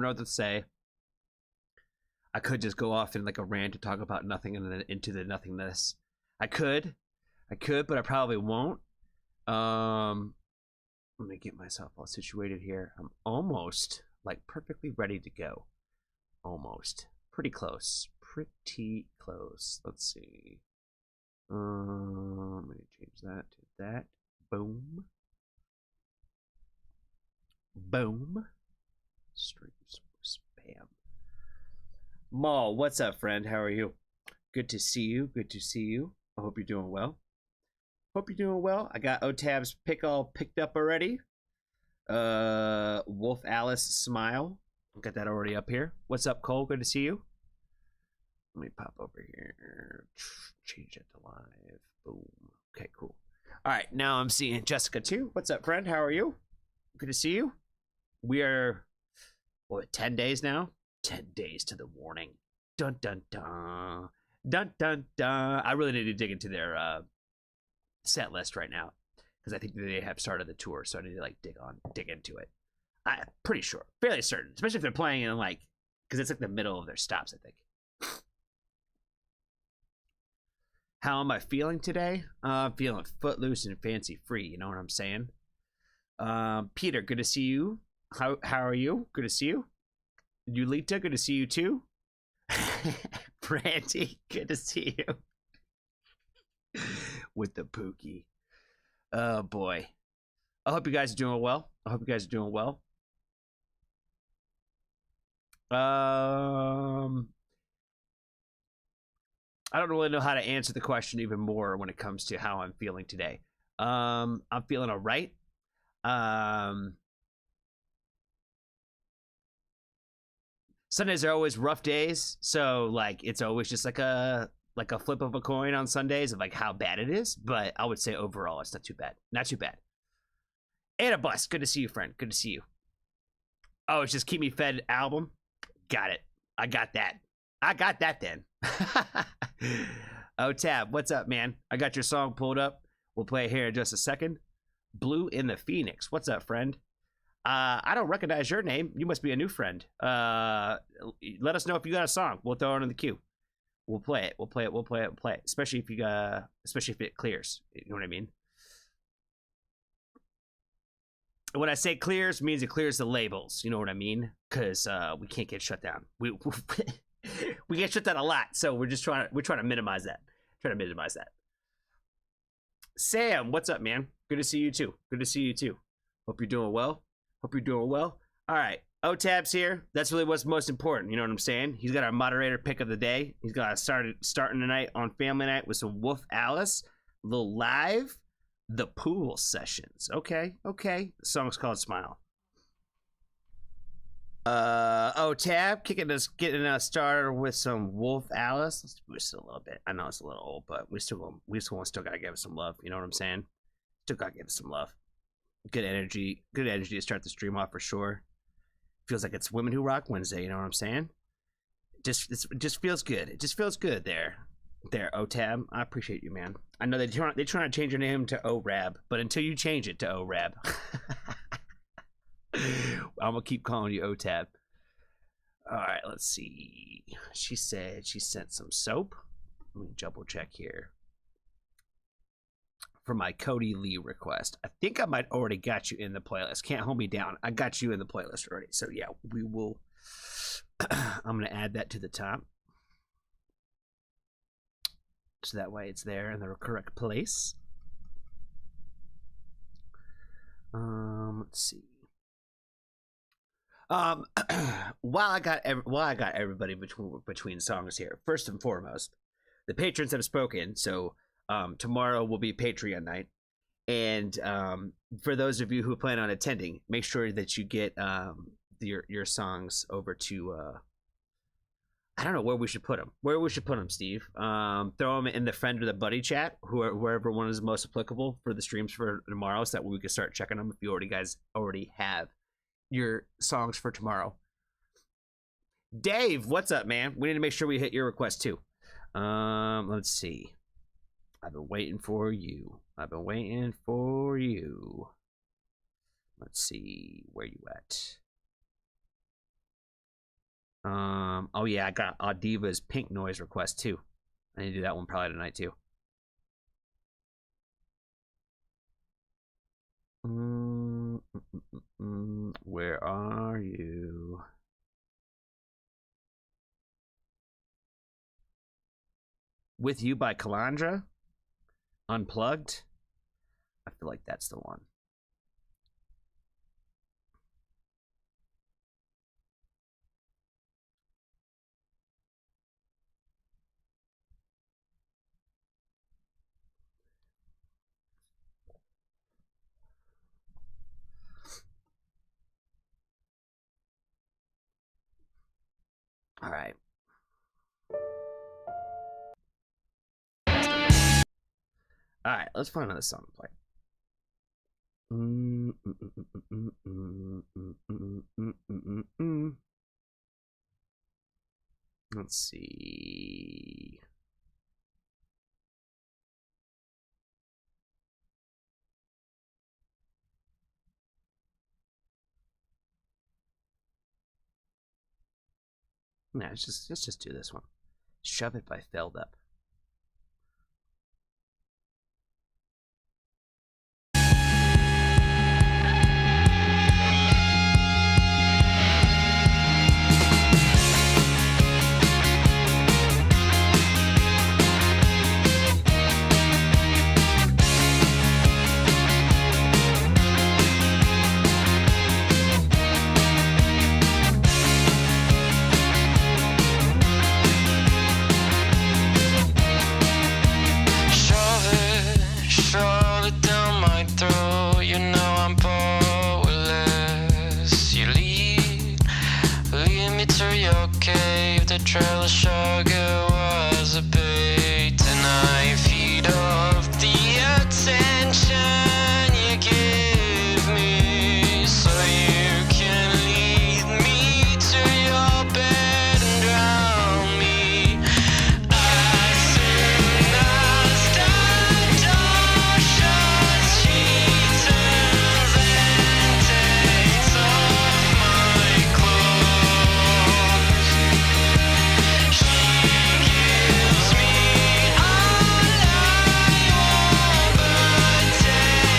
know what to say. I could just go off in like a rant to talk about nothing and then into the nothingness. I could, but I probably won't. Let me get myself all situated here. I'm almost like perfectly ready to go. Almost. Pretty close. Pretty close. Let's see. Let me change that to that. Boom. Boom. Streams. Spam. Maul, what's up, friend? How are you? Good to see you. Good to see you. I hope you're doing well. Hope you're doing well. I got OTAB's pick all picked up already. Wolf Alice Smile. Got that already up here. What's up, Cole? Good to see you. Let me pop over here. Change it to live. Boom. Okay, cool. All right, now I'm seeing Jessica too. What's up, friend? How are you? Good to see you. We are, what, 10 days now? 10 days to the warning. Dun, dun, dun. Dun, dun, dun. I really need to dig into their set list right now because I think they have started the tour, so I need to like dig into it. I'm pretty sure, fairly certain, especially if they're playing in like, because it's like the middle of their stops, I think. How am I feeling today? I'm feeling footloose and fancy free. You know what I'm saying? Peter, good to see you. How are you? Good to see you. Yulita, good to see you too. Brandy, good to see you. With the Pookie. Oh boy. I hope you guys are doing well. I hope you guys are doing well. I don't really know how to answer the question even more when it comes to how I'm feeling today. I'm feeling all right. Sundays are always rough days, so like it's always just like a flip of a coin on Sundays of like how bad it is. But I would say overall it's not too bad. Not too bad. And a bus. Good to see you, friend. Good to see you. Oh, it's just Keep Me Fed album. Got it. I got that. I got that then. Oh, Tab, what's up, man? I got your song pulled up. We'll play it here in just a second. Blue in the Phoenix. What's up, friend? I don't recognize your name. You must be a new friend. Let us know if you got a song. We'll throw it in the queue. We'll play it. We'll play it. We'll play it. We'll play it. Especially if it clears. You know what I mean? When I say clears, it means it clears the labels. You know what I mean? Because we can't get shut down. We get shut down a lot, so we're trying to minimize that. Sam, what's up, man? Good to see you too. Good to see you too. Hope you're doing well. All right, OTAB's here. That's really what's most important. You know what I'm saying? He's got our moderator pick of the day. He's got starting tonight on Family Night with some Wolf Alice, a little live, the pool sessions. Okay. The song's called Smile. OTAB getting us started with some Wolf Alice. Let's boost it a little bit. I know it's a little old, but we still gotta give it some love. You know what I'm saying? Still gotta give it some love. Good energy to start the stream off for sure. Feels like it's Women Who Rock Wednesday. You know what I'm saying? It just feels good. It just feels good there, OTAB. I appreciate you, man. I know they're trying to change your name to ORAB, but until you change it to ORAB, I'm gonna keep calling you OTAB. All right, let's see. She said she sent some soap. Let me double check here. For my Cody Lee request. I think I might already got you in the playlist. Can't hold me down. I got you in the playlist already. So yeah, we will. I'm going to add that to the top. So that way it's there in the correct place. Let's see. While I got everybody between songs here, first and foremost, the patrons have spoken, so tomorrow will be Patreon night, and for those of you who plan on attending, make sure that you get your songs over to I don't know where we should put them. Steve, throw them in the friend or the buddy chat, wherever one is most applicable for the streams for tomorrow, so that we can start checking them if you guys already have your songs for tomorrow. Dave, what's up, man? We need to make sure we hit your request too. Let's see. I've been waiting for you. Let's see, where you at? Oh yeah, I got Audiva's Pink Noise request too. I need to do that one probably tonight too. Where are you? With You by Kalandra? Unplugged? I feel like that's the one. All right. All right, let's find another song to play. Let's see. Nah, let's just do this one. Shove It by Felled Up. The trail of sugar was a bait, and I feed off the attention you give me, so you can lead me to your bed and drown me. As soon as the door shuts, she turns and takes off my clothes. She gives me all I want, but takes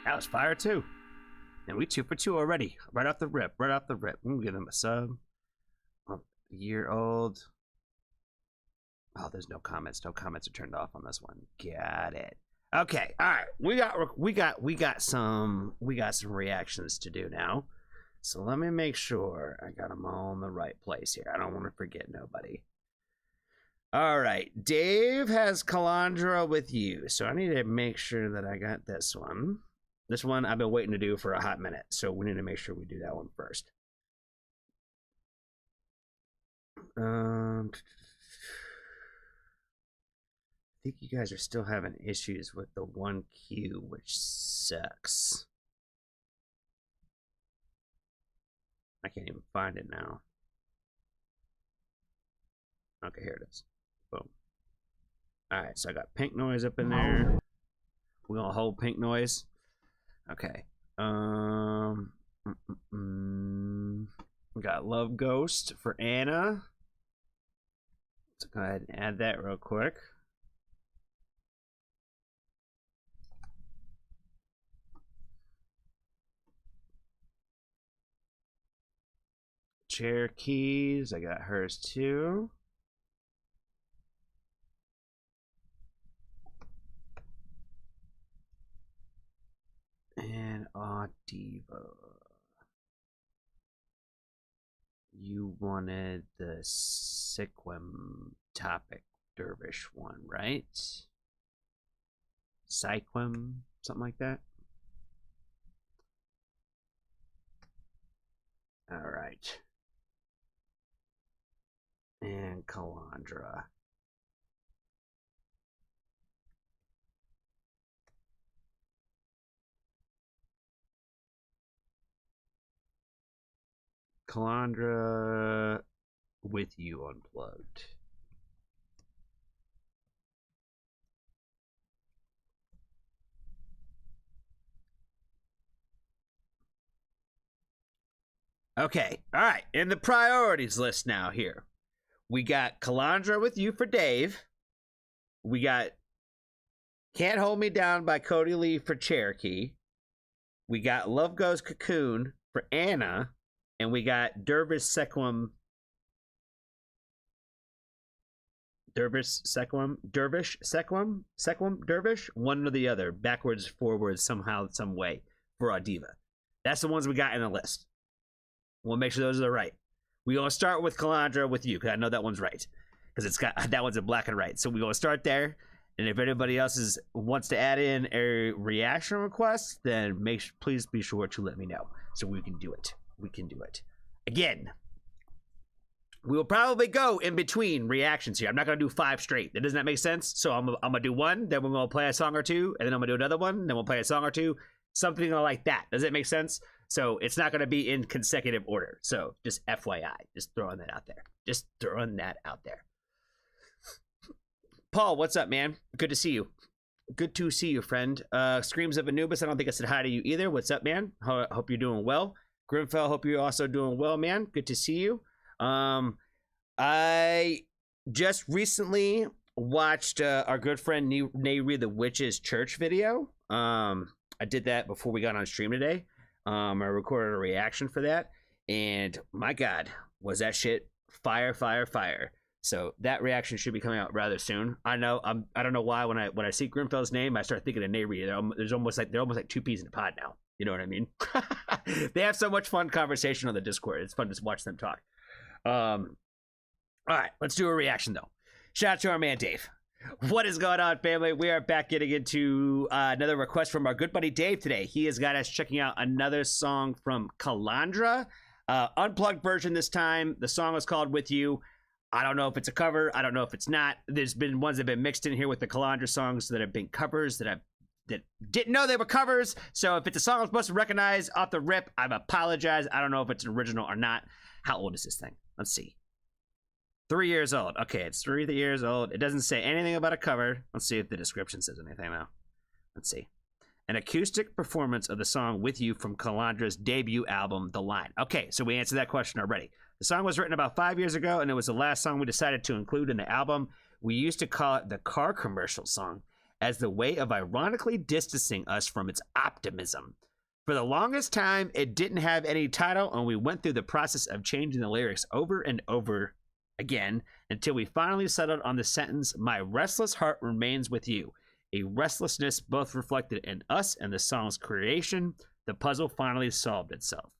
That was fire too. And we 2 for 2 already. Right off the rip. Right off the rip. We'll give them a sub. A year old. Oh, there's no comments. No comments are turned off on this one. Got it. Okay. All right. We got some reactions to do now. So let me make sure I got them all in the right place here. I don't want to forget nobody. All right. Dave has Calandra with you. So I need to make sure that I got this one. This one I've been waiting to do for a hot minute, so we need to make sure we do that one first. I think you guys are still having issues with the 1Q, which sucks. I can't even find it now. Okay, here it is. Boom. All right, so I got Pink Noise up in there. We're gonna hold Pink Noise. Okay. We got Love Ghost for Anna. Let's go ahead and add that real quick. Cherokees, I got hers too. And Diva. You wanted the Sequim topic dervish one, right? Sequim, something like that. All right. And Calandra. Calandra with you unplugged. Okay, all right. In the priorities list now here, we got Calandra with you for Dave. We got Can't Hold Me Down by Cody Lee for Cherokee. We got Love Goes Cocoon for Anna. And we got Dervish Sequim, one or the other, backwards, forwards, somehow, some way, for our diva. That's the ones we got in the list. We'll make sure those are the right. We're going to start with Calandra with you, because I know that one's right. Because it's got that one's in black and white. So we're going to start there. And if anybody else wants to add in a reaction request, then please be sure to let me know so we can do it. We can do it. Again, we will probably go in between reactions here. I'm not going to do 5 straight. Doesn't that make sense? So I'm going to do one, then we're going to play a song or two, and then I'm going to do another one, then we'll play a song or two. Something like that. Does it make sense? So it's not going to be in consecutive order. So just FYI. Just throwing that out there. Just throwing that out there. Paul, what's up, man? Good to see you. Good to see you, friend. Screams of Anubis. I don't think I said hi to you either. What's up, man? Hope you're doing well. Grimfell, hope you're also doing well, man. Good to see you. I just recently watched our good friend Nayri the Witch's church video. I did that before we got on stream today. I recorded a reaction for that, and my God, was that shit fire, fire, fire. So that reaction should be coming out rather soon. I know I don't know why when I see Grimfell's name, I start thinking of Nayri. They're almost like 2 peas in a pod now. You know what I mean? They have so much fun conversation on the Discord. It's fun to watch them talk. All right, let's do a reaction, though. Shout out to our man, Dave. What is going on, family? We are back getting into another request from our good buddy, Dave, today. He has got us checking out another song from Calandra. Unplugged version this time. The song is called With You. I don't know if it's a cover. I don't know if it's not. There's been ones that have been mixed in here with the Calandra songs that have been covers that didn't know they were covers. So if it's a song I'm supposed to recognize off the rip, I apologize. I don't know if it's an original or not. How old is this thing? Let's see. 3 years old. Okay, it's 3 years old. It doesn't say anything about a cover. Let's see if the description says anything now. Let's see. An acoustic performance of the song With You from Calandra's debut album, The Line. Okay, so we answered that question already. The song was written about 5 years ago, and it was the last song we decided to include in the album. We used to call it the car commercial song, as the way of ironically distancing us from its optimism. For the longest time, it didn't have any title, and we went through the process of changing the lyrics over and over again until we finally settled on the sentence, "My restless heart remains with you," a restlessness both reflected in us and the song's creation. The puzzle finally solved itself.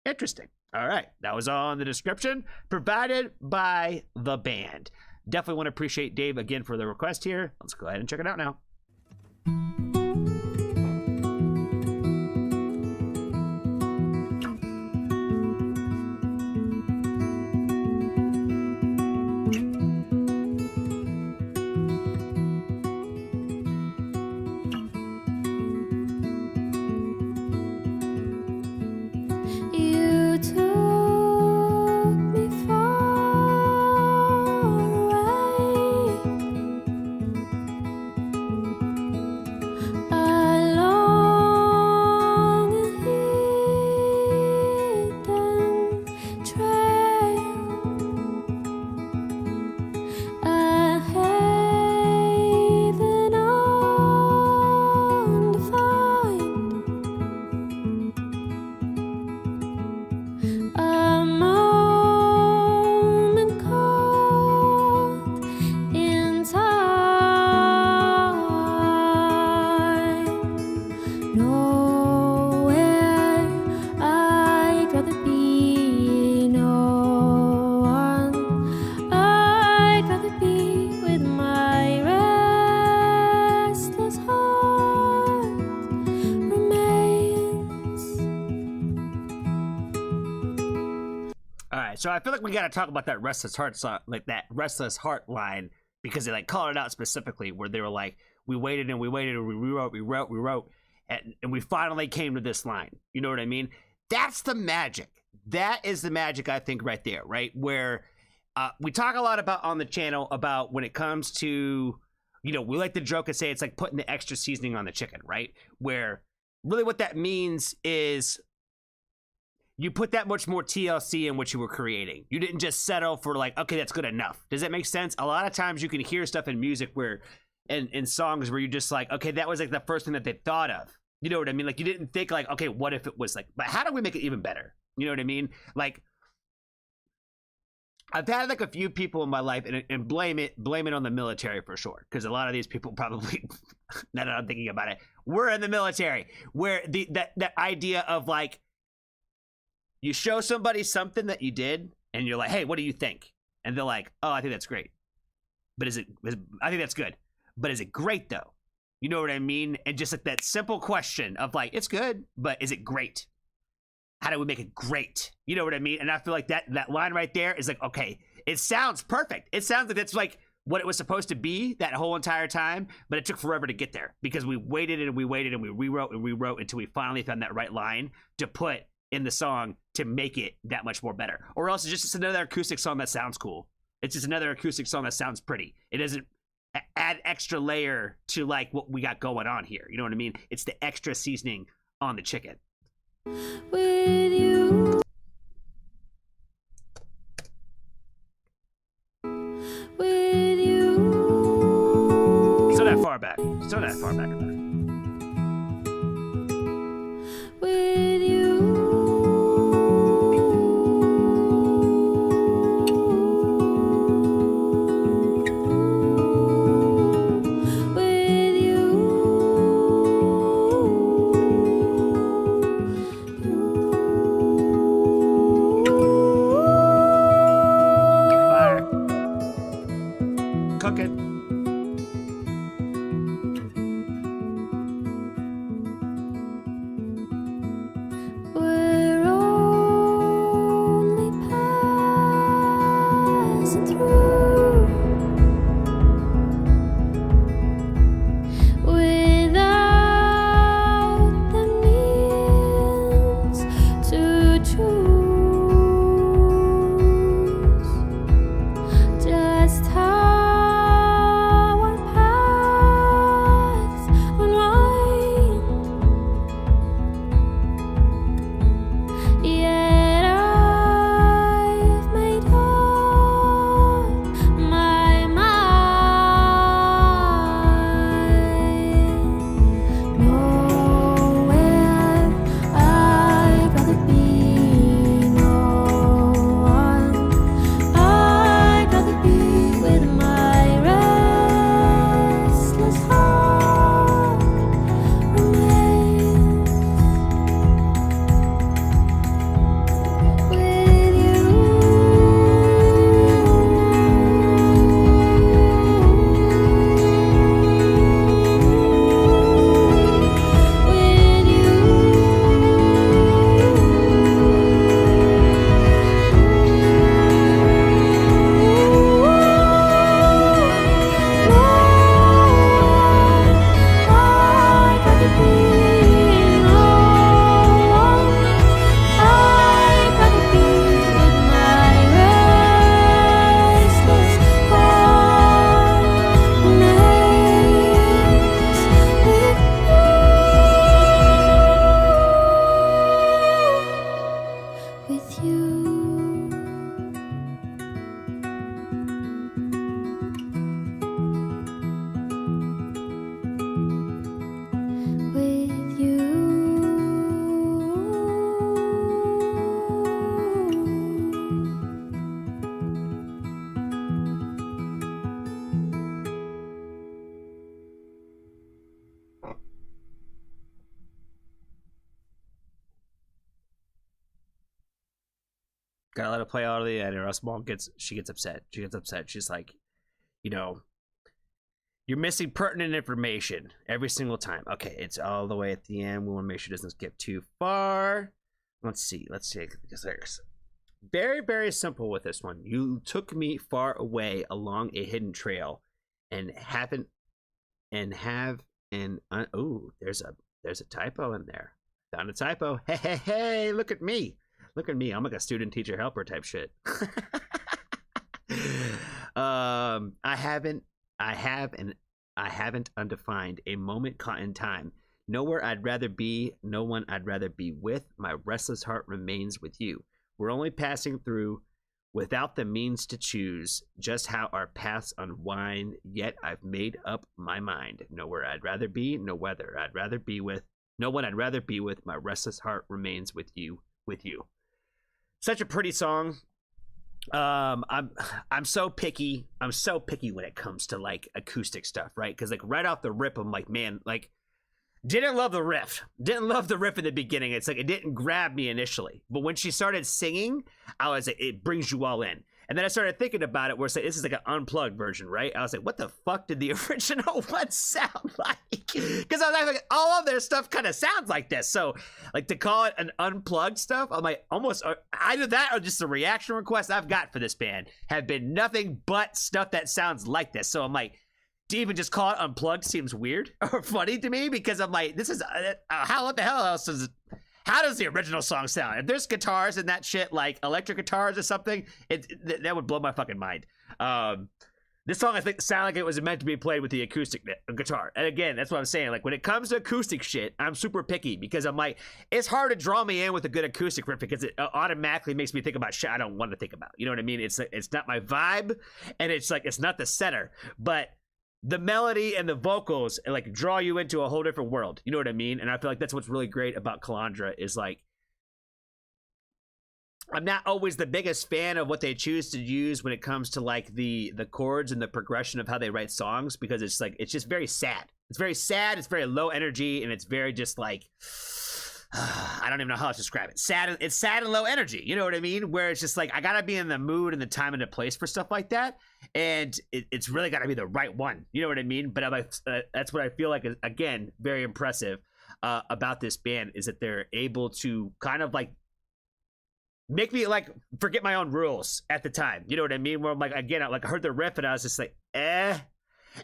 Interesting. All right, that was all in the description provided by the band. Definitely want to appreciate Dave again for the request here. Let's go ahead and check it out now. You took me far away. Along a hidden trail, a haven undefined. A moment caught in time. Nowhere I'd rather be. No one I'd rather be with my restless heart remains. All right, so I feel like we got to talk about that restless heart song, like that restless heart line, because they like called it out specifically, where they were like, we waited and we waited and we wrote, and we finally came to this line. You know what I mean? That's the magic. That is the magic, I think, right there, right? Where we talk a lot about on the channel about when it comes to, you know, we like to joke and say it's like putting the extra seasoning on the chicken, right? Where really what that means is you put that much more TLC in what you were creating. You didn't just settle for like, okay, that's good enough. Does that make sense? A lot of times you can hear stuff in music where, in songs where you're just like, okay, that was like the first thing that they thought of. You know what I mean? Like you didn't think like, okay, what if it was like, but how do we make it even better? You know what I mean? Like I've had like a few people in my life and blame it on the military for sure. Because a lot of these people probably, now that I'm thinking about it, we're in the military where that idea of like, you show somebody something that you did, and you're like, "Hey, what do you think?" And they're like, "Oh, I think that's great." But I think that's good. But is it great though? You know what I mean? And just like that simple question of like, it's good, but is it great? How do we make it great? You know what I mean? And I feel like that line right there is like, okay, it sounds perfect. It sounds like it's like what it was supposed to be that whole entire time, but it took forever to get there because we waited and we waited and we rewrote until we finally found that right line to put in the song to make it that much more better. Or else it's just another acoustic song that sounds cool. It's just another acoustic song that sounds pretty. It doesn't add extra layer to like what we got going on here. You know what I mean? It's the extra seasoning on the chicken. With you. With you. Still that far back. Still that far back. With you. With you. Fire. Cook it. Gotta let it play all the end, or else Mom gets upset. She gets upset. She's like, you know, you're missing pertinent information every single time. Okay, it's all the way at the end. We want to make sure it doesn't skip too far. Let's see. Because there's very, very simple with this one. You took me far away along a hidden trail, and oh, there's a typo in there. Found a typo. Hey, look at me. Look at me. I'm like a student teacher helper type shit. I haven't undefined a moment caught in time. Nowhere I'd rather be, no one I'd rather be with. My restless heart remains with you. We're only passing through without the means to choose just how our paths unwind. Yet I've made up my mind. Nowhere I'd rather be, no weather I'd rather be with. No one I'd rather be with. My restless heart remains with you. Such a pretty song. I'm so picky. I'm so picky when it comes to like acoustic stuff, right? Because like right off the rip, I'm like, man, like didn't love the riff. Didn't love the riff in the beginning. It's like it didn't grab me initially, but when she started singing, I was like, it brings you all in. And then I started thinking about it where it's like, this is like an unplugged version, right? I was like, what the fuck did the original one sound like? Because I was like, all of their stuff kind of sounds like this. So like to call it an unplugged stuff, I'm like almost either that or just the reaction requests I've got for this band have been nothing but stuff that sounds like this. So I'm like, to even just call it unplugged seems weird or funny to me because I'm like, this is, what the hell else is it? How does the original song sound? If there's guitars and that shit, like electric guitars or something, that would blow my fucking mind. This song, I think, sounded like it was meant to be played with the acoustic guitar. And again, that's what I'm saying. Like, when it comes to acoustic shit, I'm super picky because I'm like, it's hard to draw me in with a good acoustic riff because it automatically makes me think about shit I don't want to think about. You know what I mean? It's not my vibe, and it's like, it's not the center. But the melody and the vocals like draw you into a whole different world. You know what I mean? And I feel like that's what's really great about Kalandra is like, I'm not always the biggest fan of what they choose to use when it comes to like the chords and the progression of how they write songs because it's like, it's just very sad. It's very sad. It's very low energy. And it's very just like, I don't even know how else to describe it. It's sad and low energy. You know what I mean? Where it's just like, I gotta be in the mood and the time and the place for stuff like that. And it's really gotta be the right one. You know what I mean? But I'm like, that's what I feel like is, again, very impressive about this band is that they're able to kind of like make me like forget my own rules at the time. You know what I mean? Where I'm like, again, I heard the riff and I was just like, eh.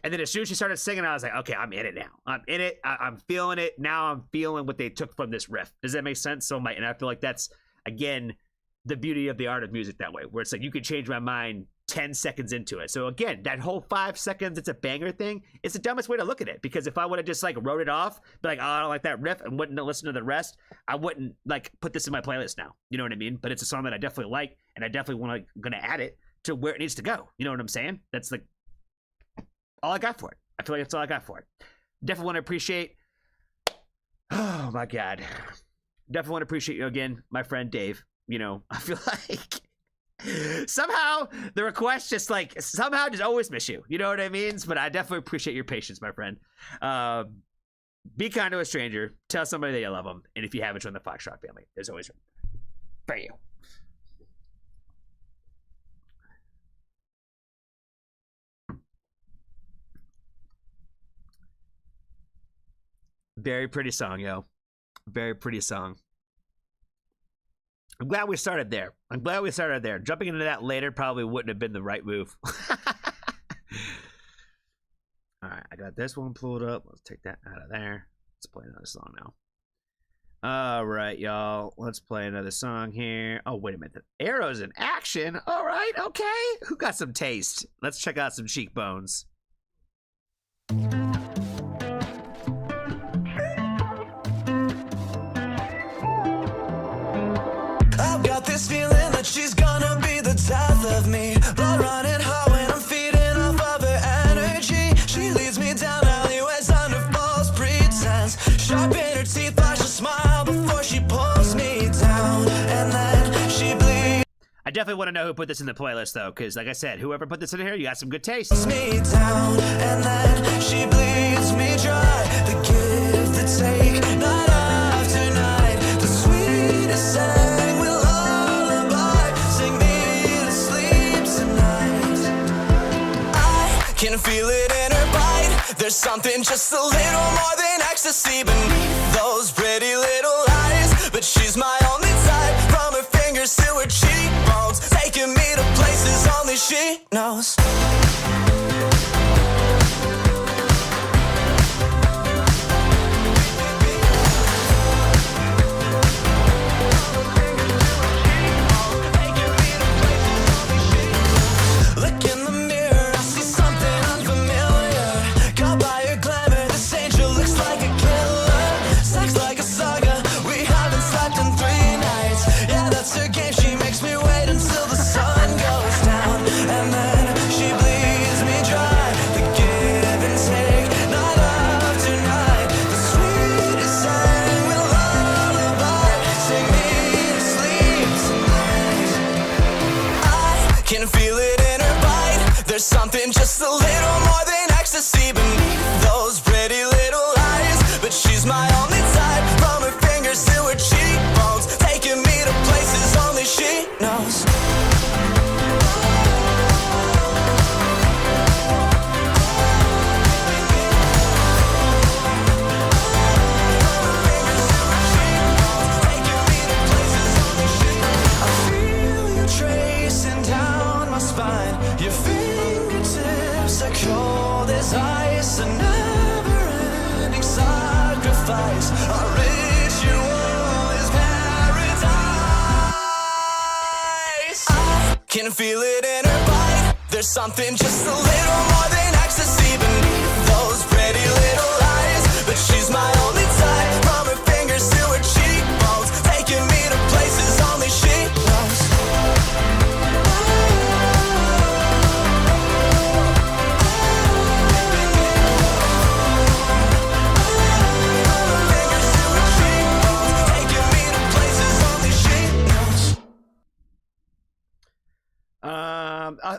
And then as soon as she started singing, I was like, okay, I'm in it now. I'm in it. I'm feeling it. Now I'm feeling what they took from this riff. Does that make sense? So and I feel like that's, again, the beauty of the art of music that way, where it's like you can change my mind 10 seconds into it. So again, that whole 5 seconds, it's a banger thing. It's the dumbest way to look at it because if I would have just like wrote it off, be like, oh, I don't like that riff and wouldn't listen to the rest, I wouldn't like put this in my playlist now. You know what I mean? But it's a song that I definitely like and I definitely gonna add it to where it needs to go. You know what I'm saying? That's like all I got for it. I feel like that's all I got for it. Definitely want to appreciate, oh my God. Definitely want to appreciate you again, my friend Dave. You know, I feel like somehow the requests just like, somehow just always miss you. You know what I mean? But I definitely appreciate your patience, my friend. Be kind to a stranger. Tell somebody that you love them. And if you haven't joined the Foxtrot family, there's always room for you. Very pretty song, yo. Very pretty song. I'm glad we started there. Jumping into that later probably wouldn't have been the right move. All right, I got this one pulled up. Let's take that out of there. Let's play another song now. All right, y'all. Let's play another song here. Oh, wait a minute. The arrows in action. All right, okay. Who got some taste? Let's check out some Cheekbones. I've got this feeling that she's gonna be the death of me. Blood running hot when I'm feeding off of her energy. She leads me down alleyways under false pretense. Sharp in her teeth, flash a smile before she pulls me down. And then she bleeds I definitely want to know who put this in the playlist, though, because, like I said, whoever put this in here, you got some good taste. me down. And then she bleeds me dry. The give, the take, night after night. The sweetest sang will lullaby. just a little more than ecstasy beneath those pretty little eyes. But she's my only type, from her fingers to her cheekbones, taking me to places only she knows. Look in the mirror, I see something unfamiliar. Caught by her glamour, this angel looks like a killer. Sex like a saga, we haven't slept in 3 nights. Yeah, that's her game, she makes me wait until the sun goes down. And then she bleeds me dry. The give and take, night after night. The sweetest sang with lullaby, sing me to sleep tonight. I can feel it in her bite. There's something just a little more than ecstasy beneath those pretty little eyes. But she's my only type, from her fingers to her cheekbones, taking me to places only she knows. I feel you tracing down my spine. Your fingertips are cold as ice. A never-ending sacrifice. Our ritual is paradise. I can feel it in her bite. There's something just a little more than ecstasy beneath those pretty little eyes. But she's my only type, from her fingers to her cheekbones, taking me to places only she knows.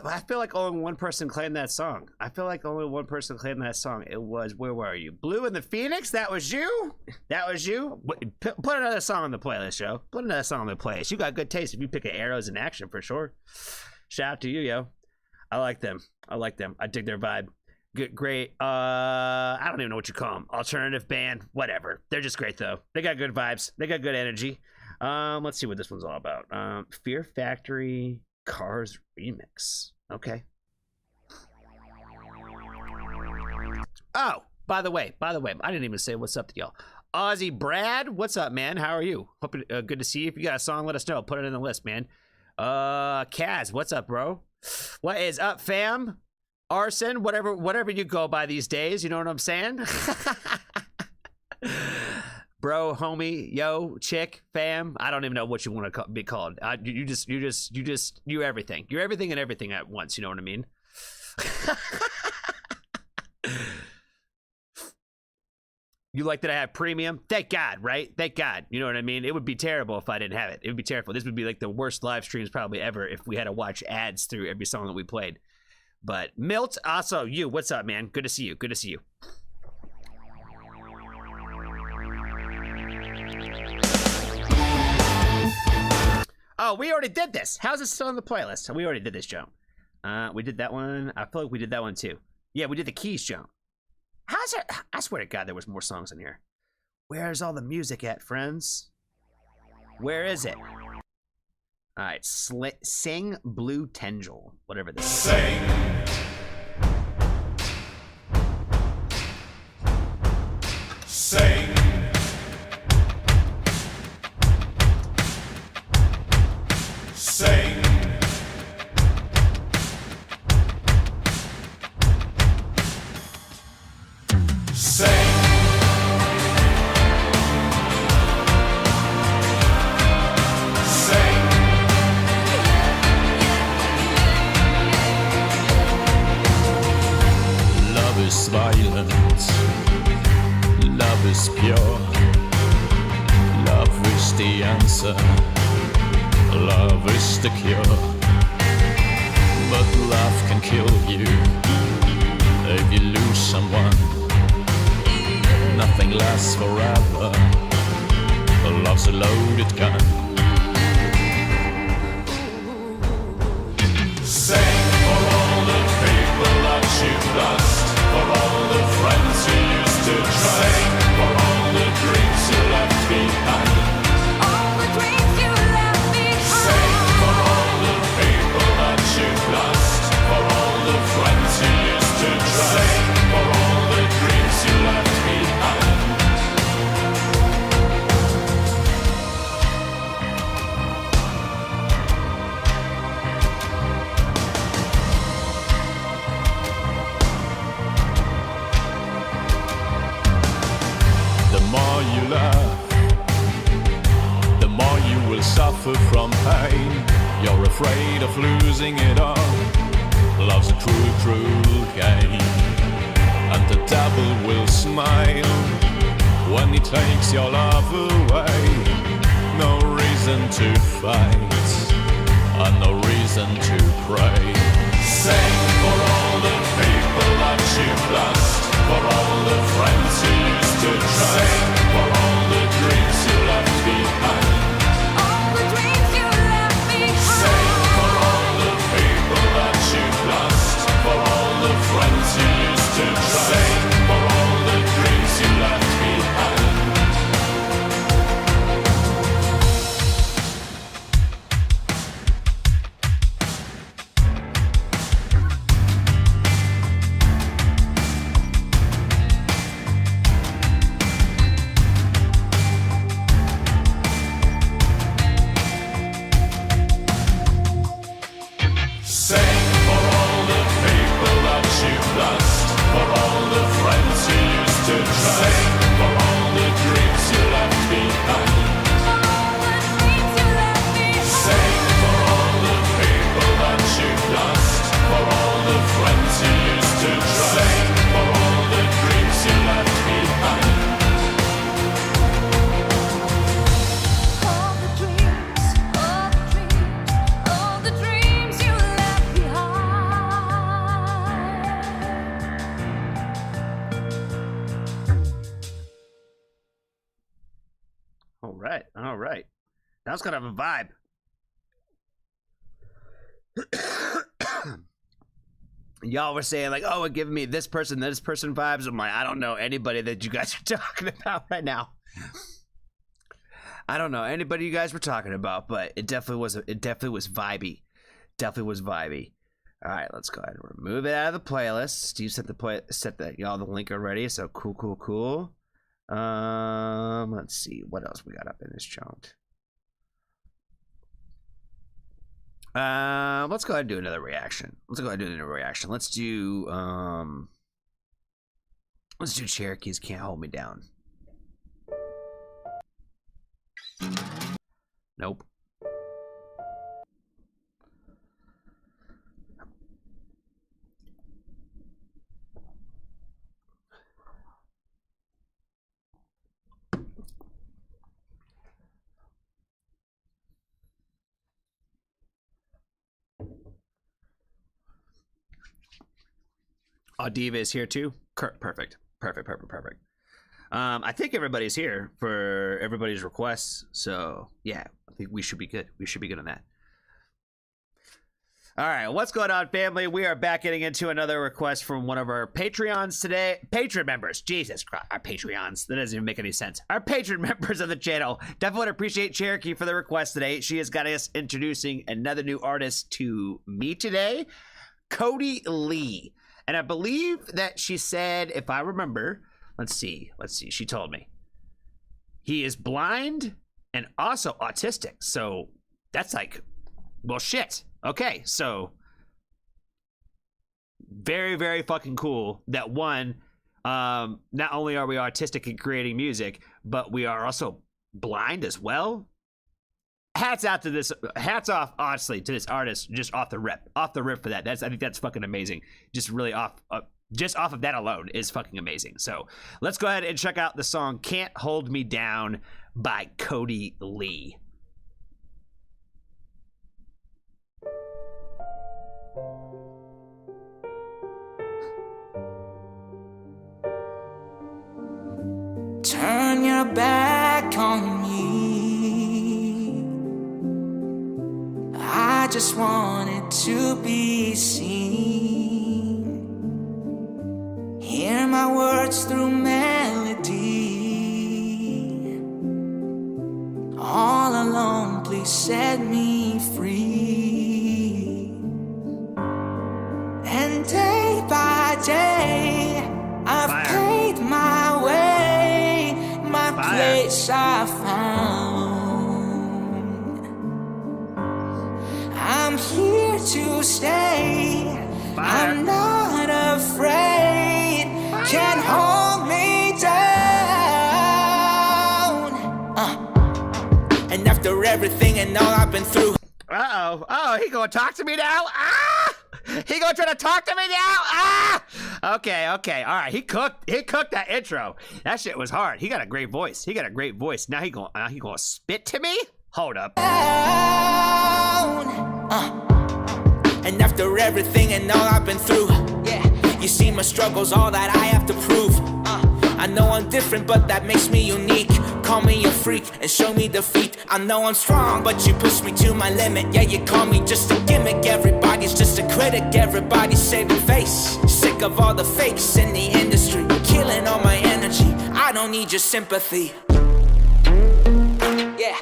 I feel like only one person claimed that song. It was, where were you? Blue and the Phoenix? That was you? Put another song on the playlist, Joe. Put another song on the playlist. You got good taste if you pick Arrows in Action, for sure. Shout out to you, yo. I like them. I dig their vibe. Good, great. I don't even know what you call them. Alternative band, whatever. They're just great, though. They got good vibes. They got good energy. Let's see what this one's all about. Fear Factory Cars remix. Okay. Oh, by the way, I didn't even say what's up to y'all. Aussie Brad, what's up, man? How are you? Hope good to see you. If you got a song, let us know. Put it in the list, man. Kaz, what's up, bro? What is up, fam? Arson, whatever you go by these days. You know what I'm saying? Bro, homie, yo, chick, fam. I don't even know what you want to be called. You're everything. You're everything and everything at once. You know what I mean? You like that I have premium? Thank God, right? Thank God. You know what I mean? It would be terrible if I didn't have it. It would be terrible. This would be like the worst live streams probably ever if we had to watch ads through every song that we played. But Milt, also you, what's up, man? Good to see you. Good to see you. Oh, we already did this. How's it still on the playlist? We already did this, Joe. We did that one. I feel like we did that one too. Yeah, we did the Keys, Joe. How's it? I swear to God, there was more songs in here. Where's all the music at, friends? Where is it? All right, sing Blue Tendril, whatever this is. Sing. Sing. Sing. Sing. Love is violent, love is pure, love is the answer, love is the cure. But love can kill you if you lose someone. Nothing lasts forever, love's a loaded gun. Sing for all the people that you've lost, for all the friends you used pain. You're afraid of losing it all. Love's a cruel, cruel game. And the devil will smile when he takes your love away. No reason to fight, and no reason to pray. Sing for all the people that you've lost, for all the friends you used to trust. Sing for all the dreams you left behind. All the dreams you left behind. Sing for all the people that you've lost, for all the friends you used to trust. Sing for all the dreams you left behind. Sing for all the people that you've lost, for all the friends you used to trust. Sing for all the dreams you left behind. All the dreams you left behind. Sing for all the people that you've lost, for all the friends you used to trust. Sing for all the dreams you left behind. All the dreams, all the dreams, all the dreams you left behind. All right. That was kind of a vibe. Y'all were saying like, oh, it giving me this person vibes. I'm like, I don't know anybody that you guys are talking about right now. I don't know anybody you guys were talking about, but it definitely was vibey. Definitely was vibey. All right, let's go ahead and remove it out of the playlist. Steve set y'all the link already, so cool. Let's see what else we got up in this chunk. Let's go ahead and do another reaction. Let's do Cherokee's Can't Hold Me Down. Nope. Diva is here too. Perfect. I think everybody's here for everybody's requests. So yeah, I think we should be good. We should be good on that. All right, what's going on, family? We are back getting into another request from one of our Patreons today. Patreon members. Jesus Christ, our Patreons. That doesn't even make any sense. Our Patreon members of the channel. Definitely want to appreciate Cherokee for the request today. She has got us introducing another new artist to me today, Cody Lee. And I believe that she said, if I remember, let's see. She told me he is blind and also autistic. So that's like, well, shit. Okay, so very, very fucking cool that one, not only are we artistic in creating music, but we are also blind as well. Hats off, honestly, to this artist, just off the rip for that. I think that's fucking amazing. Just really off of that alone is fucking amazing. So let's go ahead and check out the song "Can't Hold Me Down" by Cody Lee. Turn your back on me. I just wanted to be seen. Hear my words through melody. All alone, please set me free. And day by day, I've paid my way, my place I found. I'm here to stay. I'm not afraid. Can't hold me down. And after everything and all I've been through, Uh-oh. Oh, he gonna talk to me now? Ah! He gonna try to talk to me now? Ah! Okay. All right. He cooked that intro. That shit was hard. He got a great voice. Now he gonna spit to me? Hold up. And after everything and all I've been through, yeah, you see my struggles, all that I have to prove. I know I'm different, but that makes me unique. Call me a freak and show me defeat. I know I'm strong, but you push me to my limit. Yeah, you call me just a gimmick. Everybody's just a critic. Everybody's saving face. Sick of all the fakes in the industry, killing all my energy. I don't need your sympathy. Yeah.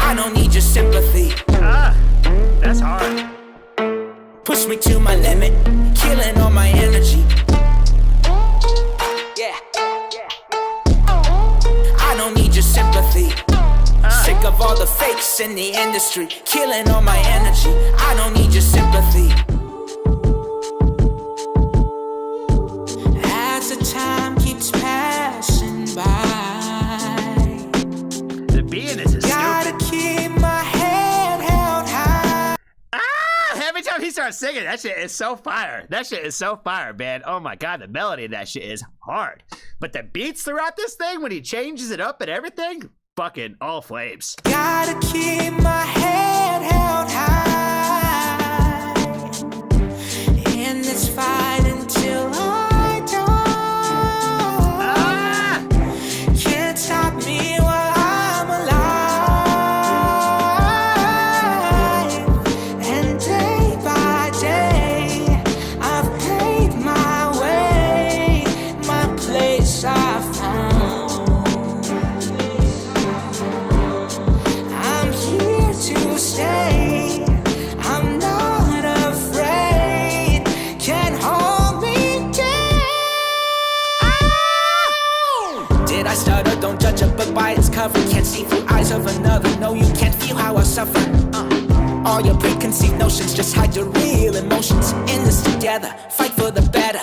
I don't need your sympathy. That's hard. Push me to my limit, killing all my energy. Yeah. I don't need your sympathy. Sick of all the fakes in the industry, killing all my energy. I don't need your sympathy. As the time keeps passing by, The beat in this is gotta stupid. keep my head held high. Every time he starts singing, that shit is so fire. Man. Oh my god, the melody of that shit is hard. But the beats throughout this thing, when he changes it up and everything, fucking all flames. Gotta keep my head held high in this fight until I die. Can't stop me while I'm alive. And day by day, I've paid my way, my place I found. I'm here to stay. I'm not afraid. Can't hold me down. Did I stutter? Don't judge a book by its cover. Can't see through eyes of another. No, you can't feel how I suffer. All your preconceived notions, just hide your real emotions. In this together, fight for the better.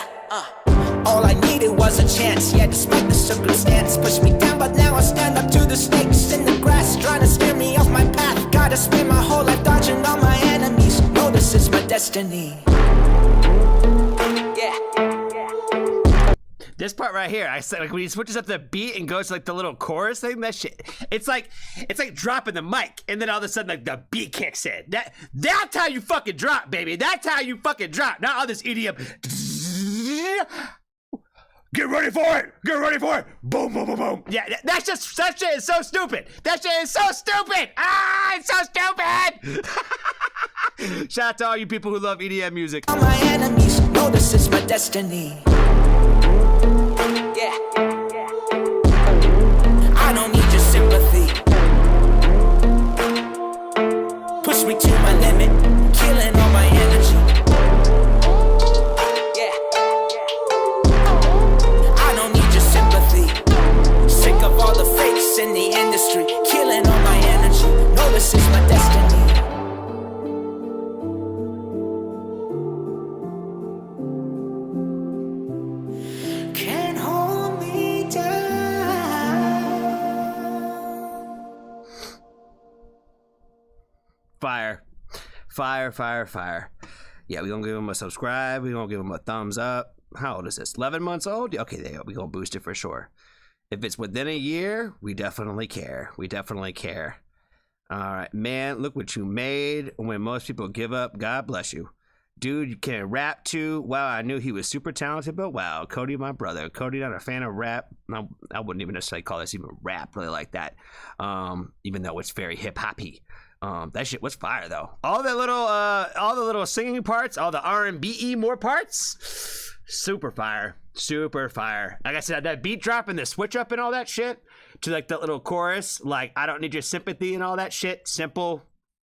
All I needed was a chance, yeah, despite the circumstance. Push me down, but now I stand up to the snakes in the grass, trying to steer me off my path. Gotta spend my whole life dodging all my enemies. No, this is my destiny. Yeah. This part right here, I said, like when he switches up the beat and goes to like the little chorus thing, that shit, it's like dropping the mic, and then all of a sudden like the beat kicks in. That's how you fucking drop, baby. That's how you fucking drop. Not all this EDM. Get ready for it. Boom, boom, boom, boom. Yeah, that shit is so stupid. It's so stupid. Shout out to all you people who love EDM music. All my enemies know this is my destiny. Yeah. I don't need your sympathy. Push me to my limit, killing all my energy. Yeah. I don't need your sympathy. Sick of all the fakes in the industry, killing all my energy. No, this is my destiny. Can't hold me down. Fire. Yeah, we gonna give him a subscribe. We gonna give him a thumbs up. How old is this? 11 months old? Okay, there you go. We gonna boost it for sure. If it's within a year, we definitely care. All right, man, look what you made. When most people give up, God bless you. Dude, you can rap too. Wow, I knew he was super talented, but wow, Cody, my brother. Cody, not a fan of rap. No, I wouldn't even necessarily call this even rap really like that. Even though it's very hip hoppy. That shit was fire though. All the little singing parts, all the R&B more parts, super fire. Like I said, that beat drop and the switch up and all that shit to like that little chorus, like I don't need your sympathy and all that shit. Simple.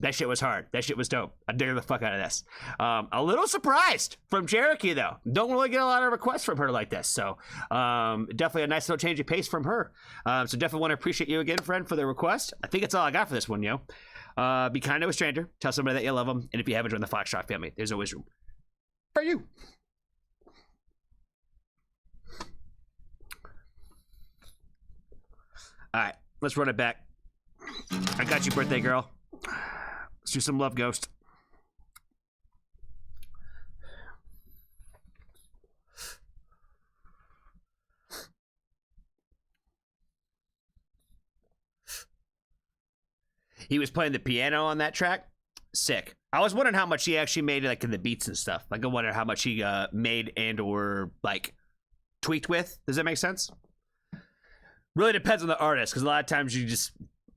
That shit was hard. That shit was dope. I dig the fuck out of this. A little surprised from Cherokee though. Don't really get a lot of requests from her like this. So definitely a nice little change of pace from her. So definitely want to appreciate you again, friend, for the request. I think that's all I got for this one, yo. Be kind to a stranger. Tell somebody that you love them. And if you haven't joined the Foxtrot family, there's always room for you. All right, let's run it back. All I got you, birthday girl. Let's do some Love Ghost. He was playing the piano on that track. Sick. I was wondering how much he actually made, like in the beats and stuff. Like I wonder how much he made and or like tweaked with. Does that make sense? Really depends on the artist, because a lot of times you just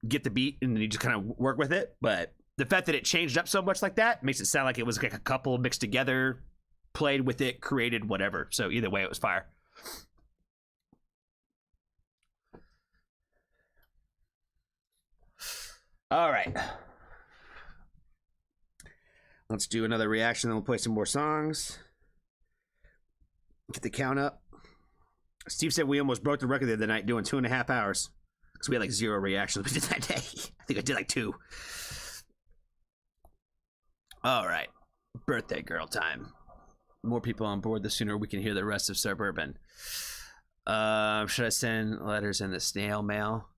get the beat and you just kind of work with it. But the fact that it changed up so much like that makes it sound like it was like a couple mixed together, played with it, created, whatever. So either way, it was fire. All right. Let's do another reaction, then we'll play some more songs. Get the count up. Steve said we almost broke the record the other night doing 2.5 hours. Because we had like 0 reactions we did that day. I think I did like 2. All right. Birthday girl time. More people on board, the sooner we can hear the rest of Suburban. Should I send letters in the snail mail?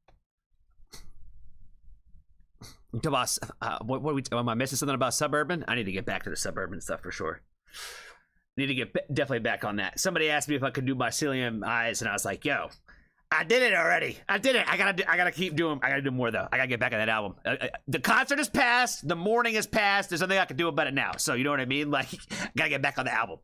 Boss, am I missing something about Suburban? I need to get back to the Suburban stuff for sure. Need to get definitely back on that. Somebody asked me if I could do Mycelium Eyes, and I was like, "Yo, I did it already. I did it. I gotta keep doing. I gotta do more though. I gotta get back on that album. The concert is past. The morning is past. There's nothing I can do about it now. So you know what I mean? Like, gotta get back on the album."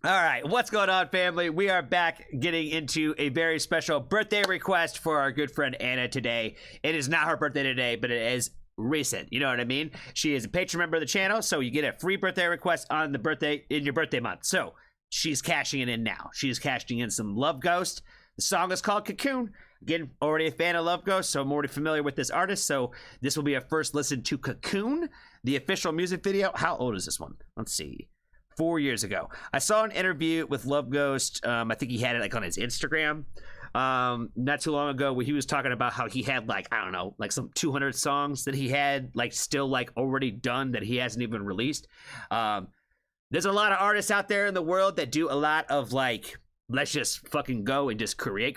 All right, what's going on, family? We are back getting into a very special birthday request for our good friend Anna today. It is not her birthday today, but it is recent. You know what I mean? She is a patron member of the channel, so you get a free birthday request on the birthday in your birthday month. So she's cashing it in now. She's cashing in some Love Ghost. The song is called Cocoon. Again, already a fan of Love Ghost, so I'm already familiar with this artist. So this will be a first listen to Cocoon, the official music video. How old is this one? Let's see. 4 years ago. I saw an interview with Love Ghost. I think he had it like on his Instagram not too long ago, where he was talking about how he had like, I don't know, like some 200 songs that he had like still like already done that he hasn't even released. There's a lot of artists out there in the world that do a lot of like, let's just fucking go and just create,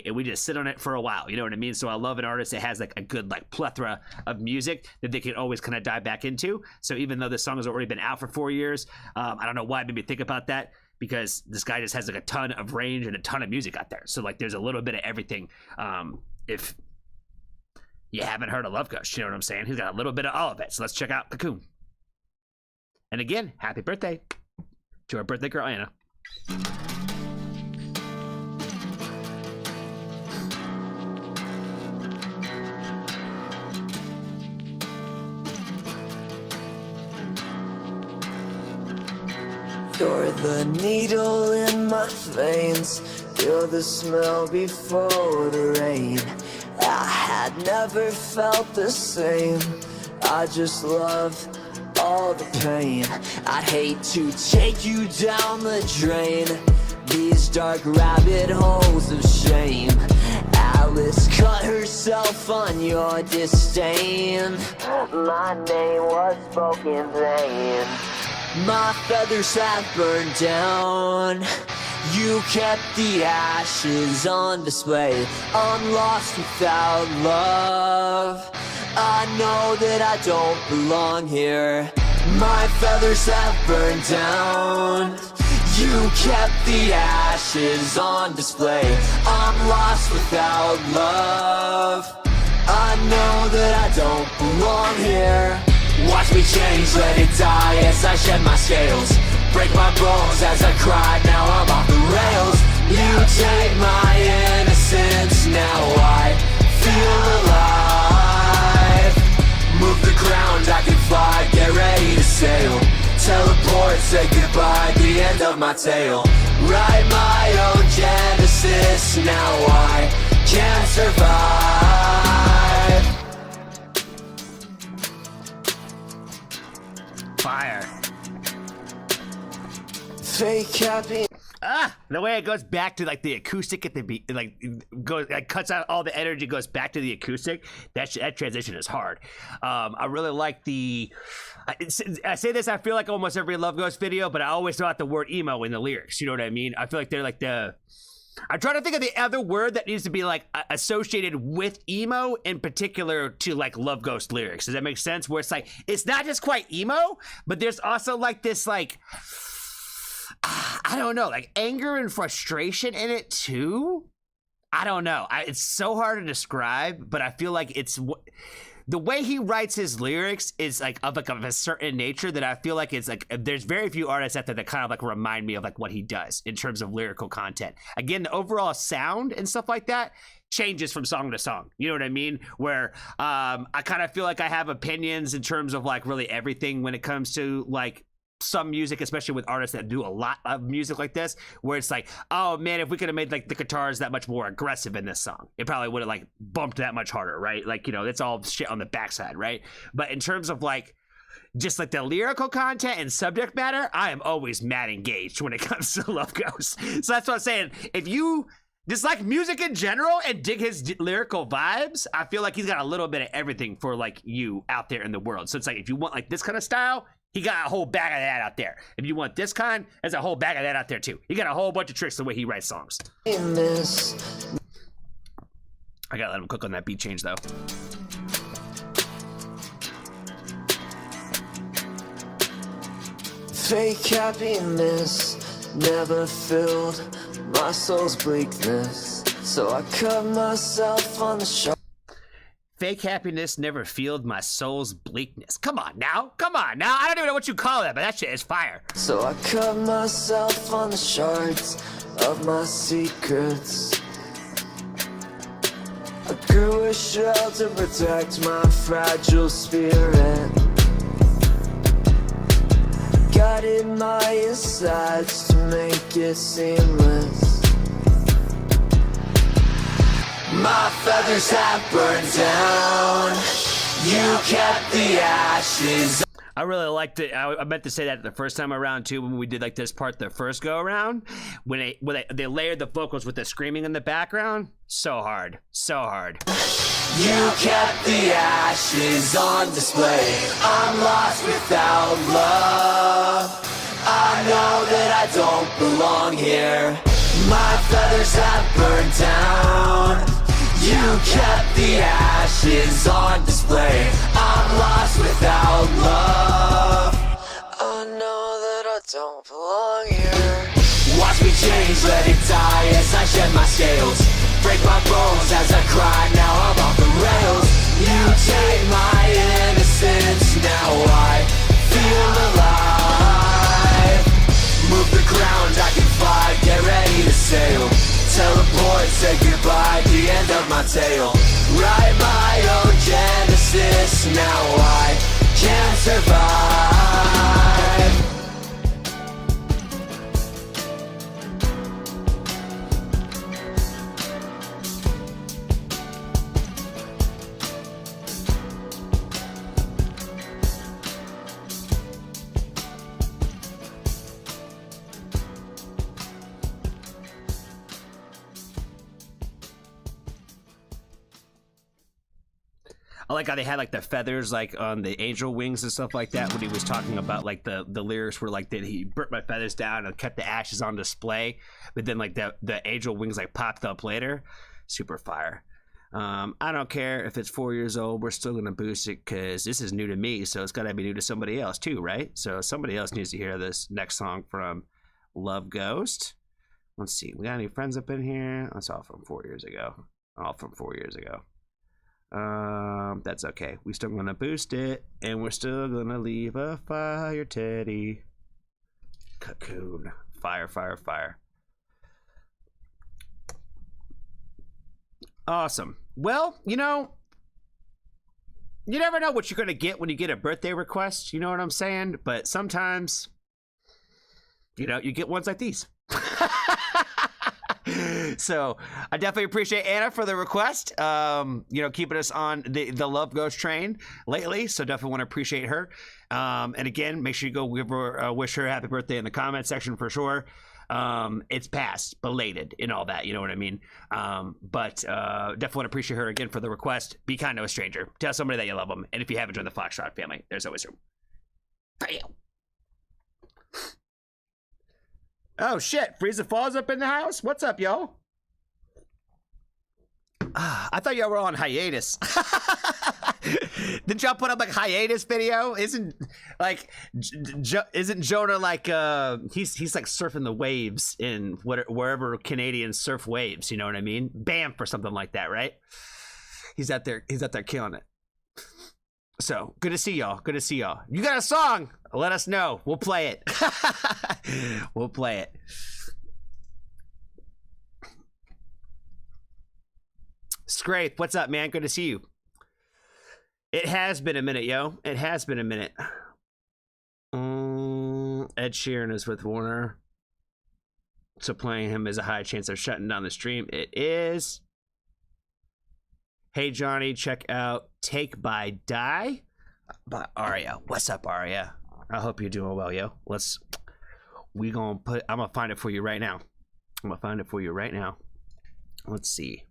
and we just sit on it for a while. You know what I mean? So I love an artist that has like a good like plethora of music that they can always kind of dive back into. So even though this song has already been out for 4 years, I don't know why it made me think about that, because this guy just has like a ton of range and a ton of music out there. So like there's a little bit of everything. If you haven't heard of Love Ghost, you know what I'm saying? He's got a little bit of all of it. So let's check out Cocoon. And again, happy birthday to our birthday girl, Anna. You're the needle in my veins. You're the smell before the rain. I had never felt the same. I just love all the pain. I'd hate to take you down the drain, these dark rabbit holes of shame. Alice cut herself on your disdain. My name was spoken vain. My feathers have burned down. You kept the ashes on display. I'm lost without love. I know that I don't belong here. My feathers have burned down. You kept the ashes on display. I'm lost without love. I know that I don't belong here. Watch me change, let it die as I shed my scales. Break my bones as I cry, now I'm off the rails. You take my innocence, now I feel alive. Move the ground, I can fly, get ready to sail. Teleport, say goodbye, the end of my tale. Write my own genesis, now I can survive. Fire. Fake happy. The way it goes back to like the acoustic at the beat, like goes, like cuts out all the energy, goes back to the acoustic. That transition is hard. I really like the. I say this, I feel like almost every Love Ghost video, but I always throw out the word emo in the lyrics. You know what I mean? I feel like they're like the I'm trying to think of the other word that needs to be like associated with emo, in particular to like Love Ghost lyrics. Does that make sense? Where it's like, it's not just quite emo, but there's also like this like, I don't know, like anger and frustration in it too. I don't know. It's so hard to describe, but I feel like it's the way he writes his lyrics is like of a certain nature that I feel like it's like there's very few artists out there that kind of like remind me of like what he does in terms of lyrical content. Again, the overall sound and stuff like that changes from song to song. You know what I mean? Where I kind of feel like I have opinions in terms of like really everything when it comes to like some music, especially with artists that do a lot of music like this, where it's like, oh man, if we could have made like the guitars that much more aggressive in this song, it probably would have like bumped that much harder, right? Like, you know, it's all shit on the backside, right? But in terms of like just like the lyrical content and subject matter, I am always mad engaged when it comes to Love Ghost. So that's what I'm saying. If you dislike music in general and dig his lyrical vibes, I feel like he's got a little bit of everything for like you out there in the world. So it's like, if you want like this kind of style, he got a whole bag of that out there. If you want this kind, there's a whole bag of that out there too. He got a whole bunch of tricks the way he writes songs. I gotta let him cook on that beat change though. Fake happiness never filled my soul's bleakness, so I cut myself on the shoulder. Fake happiness never fueled my soul's bleakness. Come on now. I don't even know what you call that, but that shit is fire. So I cut myself on the shards of my secrets. I grew a shell to protect my fragile spirit. Guided my insides to make it seamless. My feathers have burned down. You kept the ashes. I really liked it. I meant to say that the first time around too, when we did like this part the first go around, when they layered the vocals with the screaming in the background. So hard. You kept the ashes on display. I'm lost without love. I know that I don't belong here. My feathers have burned down. You kept the ashes on display. I'm lost without love. I know that I don't belong here. Watch me change, let it die as I shed my scales. Break my bones as I cry, now I'm off the rails. You take my innocence, now I feel alive. Move the ground, I can fly, get ready to sail. Teleport, say goodbye, the end of my tale. Write my own genesis, now I can survive. I like how they had like the feathers like on the angel wings and stuff like that when he was talking about like the lyrics were like that he burnt my feathers down and kept the ashes on display, but then like the angel wings like popped up later. Super fire. I don't care if it's 4 years old, we're still gonna boost it because this is new to me, so it's gotta be new to somebody else too, right? So somebody else needs to hear this next song from Love Ghost. Let's see, we got any friends up in here? That's all from 4 years ago. That's okay. We're still gonna boost it, and we're still gonna leave a fire, Teddy. Cocoon. Fire. Awesome. Well, you know, you never know what you're gonna get when you get a birthday request, you know what I'm saying? But sometimes, you know, you get ones like these. So I definitely appreciate Anna for the request. You know, keeping us on the Love Ghost train lately. So definitely want to appreciate her. And again, make sure you go give her wish her a happy birthday in the comment section for sure. It's past, belated, and all that. You know what I mean? But definitely want to appreciate her again for the request. Be kind to a stranger. Tell somebody that you love them. And if you haven't joined the Foxtrot family, there's always room for you. Oh shit, Frieza Falls up in the house? What's up, yo? I thought y'all were on hiatus. Did y'all put up like hiatus video? Isn't Jonah like he's like surfing the waves in wherever Canadians surf waves, you know what I mean? Banff or something like that, right? He's out there killing it. So good to see y'all. Good to see y'all. You got a song? Let us know. We'll play it. We'll play it. Scrape, what's up, man? Good to see you. It has been a minute, yo. It has been a minute. Ed Sheeran is with Warner. So playing him is a high chance of shutting down the stream. It is. Hey, Johnny, check out Take by Die by Aria. What's up, Aria? I hope you're doing well, yo. I'm gonna find it for you right now. Let's see.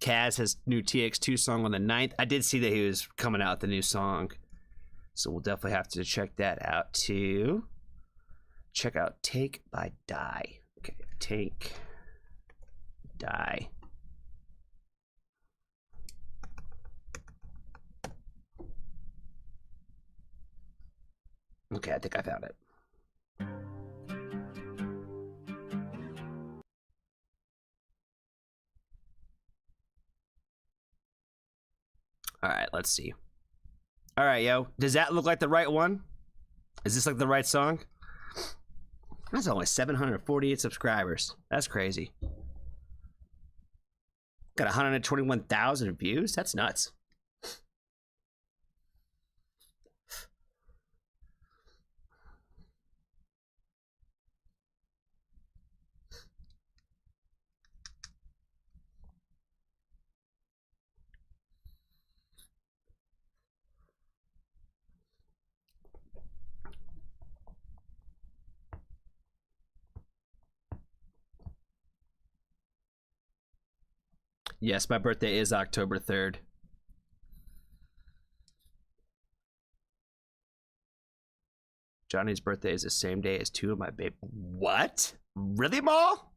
Kaz has new TX2 song on the 9th. I did see that he was coming out with the new song, so we'll definitely have to check that out too. Check out Take by Die. Okay, Take Die. Okay, I think I found it. All right, let's see. All right, yo. Does that look like the right one? Is this like the right song? That's only 748 subscribers. That's crazy. Got 121,000 views? That's nuts. Yes, my birthday is October 3rd. Johnny's birthday is the same day as two of my baby. What? Really, Maul?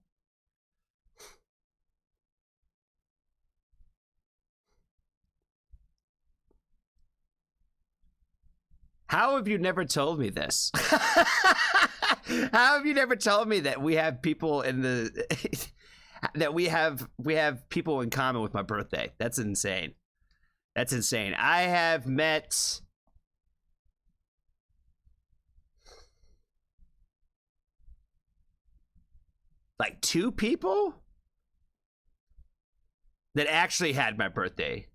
How have you never told me this? How have you never told me that we have people in the that we have people in common with my birthday? That's insane. That's insane. I have met like 2 people that actually had my birthday.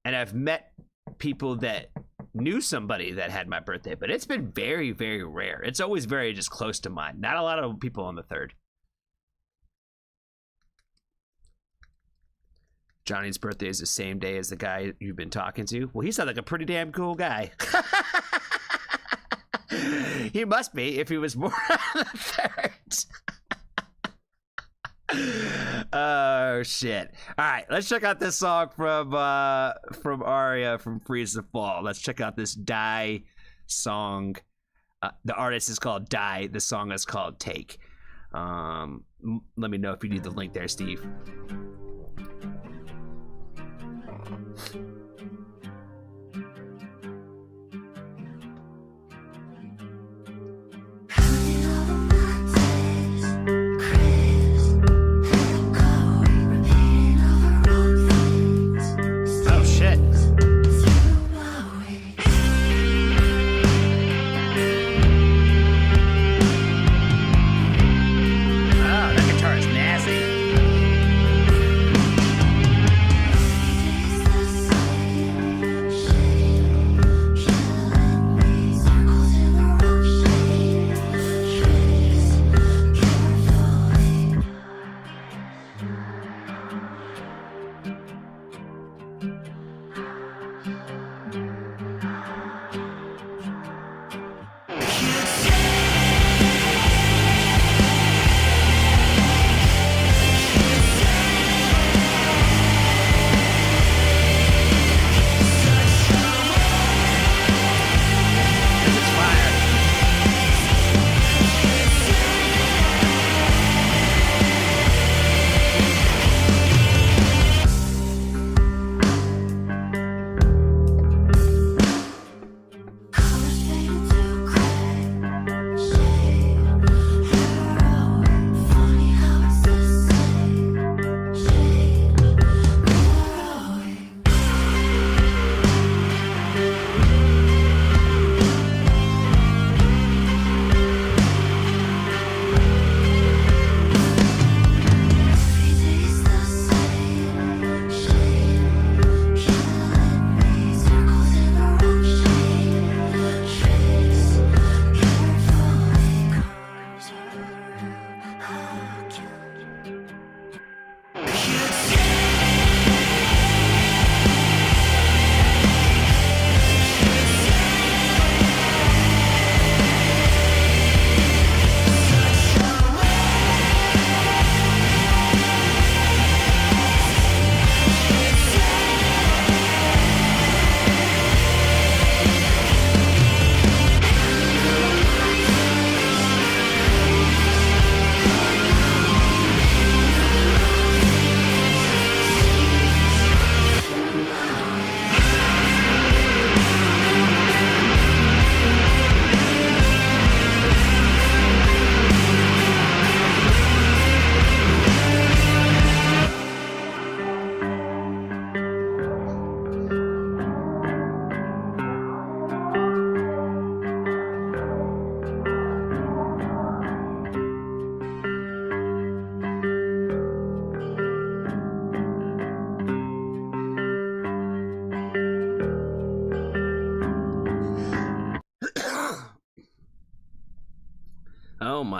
And I've met people that knew somebody that had my birthday, but it's been very, very rare. It's always very just close to mine. Not a lot of people on the 3rd. Johnny's birthday is the same day as the guy you've been talking to. Well, he sounds like a pretty damn cool guy. He must be if he was born on the 3rd. Oh shit! All right, let's check out this song from Aria from Freeze the Fall. Let's check out this Die song. The artist is called Die. The song is called Take. Let me know if you need the link there, Steve.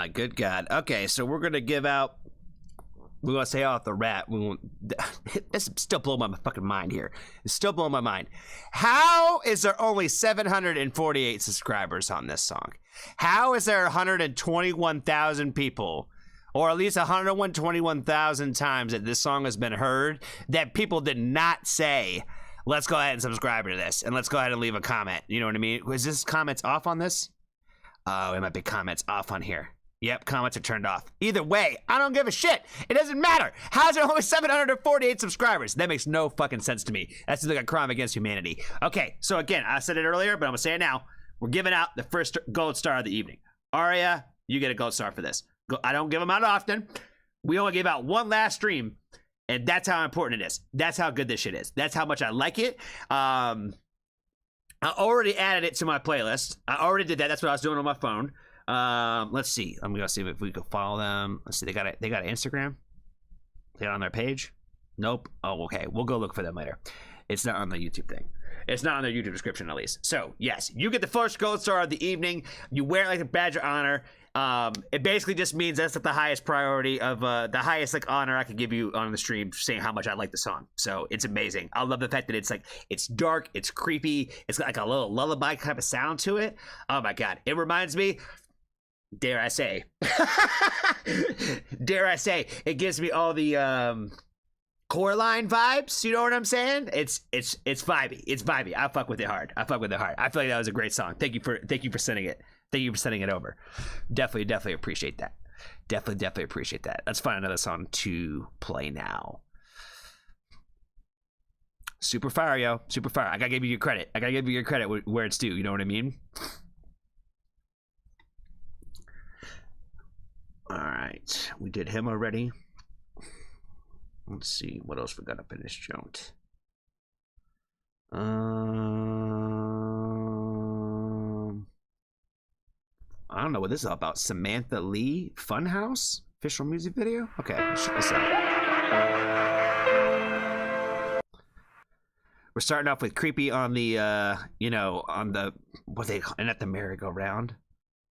my good God. Okay, so we're gonna give out. We're gonna say off the rat. We won't. It's still blowing my fucking mind here. It's still blowing my mind. How is there only 748 subscribers on this song? How is there 121,000 people, or at least 121,000 times that this song has been heard, that people did not say, let's go ahead and subscribe to this, and let's go ahead and leave a comment? You know what I mean? Was this comments off on this? Oh, it might be comments off on here. Yep, comments are turned off. Either way, I don't give a shit. It doesn't matter. How's there only 748 subscribers? That makes no fucking sense to me. That's like a crime against humanity. Okay, so again, I said it earlier, but I'm gonna say it now. We're giving out the first gold star of the evening. Aria, you get a gold star for this. I don't give them out often. We only give out one last stream, and that's how important it is. That's how good this shit is. That's how much I like it. I already added it to my playlist. I already did that. That's what I was doing on my phone. Let's see. I'm gonna see if we can follow them. Let's see. They got an Instagram. They got on their page. Nope. Oh, okay. We'll go look for them later. It's not on the YouTube thing. It's not on their YouTube description, at least. So yes, you get the first gold star of the evening. You wear it like a badge of honor. It basically just means that's like the highest priority of the highest like honor I could give you on the stream, saying how much I like the song. So it's amazing. I love the fact that it's like, it's dark, it's creepy, it's got like a little lullaby kind of sound to it. Oh my God, it reminds me. Dare I say, it gives me all the Coraline vibes. You know what I'm saying? It's vibey. It's vibey. I fuck with it hard. I feel like that was a great song. Thank you for sending it. Thank you for sending it over. Definitely appreciate that. Definitely appreciate that. Let's find another song to play now. Super fire, yo. Super fire. I gotta give you your credit. Where it's due. You know what I mean? All right, we did him already. Let's see what else we got up in this joint. I don't know what this is all about. Samantha Lee Funhouse official music video. Okay, let's check this out. We're starting off with creepy on the on the what they call, and at the merry-go-round.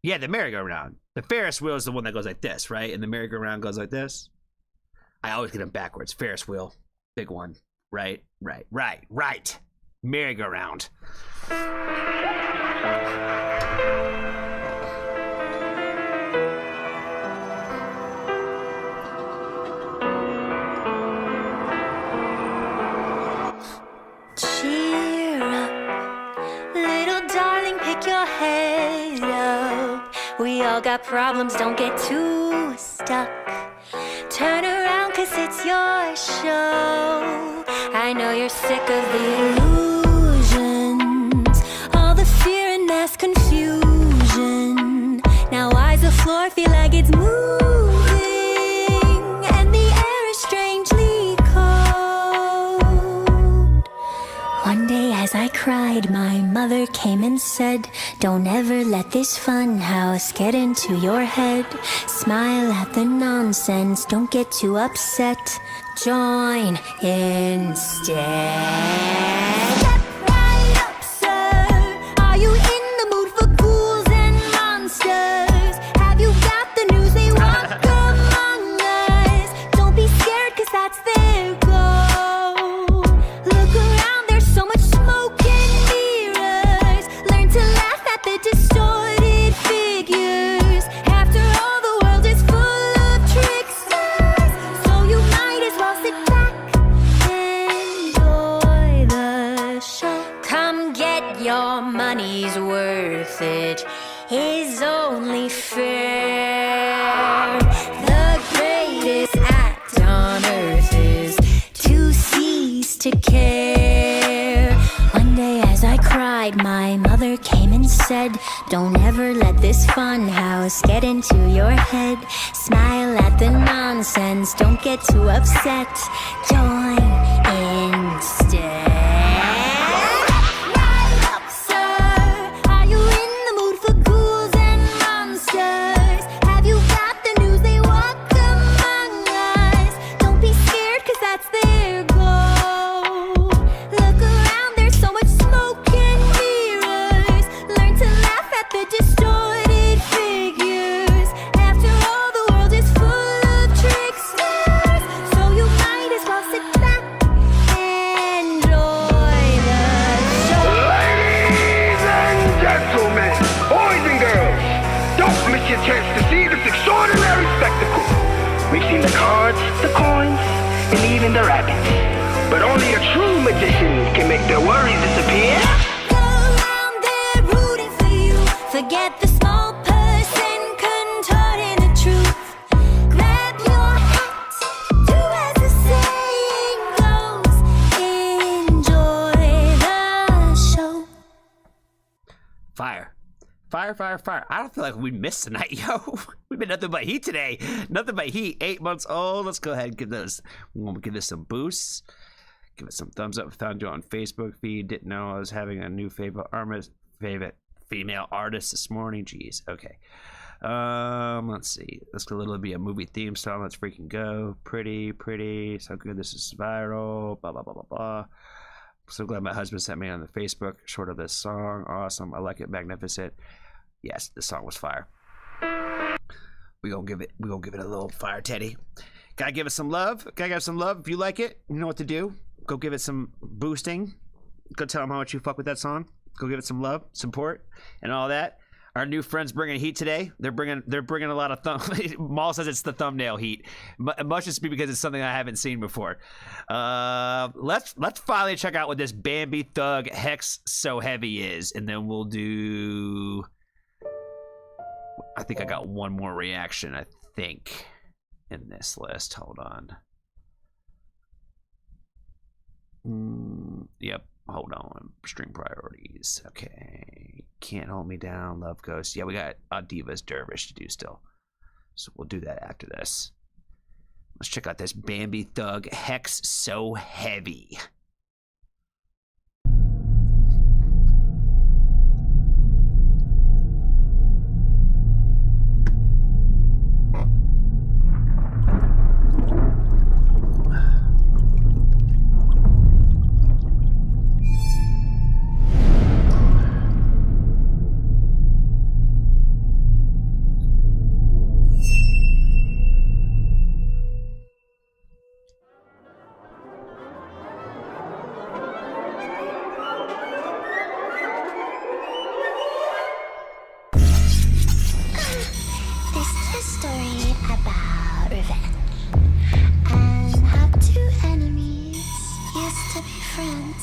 Yeah, the merry-go-round. The Ferris wheel is the one that goes like this, right? And the merry-go-round goes like this. I always get them backwards. Ferris wheel, big one. Right. Merry-go-round. Cheer up, little darling, pick your head up. We all got problems, don't get too stuck. Turn around, 'cause it's your show. I know you're sick of the illusions, all the fear and mass confusion. Now why's the floor feel like it's moving, and the air is strangely cold? One day as I cried, my mother came and said, don't ever let this fun house get into your head. Smile at the nonsense, don't get too upset. Join instead. Step right up, sir. Are you in the mood for ghouls and monsters? Have you got the news they walk among us? Don't be scared, 'cause that's their goal. Look around, there's so much smoke and mirrors. Learn to laugh at the distorted figures. After all, the world is full of tricksters, so you might as well sit back and enjoy the show. Come get your money's worth, it is only fair. The greatest act on earth is to cease to care. One day as I cried, my mother came and said, don't ever let this fun house get into your head. Smile at the nonsense, don't get too upset. Join instead. Right up, sir. Are you in the mood for ghouls and monsters? Have you got the news they walk among us? Don't be scared, 'cause that's their goal. Look around, there's so much smoke and mirrors. Learn to laugh at the distorted figures. After mixing the cards, the coins, and even the rabbits. But only a true magician can make their worries disappear. Go around there rooting for you. Forget the small person contorting the truth. Grab your hat, do as the saying goes. Enjoy the show. Fire. Fire. I don't feel like we missed tonight, yo. We've been nothing but heat today. Nothing but heat. 8 months old. Let's go ahead and give this some boosts. Give it some thumbs up. Found you on Facebook feed. Didn't know I was having a new favorite female artist this morning. Jeez. Okay. Let's see. Let's go a little bit a movie theme song. Let's freaking go. Pretty. So good. This is viral. Blah, blah, blah, blah, blah. So glad my husband sent me on the Facebook short of this song. Awesome. I like it. Magnificent. Yes, this song was fire. We gonna give it a little fire, Teddy. Gotta give it some love. If you like it, you know what to do. Go give it some boosting. Go tell them how much you fuck with that song. Go give it some love, support, and all that. Our new friends bringing heat today. They're bringing a lot of Maul says it's the thumbnail heat. It must just be because it's something I haven't seen before. Let's finally check out what this Bambi Thug Hex So Heavy is, and then we'll do. I think I got one more reaction. I think in this list. Hold on. Yep. Hold on. String priorities. Okay. Can't Hold Me Down. Love Ghost. Yeah, we got Divas Dervish to do still. So we'll do that after this. Let's check out this Bambi Thug Hex So Heavy. This is a story about revenge and how two enemies used to be friends.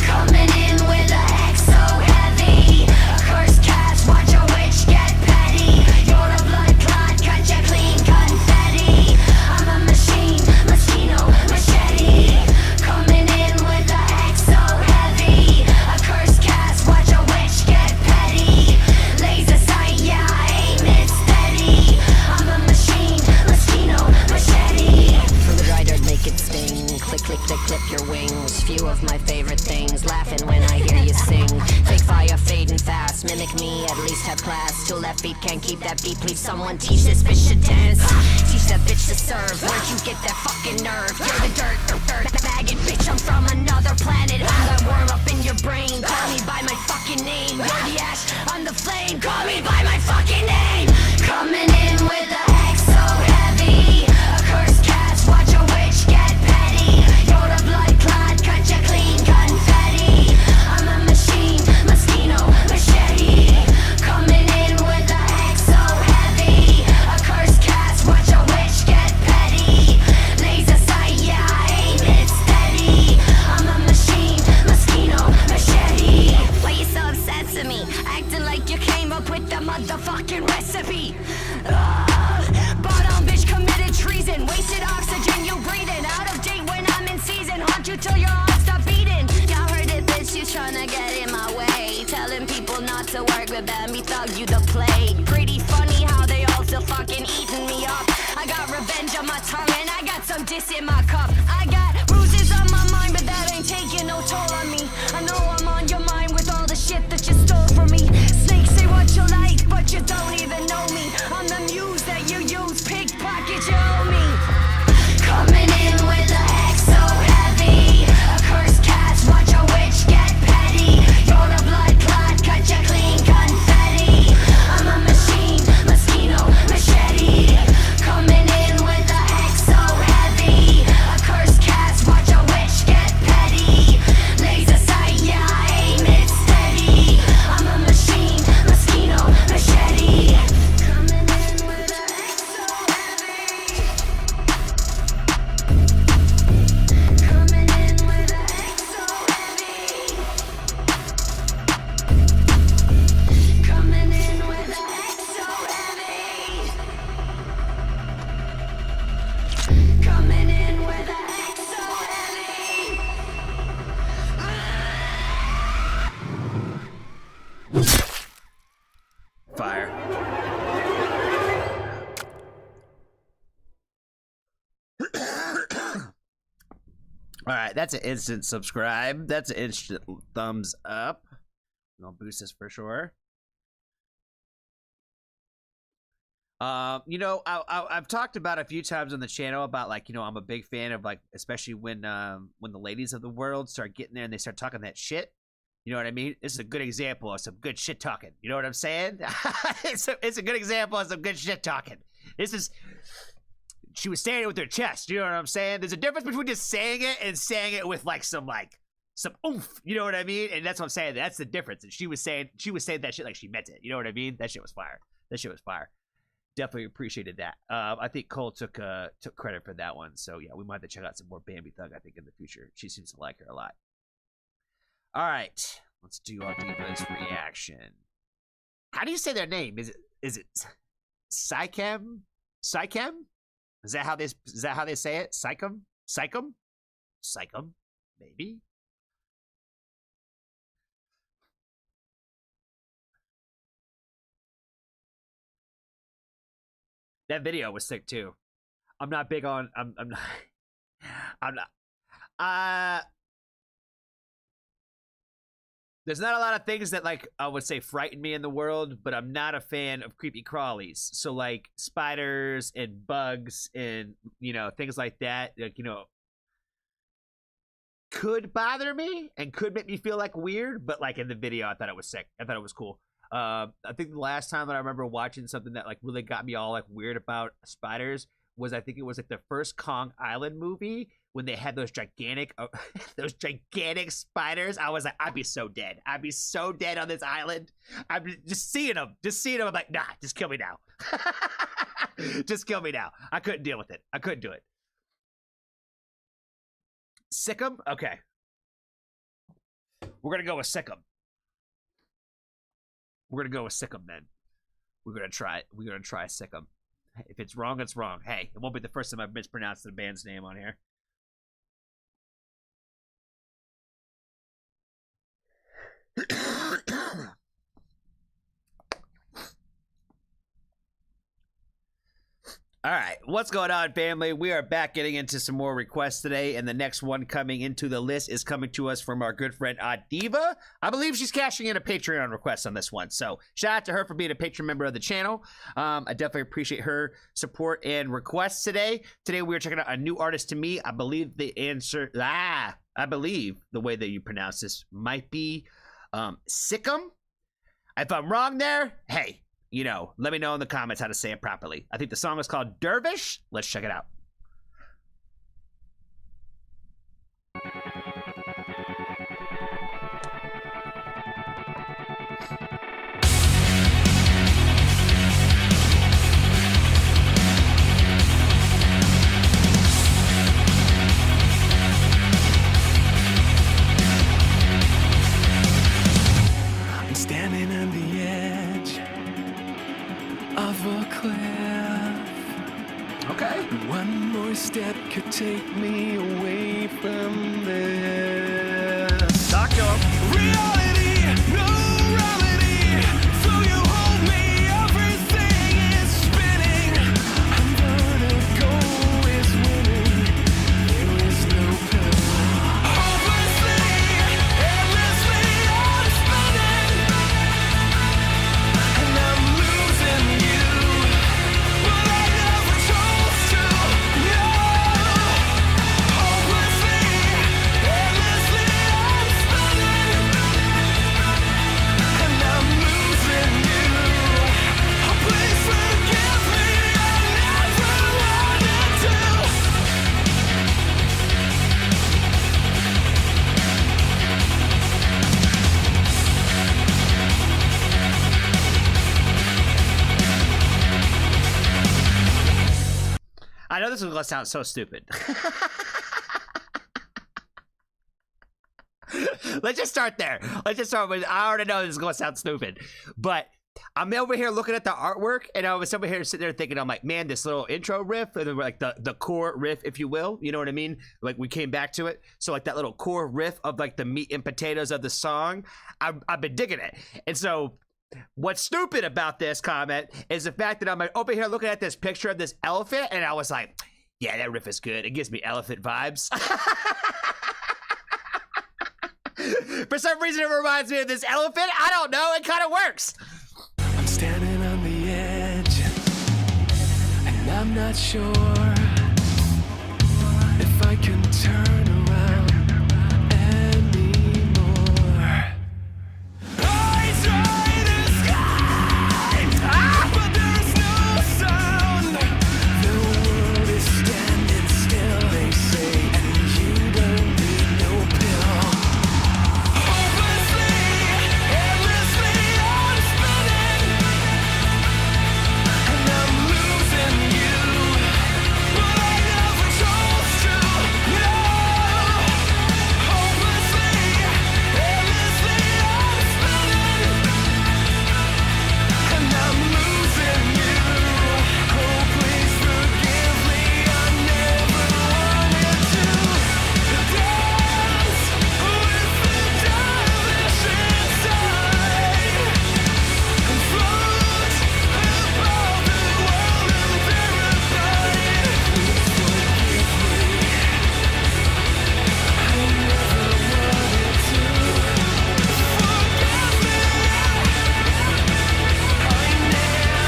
Coming in with a hex so heavy, a cursed cast, watch a witch get petty. You're a blood clot, cut you clean, confetti. I'm a machine, mosquito, machete. Coming in with a hex so heavy, a cursed cast, watch a witch get petty. Laser sight, yeah, I aim it steady. I'm a machine, mosquito, machete. From the dry dirt, make it sting. Click, click, click, clip your wings. Few of my favorite things. Laughing when I hear you sing. Fake fire fading fast. Mimic me, at least have class. Till that beat can't keep that beat. Please someone teach this bitch to dance. Teach that bitch to serve. Where'd you get that fucking nerve? You're the dirt maggot bitch. I'm from another planet. I'm that worm up in your brain. Call me by my fucking name. You're the ash, I'm the flame. Call me by my fucking name. Coming in with a hex so heavy, a cursed cast, watch a witch get petty. You're a blood clot, cut you clean, confetti. I'm a machine, mosquito, machete. Coming in with a hex so heavy, a cursed cast, watch a witch get petty. Laser sight, yeah, I aim it steady. I'm a machine, mosquito, machete. Why you so obsessed with me? Acting like you came up with the motherfucking recipe. Bottom bitch committed treason. Wasted oxygen you breathing. Out of date when I'm in season. Haunt you till your heart stop beating. Y'all heard it, bitch, you tryna get in my way. Telling people not to work with Bambi Thug, you the plague. Pretty funny how they all still fucking eating me up. I got revenge on my tongue and I got some diss in my cup. I got bruises on my mind, but that ain't taking no toll on me. I know I'm on your mind with all the shit that you stole from me. Snakes say what you like, but you don't even know me. I'm the muse that you use, pickpocket you owe me. Coming in with a hex so heavy, a cursed cast, watch a witch get petty. You're a blood clot, cut you clean, confetti. I'm a machine, mosquito, machete. Coming in with a hex so heavy, All right, that's an instant subscribe. That's an instant thumbs up. I'll boost this for sure. You know, I've talked about a few times on the channel about, like, you know, I'm a big fan of, like, especially when the ladies of the world start getting there and they start talking that shit. You know what I mean? This is a good example of some good shit talking. You know what I'm saying? It's a good example of some good shit talking. She was saying it with her chest. You know what I'm saying? There's a difference between just saying it and saying it with, like, some oomph. You know what I mean? And that's what I'm saying. That's the difference. And she was saying that shit like she meant it. You know what I mean? That shit was fire. Definitely appreciated that. I think Cole took credit for that one. So yeah, we might have to check out some more Bambi Thug, I think, in the future. She seems to like her a lot. All right, let's do our Diva's reaction. How do you say their name? Is it Psychem? Psychem? Is that how they say it? Psychem? Psychem? Psychem? Maybe. That video was sick too. I'm not big on. I'm not. There's not a lot of things that, like, I would say frighten me in the world, but I'm not a fan of creepy crawlies. So, like, spiders and bugs and, you know, things like that, like, you know, could bother me and could make me feel like weird. But, like, in the video, I thought it was sick. I thought it was cool. I think the last time that I remember watching something that, like, really got me all, like, weird about spiders was, I think it was, like, the first Kong Island movie when they had those gigantic spiders. I was like, I'd be so dead. I'd be so dead on this island. I'm just seeing them. I'm like, nah, just kill me now. Just kill me now. I couldn't deal with it. I couldn't do it. Sikkim? Okay. We're gonna go with Sikkim. We're gonna go with Sikkim then. We're gonna try Sikkim. If it's wrong, it's wrong. Hey, it won't be the first time I've mispronounced the band's name on here. All right, what's going on, family? We are back getting into some more requests today, and the next one coming into the list is coming to us from our good friend Diva. I believe she's cashing in a Patreon request on this one, so shout out to her for being a Patreon member of the channel. I definitely appreciate her support and requests today. Today we are checking out a new artist to me. I believe the answer, I believe the way that you pronounce this might be Sikkim. If I'm wrong there, hey, you know, let me know in the comments how to say it properly. I think the song is called Dervish. Let's check it out. I'm standing on the edge of a cliff. Okay. One more step could take me away from this. Talk to him. Reality, no remedy. So you hold me, everything is spinning. I'm gonna go is winning. There is no pill. Hopelessly, endlessly, I'm spinning. And I'm losing you. But I never chose to. No. Hopelessly, endlessly, I'm spinning. And I'm losing you. Oh, please forgive me. I never wanted to. I know this is going to sound so stupid. Let's just start there. Let's just start with, I already know this is going to sound stupid. But I'm over here looking at the artwork, and I was over here sitting there thinking, I'm like, man, this little intro riff, or like the core riff, if you will, you know what I mean? Like, we came back to it. So, like, that little core riff of, like, the meat and potatoes of the song, I've been digging it. And so, what's stupid about this comment is the fact that I'm like over here looking at this picture of this elephant, and I was like, yeah, that riff is good. It gives me elephant vibes. For some reason, it reminds me of this elephant. I don't know. It kind of works. I'm standing on the edge, and I'm not sure if I can turn around anymore. Eyes right in the sky, but there's no sound. The world is standing still, they say, and you don't need no pill. Hopelessly, endlessly, I'm spinning, and I'm losing you, but I never chose to. No. Hopelessly, endlessly, I'm spinning, and I'm losing you. Oh, please forgive me, I never wanted to dance with the devilish inside and float above the world and verify. Please forgive me, I never wanted to. Forgive me, I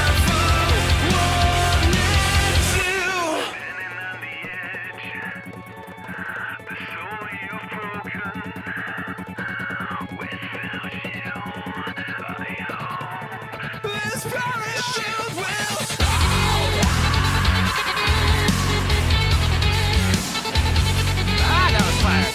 never wanted to. This parachute will That was fire.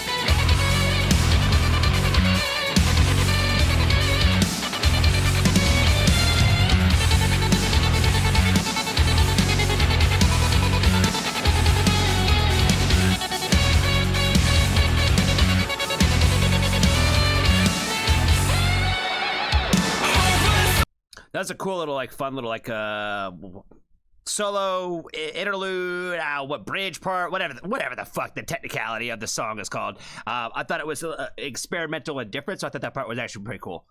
That's a cool little, like, fun little, like, solo interlude, what bridge part, whatever the fuck the technicality of the song is called. I thought it was experimental and different, so I thought that part was actually pretty cool.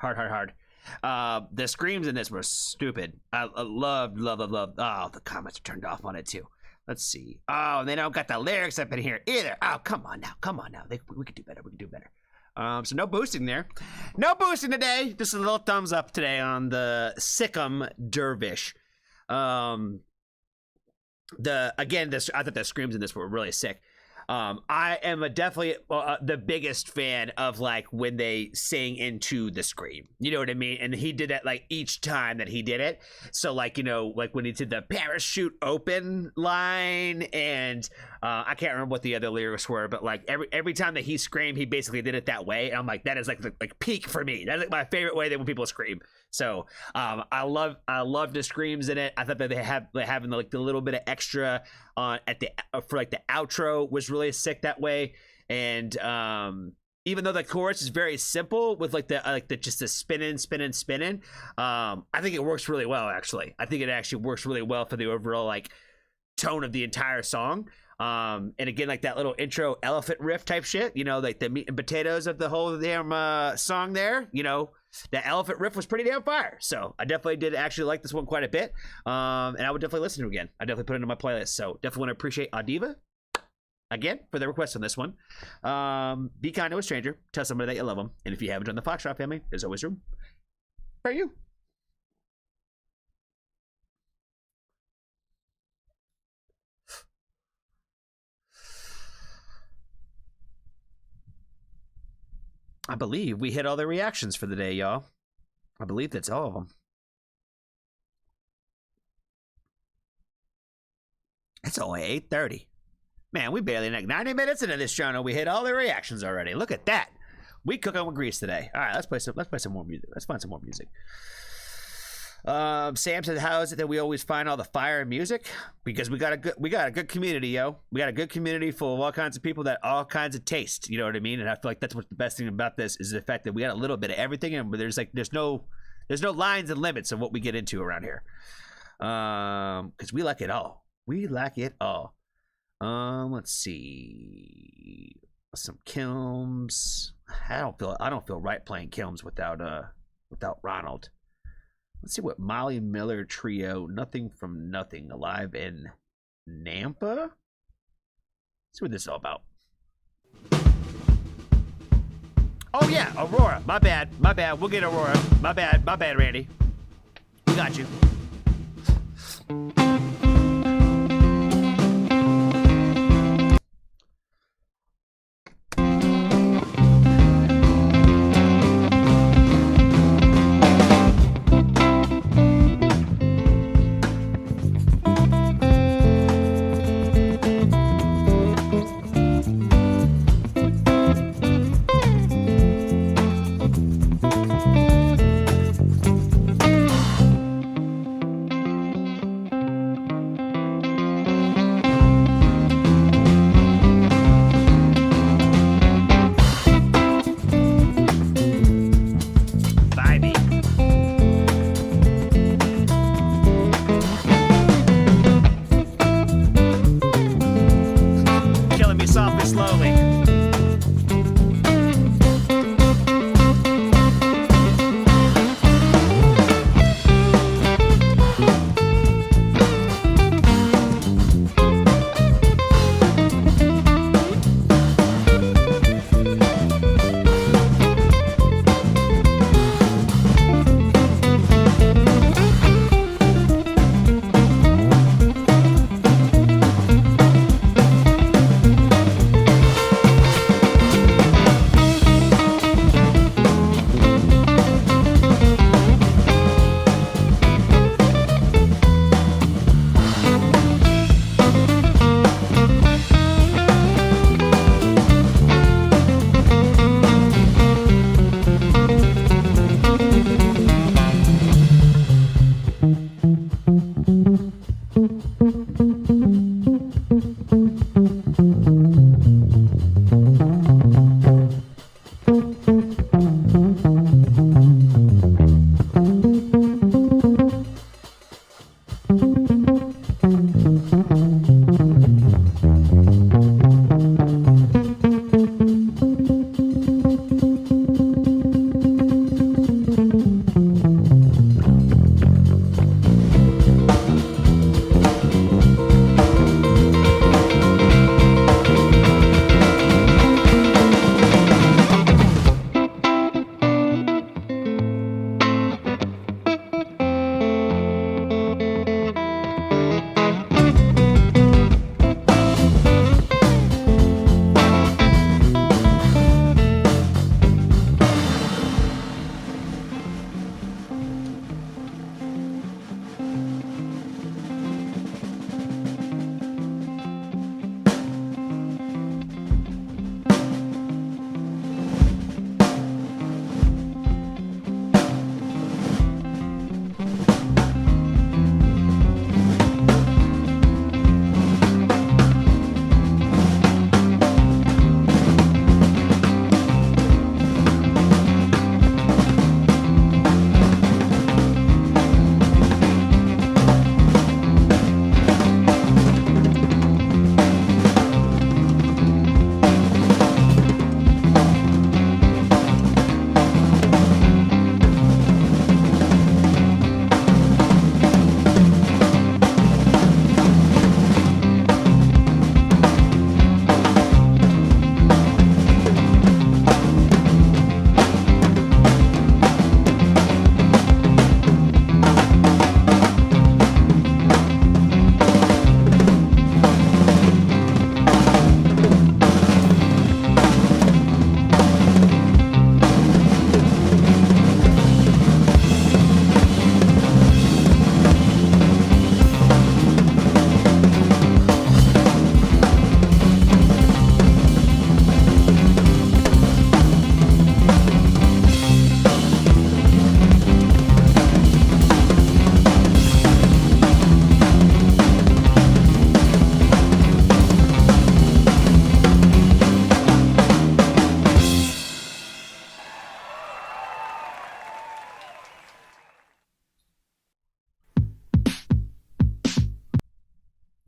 Hard. The screams in this were stupid. I loved. Oh, the comments are turned off on it too. Let's see. Oh, and they don't got the lyrics up in here either. Oh, come on now. We could do better. So no boosting there. No boosting today. Just a little thumbs up today on the Sikkim Dervish. I thought the screams in this were really sick. I am definitely the biggest fan of like when they sing into the scream. You know what I mean? And he did that like each time that he did it. So like, you know, like when he did the parachute open line, and I can't remember what the other lyrics were, but like every time that he screamed, he basically did it that way. And I'm like, that is like the peak for me. That's like my favorite way that when people scream. So I love the screams in it. I thought that having the little bit of extra for like the outro was really sick that way. And even though the chorus is very simple with like the just the spinning, I think it works really well. Actually, I think it actually works really well for the overall like tone of the entire song. And again, like that little intro elephant riff type shit, you know, like the meat and potatoes of the whole damn song there, you know. that elephant riff was pretty damn fire. So I definitely did actually like this one quite a bit. And I would definitely listen to it again. I definitely put it into my playlist. So definitely want to appreciate Adiva again for the request on this one. Be kind to a stranger. Tell somebody that you love them. And if you haven't joined the Foxtrot family, there's always room for you. I believe we hit all the reactions for the day, y'all. I believe that's all of them. It's only 8:30. Man, we barely like 90 minutes into this channel. We hit all the reactions already. Look at that. We cooking with grease today. All right, let's play some more music. Let's find some more music. Sam said, "How is it that we always find all the fire in music? Because we got a good community, yo. We got a good community full of all kinds of people that all kinds of taste. You know what I mean? And I feel like that's what's the best thing about this is the fact that we got a little bit of everything, and there's no lines and limits of what we get into around here. Because we like it all. We like it all. Let's see, some Kilms. I don't feel right playing Kilms without Ronald. Let's see what Molly Miller Trio, Nothing from Nothing, Alive in Nampa. Let's see what this is all about. Oh yeah, Aurora. My bad. We'll get Aurora. My bad, Randy. We got you.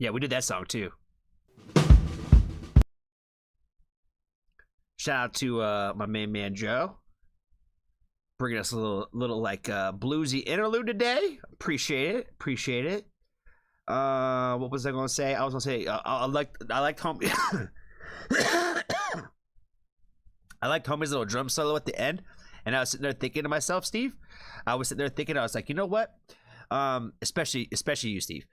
Yeah, we did that song too. Shout out to my main man Joe, bringing us a little like bluesy interlude today. Appreciate it. What was I gonna say? I was gonna say I liked Homie. I liked Homie's little drum solo at the end, and I was sitting there thinking to myself, Steve. I was like, you know what? Especially you, Steve.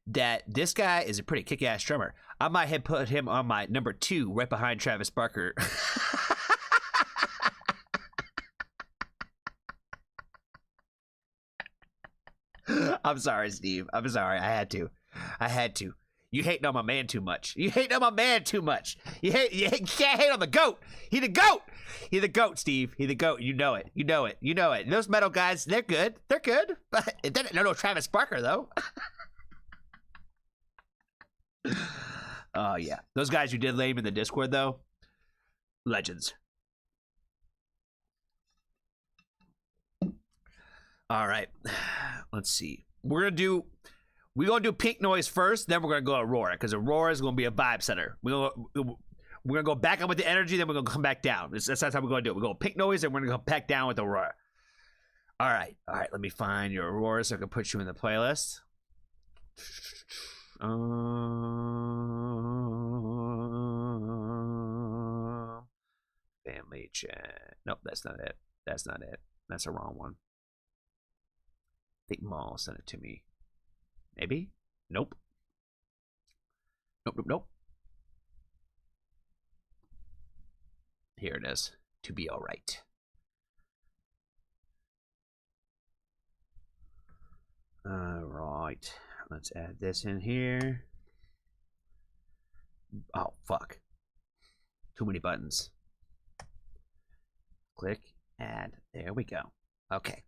That this guy is a pretty kick-ass drummer. I might have put him on my number 2 right behind Travis Barker. I'm sorry, Steve. I'm sorry. I had to. You hating on my man too much. You can't hate on the GOAT. He the GOAT. He the GOAT, Steve. He the GOAT. You know it. Those metal guys, they're good. But no Travis Barker though. Oh yeah. Those guys who did lame in the Discord though, legends. All right. Let's see. We're gonna do Pink Noise first, then we're gonna go Aurora, because Aurora is gonna be a vibe setter. We're gonna go back up with the energy, then we're gonna come back down. That's how we're gonna do it. We're gonna Pink Noise, and we're gonna go back down with Aurora. All right. Let me find your Aurora so I can put you in the playlist. Family chat. Nope, that's not it. That's the wrong one. I think Maul sent it to me. Maybe? Nope. Nope. Here it is. To Be Alright. Alright. Let's add this in here. Oh, fuck. Too many buttons. Click, add. There we go. Okay.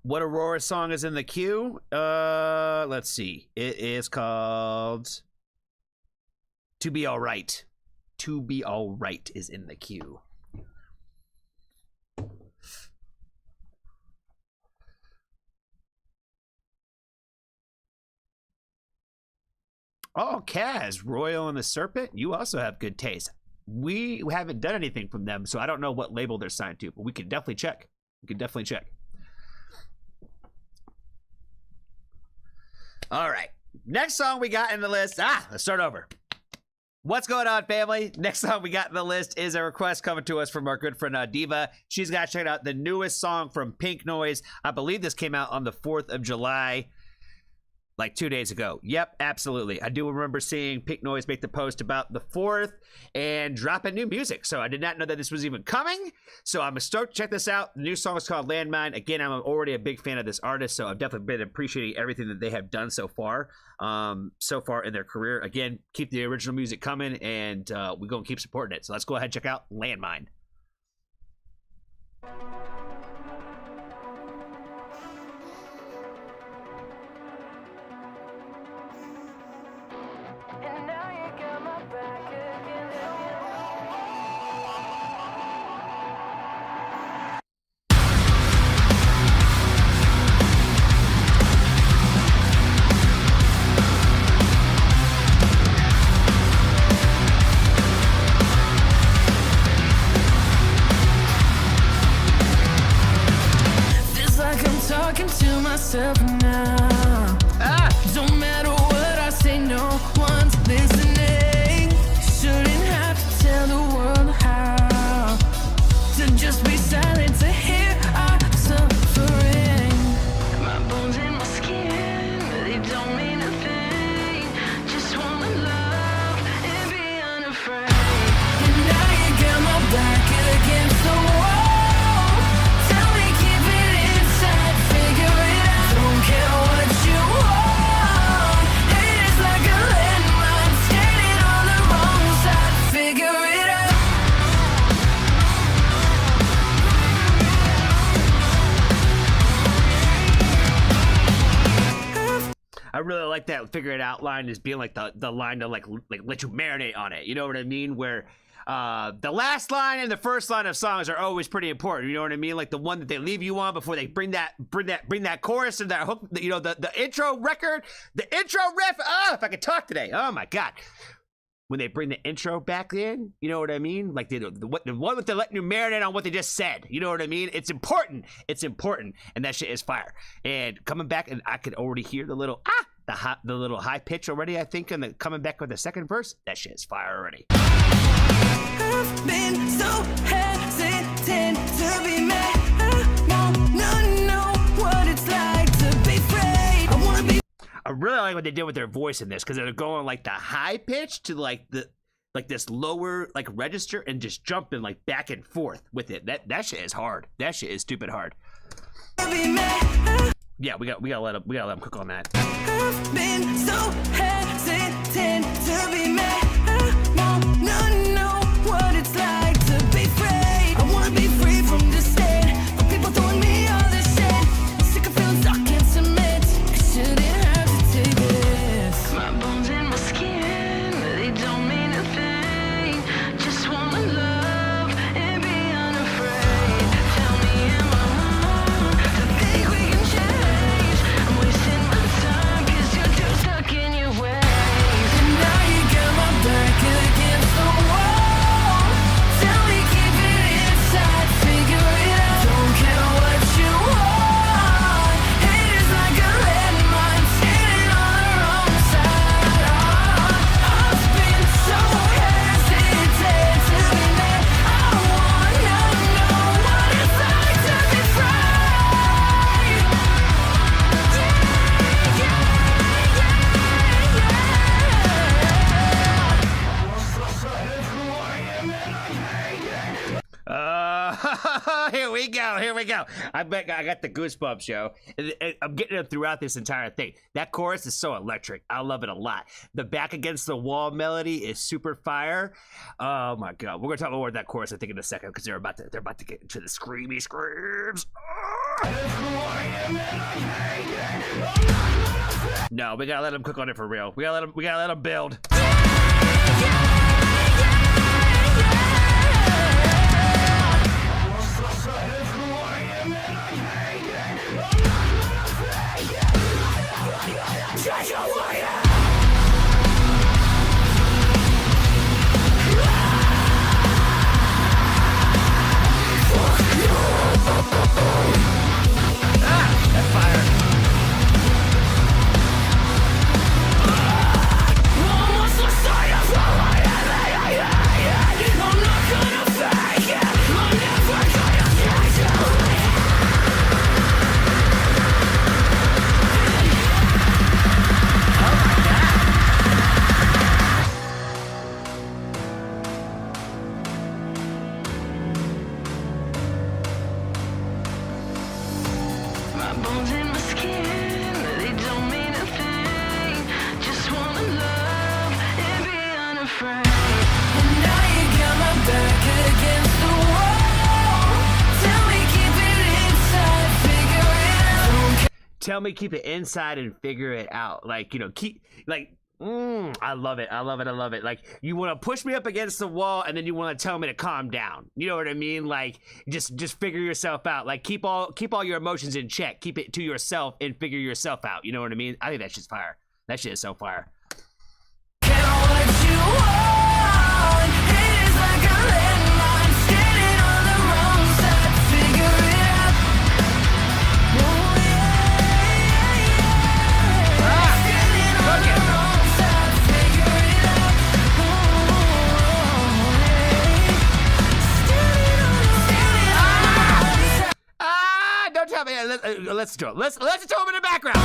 What Aurora song is in the queue? Let's see. It is called To Be Alright. To Be Alright is in the queue. Oh, Kaz, Royal and the Serpent. You also have good taste. We haven't done anything from them, so I don't know what label they're signed to, but we can definitely check. All right. Next song we got in the list. Let's start over. What's going on, family? Next song we got in the list is a request coming to us from our good friend Diva. She's got to check out the newest song from Pink Noise. I believe this came out on the 4th of July. Like 2 days ago. Yep, absolutely. I do remember seeing Pink Noise make the post about the 4th and dropping new music. So I did not know that this was even coming. So I'm stoked to check this out. The new song is called Landmine. Again, I'm already a big fan of this artist, so I've definitely been appreciating everything that they have done so far in their career. Again, keep the original music coming, and we're going to keep supporting it. So let's go ahead and check out Landmine. Myself now. Don't matter what I say, no one's listening. Shouldn't have to tell the world how to just be silent to hear our suffering. My bones in my skin, they don't mean a thing. Just wanna love and be unafraid. And now you got my back against the wall. Tell me keep it inside, figure it out. Don't care what you want. It is like a landmine, standing on the wrong side. Figure it out. I really like that figure it out line as being like the line to like let you marinate on it. You know what I mean? Where The last line and the first line of songs are always pretty important. You know what I mean? Like the one that they leave you on before they bring that chorus and that hook. You know, the intro record, the intro riff. Oh, if I could talk today. Oh my god. When they bring the intro back in, you know what I mean? Like the one with the letting you marinate on what they just said. You know what I mean? It's important. It's important, and that shit is fire. And coming back, and I could already hear the little the little high pitch already. I think, and coming back with the second verse, that shit is fire already. I've been so hesitant to be mad. I wanna know what it's like to be afraid. I wanna be. I really like what they did with their voice in this because they're going like the high pitch to like this lower like register and just jumping like back and forth with it. That shit is hard. That shit is stupid hard. Yeah, we got to let them cook on that. I've been so hesitant to be mad. I wanna know what it's like to be afraid. I wanna be free from disdain, from people throwing me all this shit. Sick of feeling stuck in cement. I shouldn't have to take this. My bones in my skin, they don't mean a thing. Just wanna love and be unafraid. Tell me, am I wrong to think we can change? I'm wasting my time 'cause you're too stuck in your ways. And now you got my back against the wall. Tell me, keep it inside, figure it out. Don't care what you want. Haters like a lead mine, standing on the wrong side. I've been so hesitant to be mad. I wanna know what it's like to be free. Here we go. I got the goosebumps, yo. I'm getting it throughout this entire thing. That chorus is so electric. I love it a lot. The back against the wall melody is super fire. Oh my god. We're gonna talk more about that chorus I think in a second because they're about to get into the screamy screams. No, we gotta let them cook on it for real. We gotta let them build. That's fire. My bones in my skin, they don't mean a thing. Just wanna love and be unafraid. And now you got my back against the wall. Tell me, keep it inside, figure it out. Tell me, keep it inside and figure it out. Like, you know, I love it. I love it. Like, you want to push me up against the wall and then you want to tell me to calm down. You know what I mean? Like, just figure yourself out. Like, keep all your emotions in check. Keep it to yourself and figure yourself out. You know what I mean? I think that shit's fire. That shit is so fire. Get what you want. Haters like a lead mine, standing on the wrong side, figure it out. Oh yeah. Standing on the wrong side, figure it out. Oh, standing on the wrong side. Don't tell me. Let's do it. Let's do it in the background.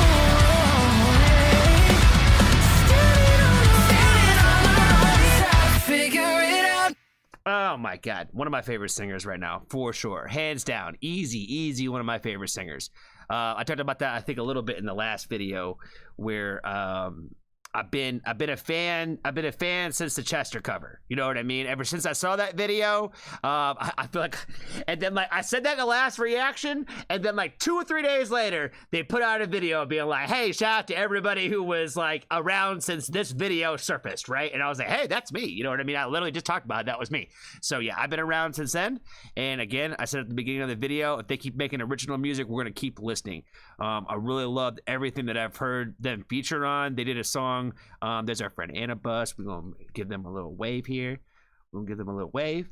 Figure it out. Oh my god, one of my favorite singers right now, for sure, hands down, easy, one of my favorite singers. I talked about that I think a little bit in the last video, where I've been a fan since the Chester cover. You know what I mean? Ever since I saw that video, I feel like, and then like I said that in the last reaction, and then like 2 or 3 days later, they put out a video being like, "Hey, shout out to everybody who was like around since this video surfaced," right? And I was like, "Hey, that's me." You know what I mean? I literally just talked about it. That was me. So yeah, I've been around since then. And again, I said at the beginning of the video, if they keep making original music, we're gonna keep listening. I really loved everything that I've heard them featured on. They did a song. There's our friend Annabus. We're gonna give them a little wave here. We're gonna give them a little wave.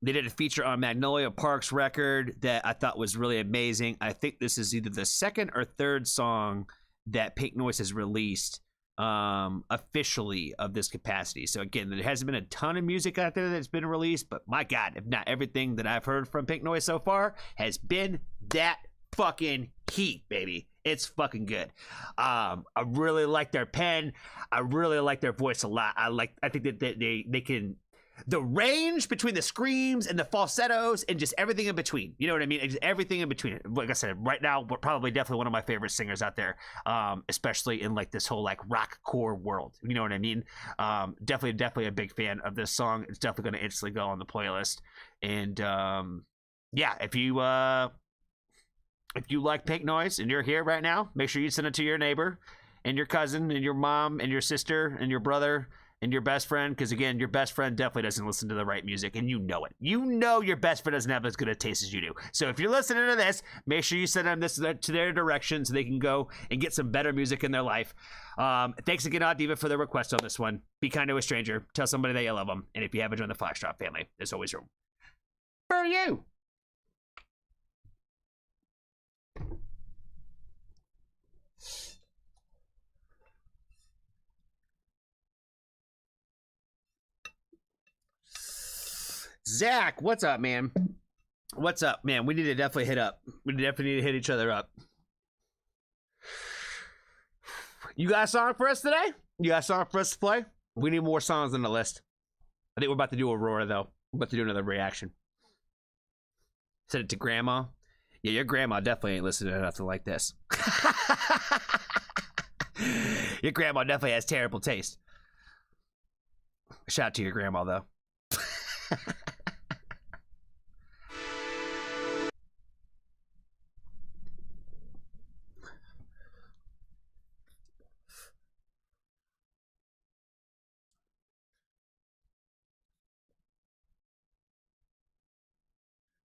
They did a feature on Magnolia Park's record that I thought was really amazing. I think this is either the second or third song that Pink Noise has released officially of this capacity. So again, there hasn't been a ton of music out there that's been released, but my God, if not everything that I've heard from Pink Noise so far has been that fucking heat, baby. It's fucking good. I really like their pen. I really like their voice a lot. I think that they can, the range between the screams and the falsettos and just everything in between. You know what I mean? Just everything in between. Like I said, right now, we're probably definitely one of my favorite singers out there, especially in like this whole like rock core world. You know what I mean? Definitely a big fan of this song. It's definitely going to instantly go on the playlist. And yeah, if you like Pink Noise and you're here right now, make sure you send it to your neighbor and your cousin and your mom and your sister and your brother and your best friend, because again, your best friend definitely doesn't listen to the right music, and you know it. You know your best friend doesn't have as good a taste as you do. So if you're listening to this, make sure you send them this to their direction so they can go and get some better music in their life. Thanks again, Odd Diva, for the request on this one. Be kind to a stranger. Tell somebody that you love them. And if you haven't joined the Foxtrot family, there's always room for you. Zach, what's up, man? What's up, man? We need to definitely hit up. We definitely need to hit each other up. You got a song for us today? You got a song for us to play? We need more songs on the list. I think we're about to do Aurora, though. We're about to do another reaction. Send it to Grandma. Yeah, your grandma definitely ain't listening to nothing like this. Your grandma definitely has terrible taste. Shout out to your grandma, though.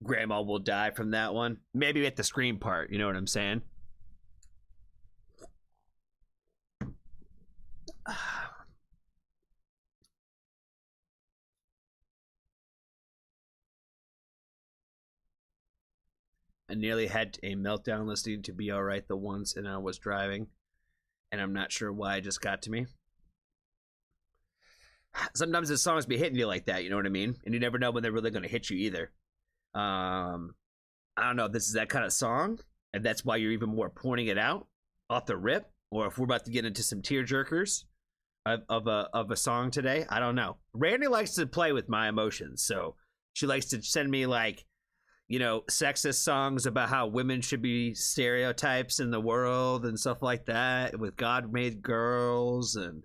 Grandma will die from that one. Maybe at the scream part, you know what I'm saying? I nearly had a meltdown listening to Be Alright the once, and I was driving, and I'm not sure why it just got to me. Sometimes the songs be hitting you like that, you know what I mean? And you never know when they're really going to hit you either. I don't know if this is that kind of song, and that's why you're even more pointing it out off the rip, or if we're about to get into some tear jerkers of a song today. I don't know. Randy likes to play with my emotions, so she likes to send me like, you know, sexist songs about how women should be stereotypes in the world and stuff like that with God made girls, and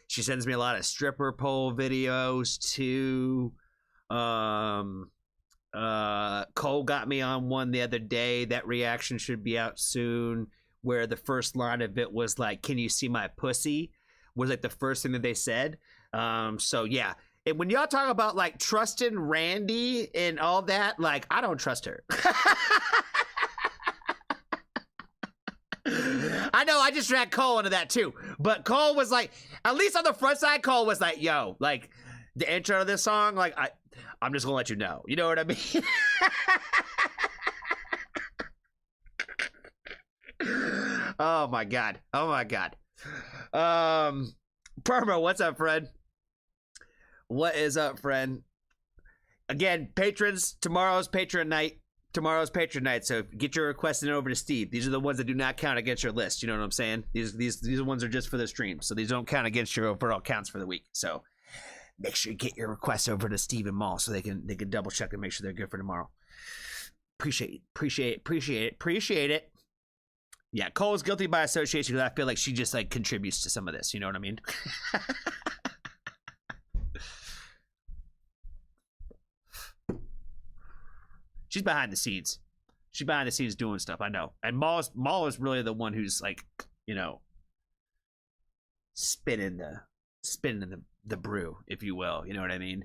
she sends me a lot of stripper pole videos too. Cole got me on one the other day. That reaction should be out soon, where the first line of it was like, "Can you see my pussy?" was like the first thing that they said. So yeah, and when y'all talk about like trusting Randy and all that, like, I don't trust her. I know I just dragged Cole into that too, but Cole was like, at least on the front side, Cole was like, yo, like the intro of this song, like I'm just gonna let you know. You know what I mean? Oh my god. Oh my god. Perma, what's up, friend? What is up, friend? Again, patrons, tomorrow's patron night. Tomorrow's patron night, so get your requests in over to Steve. These are the ones that do not count against your list. You know what I'm saying? These ones are just for the stream, so these don't count against your overall counts for the week. So make sure you get your requests over to Steve and Maul so they can double check and make sure they're good for tomorrow. Appreciate it. Yeah, Cole's guilty by association because I feel like she just like contributes to some of this. You know what I mean? She's behind the scenes. She's behind the scenes doing stuff. I know. And Maul is really the one who's like, you know, spinning the brew, if you will. You know what I mean?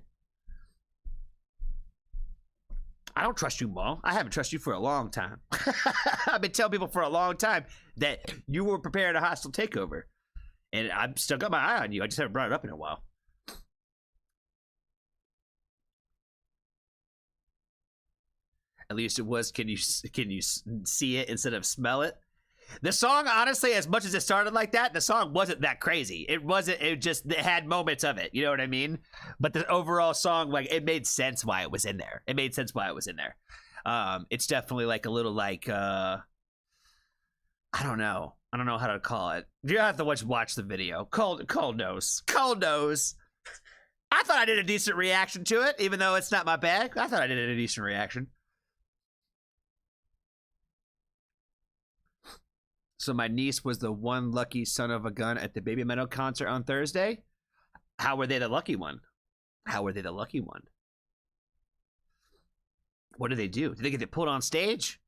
I don't trust you, Maul. I haven't trusted you for a long time. I've been telling people for a long time that you were preparing a hostile takeover. And I've still got my eye on you. I just haven't brought it up in a while. At least it was, can you see it instead of smell it? The song, honestly, as much as it started like that, the song wasn't that crazy. It had moments of it, you know what I mean? But the overall song, like, it made sense why it was in there. It made sense why it was in there. It's definitely like a little like, I don't know how to call it. You have to watch the video. Cole knows. Cole knows. I thought I did a decent reaction to it, even though it's not my bag. I thought I did a decent reaction. So my niece was the one lucky son of a gun at the Baby Metal concert on Thursday. How were they the lucky one? How were they the lucky one? What did they do? Did they get pulled on stage?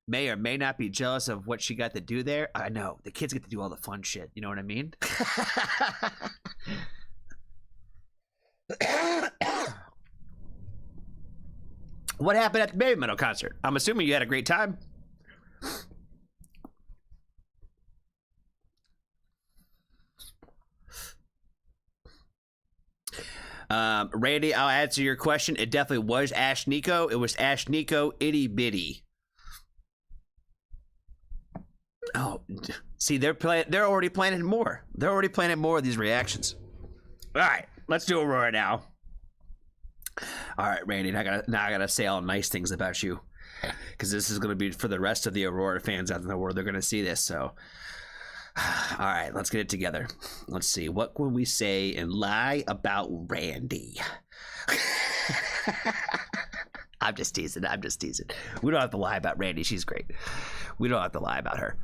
May or may not be jealous of what she got to do there. I know. The kids get to do all the fun shit. You know what I mean? What happened at the Baby Metal concert? I'm assuming you had a great time. Randy, I'll answer your question. It definitely was Ash Nico. It was Ash Nico Itty Bitty. Oh, see, they're already planning more. They're already planning more of these reactions. All right, let's do Aurora now. All right, Randy, I gotta say all nice things about you, because this is gonna be for the rest of the Aurora fans out in the world. They're gonna see this. So, all right, let's get it together. Let's see, what can we say and lie about Randy? I'm just teasing. We don't have to lie about Randy. She's great. We don't have to lie about her.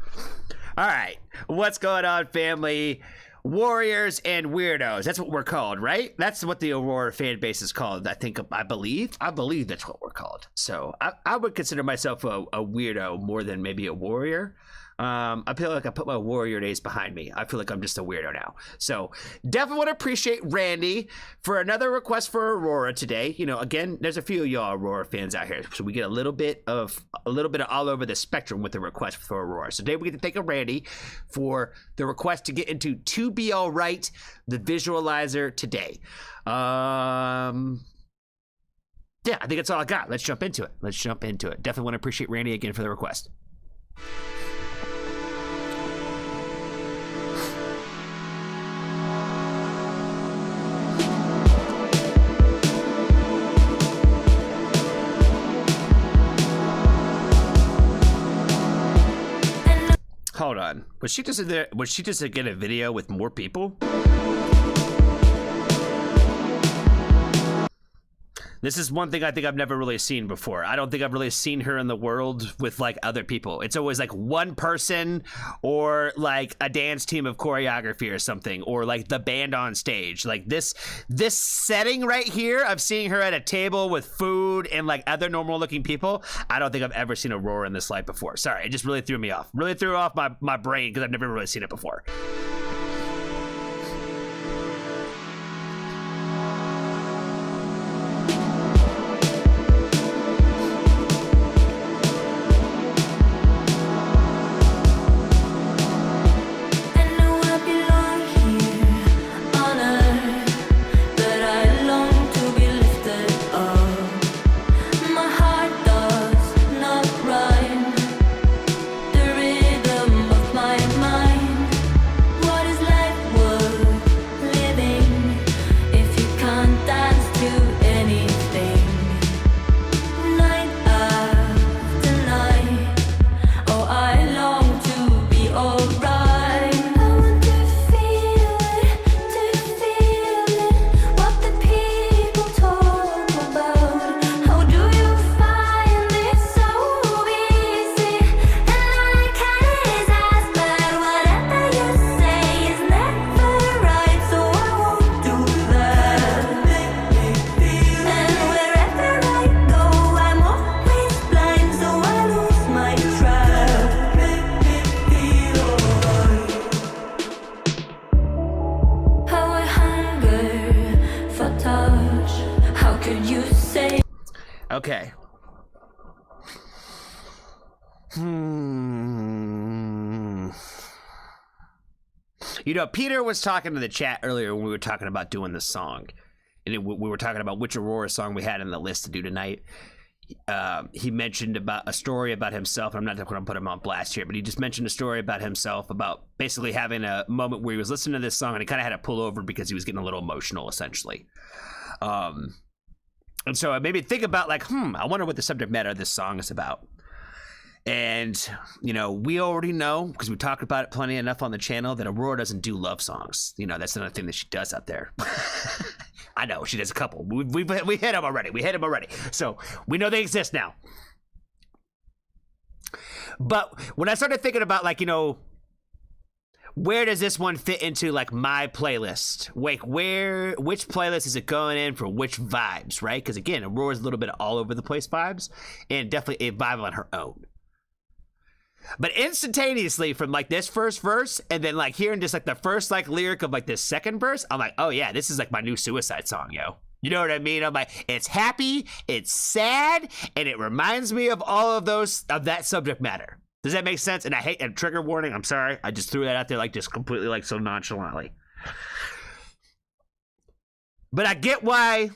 All right, what's going on, family? Warriors and weirdos. That's what we're called, right? That's what the Aurora fan base is called. I believe that's what we're called. So I would consider myself a weirdo more than maybe a warrior. I feel like I put my warrior days behind me. I feel like I'm just a weirdo now. So definitely want to appreciate Randy for another request for Aurora today. You know, again, there's a few of y'all Aurora fans out here, so we get a little bit of all over the spectrum with the request for Aurora. So today we get to thank Randy for the request to get into To Be All Right, the visualizer today. Yeah, I think that's all I got. Let's jump into it. Definitely want to appreciate Randy again for the request. Hold on. Was she just get a video with more people? This is one thing I think I've never really seen before. I don't think I've really seen her in the world with like other people. It's always like one person or like a dance team of choreography or something, or like the band on stage. Like this setting right here of seeing her at a table with food and like other normal looking people. I don't think I've ever seen Aurora in this light before. Sorry, it just really threw me off. Really threw off my brain because I've never really seen it before. Whoa. Okay. You know, Peter was talking to the chat earlier when we were talking about doing the song. And we were talking about which Aurora song we had in the list to do tonight. He mentioned about a story about himself. I'm not going to put him on blast here, but he just mentioned a story about himself about basically having a moment where he was listening to this song and he kind of had to pull over because he was getting a little emotional, essentially. And so it made me think about like, I wonder what the subject matter of this song is about. And, you know, we already know, because we talked about it plenty enough on the channel, that Aurora doesn't do love songs. You know, that's another thing that she does out there. I know, she does a couple. We hit them already. We hit them already. So we know they exist now. But when I started thinking about, like, you know, where does this one fit into, like, my playlist? Like, which playlist is it going in for which vibes, right? Because, again, Aurora's a little bit of all over the place vibes, and definitely a vibe on her own. But instantaneously from like this first verse and then like hearing just like the first like lyric of like this second verse, I'm like, oh yeah, this is like my new Suicide song, yo. You know what I mean? I'm like, it's happy, it's sad, and it reminds me of all of that subject matter. Does that make sense? And I hate, and trigger warning, I'm sorry. I just threw that out there like just completely like so nonchalantly. But I get why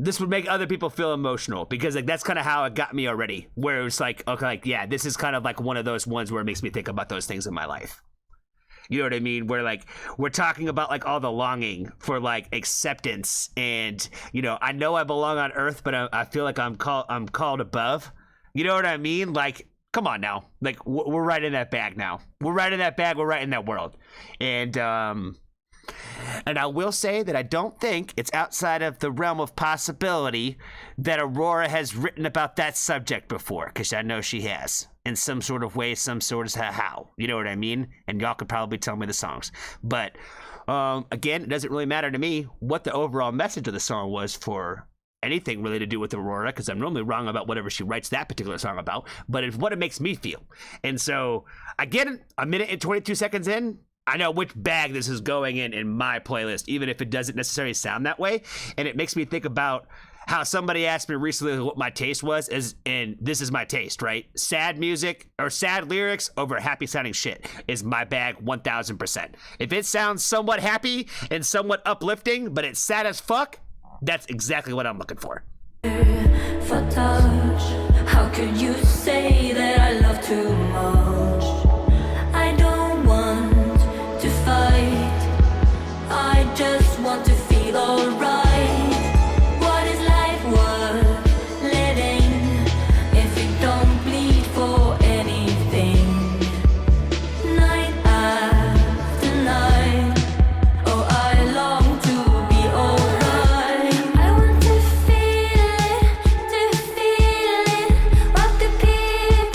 this would make other people feel emotional, because like that's kind of how it got me already, where it was like, okay, like, yeah, this is kind of like one of those ones where it makes me think about those things in my life. You know what I mean? Where like we're talking about like all the longing for like acceptance, and you know I belong on Earth, but I feel like I'm called above. You know what I mean? Like, come on now, like we're right in that bag now. We're right in that bag. We're right in that world, and I will say that I don't think it's outside of the realm of possibility that Aurora has written about that subject before, because I know she has. In some sort of way, some sort of how. You know what I mean? And y'all could probably tell me the songs. But, again, it doesn't really matter to me what the overall message of the song was for anything really to do with Aurora, because I'm normally wrong about whatever she writes that particular song about, but it's what it makes me feel. And so, again, a minute and 22 seconds in, I know which bag this is going in my playlist, even if it doesn't necessarily sound that way. And it makes me think about how somebody asked me recently what my taste was, and this is my taste, right? Sad music or sad lyrics over happy sounding shit is my bag 1000%. If it sounds somewhat happy and somewhat uplifting, but it's sad as fuck, that's exactly what I'm looking for. For touch, how could you say that I love too much? I don't want to fight, I just want to feel alright. What is life worth living if it don't bleed for anything? Night after night, oh I long to be alright. I want to feel it, what the people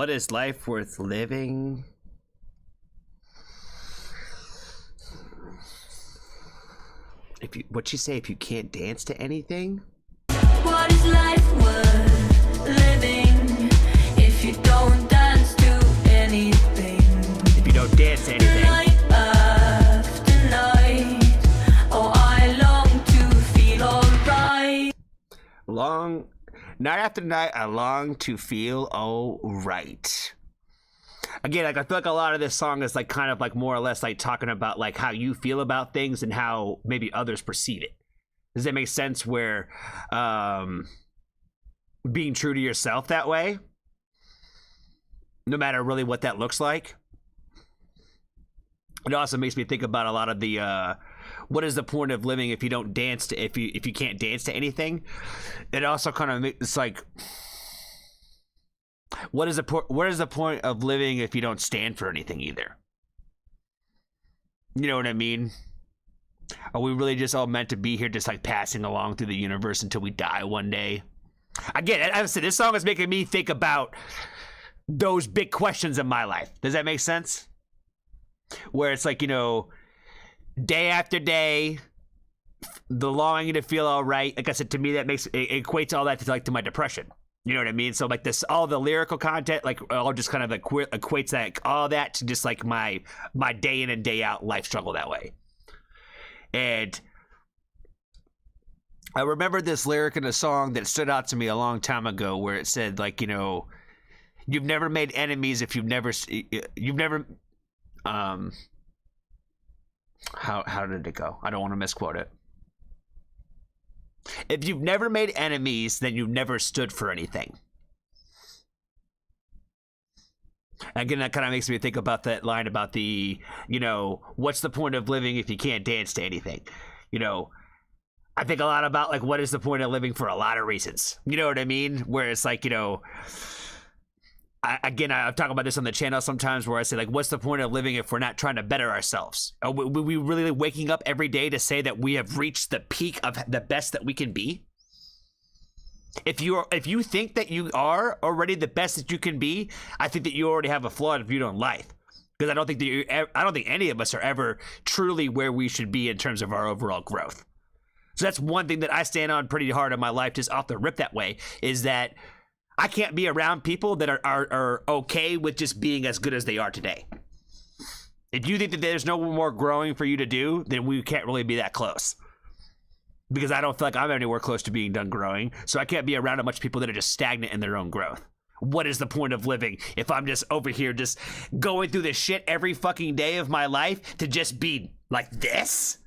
What is life worth living? What'd she say? If you can't dance to anything? What is life worth living if you don't dance to anything? If you don't dance to anything. Night after night, oh, I long to feel alright. Night after night, I long to feel alright. Again, like I feel like a lot of this song is like kind of like more or less like talking about like how you feel about things and how maybe others perceive it. Does that make sense? Where being true to yourself that way, no matter really what that looks like. It also makes me think about a lot of the what is the point of living if you don't dance to if you can't dance to anything. It also kind of it's like what is the point of living if you don't stand for anything either? You know what I mean? Are we really just all meant to be here just like passing along through the universe until we die one day? Again, I said this song is making me think about those big questions in my life. Does that make sense? Where it's like, you know, day after day, the longing to feel all right. Like I said, to me, that makes it equates all that to like to my depression. You know what I mean? So like this, all the lyrical content, like all just kind of like equates that all that to just like my day in and day out life struggle that way. And I remember this lyric in a song that stood out to me a long time ago, where it said like, you know, you've never made enemies if you've never how did it go? I don't want to misquote it. If you've never made enemies, then you've never stood for anything. Again, that kind of makes me think about that line about the, you know, what's the point of living if you can't dance to anything? You know, I think a lot about like what is the point of living for a lot of reasons. You know what I mean? Where it's like, you know, I've talked about this on the channel sometimes where I say, like, what's the point of living if we're not trying to better ourselves? Are we really waking up every day to say that we have reached the peak of the best that we can be? If you think that you are already the best that you can be, I think that you already have a flawed view on life. Because I don't think any of us are ever truly where we should be in terms of our overall growth. So that's one thing that I stand on pretty hard in my life, just off the rip that way, is that I can't be around people that are okay with just being as good as they are today. If you think that there's no more growing for you to do, then we can't really be that close. Because I don't feel like I'm anywhere close to being done growing, so I can't be around a bunch of people that are just stagnant in their own growth. What is the point of living if I'm just over here just going through this shit every fucking day of my life to just be like this?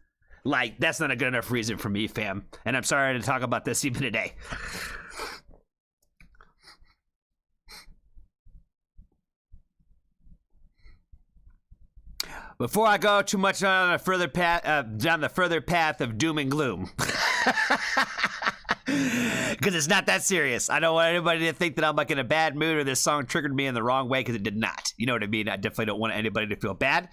Like, that's not a good enough reason for me, fam. And I'm sorry to talk about this even today. Before I go too much on a further path, down the further path of doom and gloom, because it's not that serious. I don't want anybody to think that I'm like in a bad mood or this song triggered me in the wrong way, because it did not. You know what I mean? I definitely don't want anybody to feel bad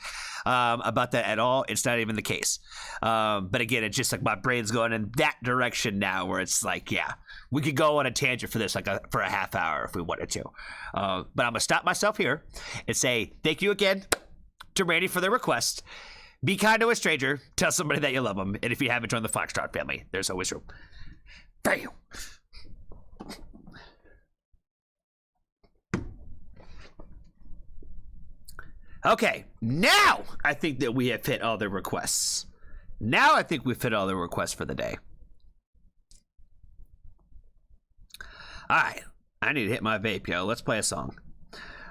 about that at all. It's not even the case. But again, it's just like my brain's going in that direction now, where it's like, yeah, we could go on a tangent for this, like for a half hour if we wanted to. But I'm gonna stop myself here and say thank you again to Randy for the request. Be kind to a stranger. Tell somebody that you love them. And if you haven't joined the Foxtrot family, there's always room for you. Okay, now I think that we have hit all the requests. Now I think we've hit all the requests for the day. All right, I need to hit my vape, yo. Let's play a song.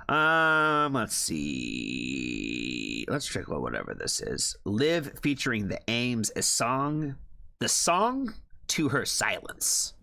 Let's see. Let's check out whatever this is. Liv featuring the Ames, a song. The song to her silence.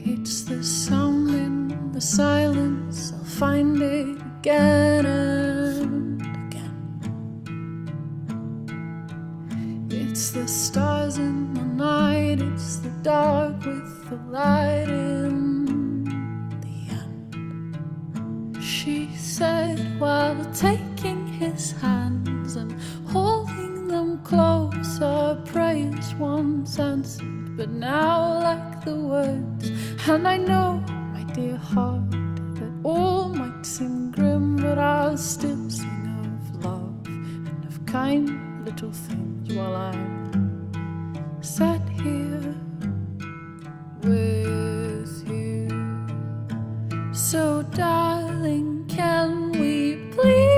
It's the sound in the silence, I'll find it again and again. It's the stars in the night, it's the dark with the light in the end. She said while taking his hands and holding them close, our prayers once answered, but now lack the words. And I know, my dear heart, that all might seem grim, but I'll still sing of love and of kind little things while I'm sat here with you. So darling, can we please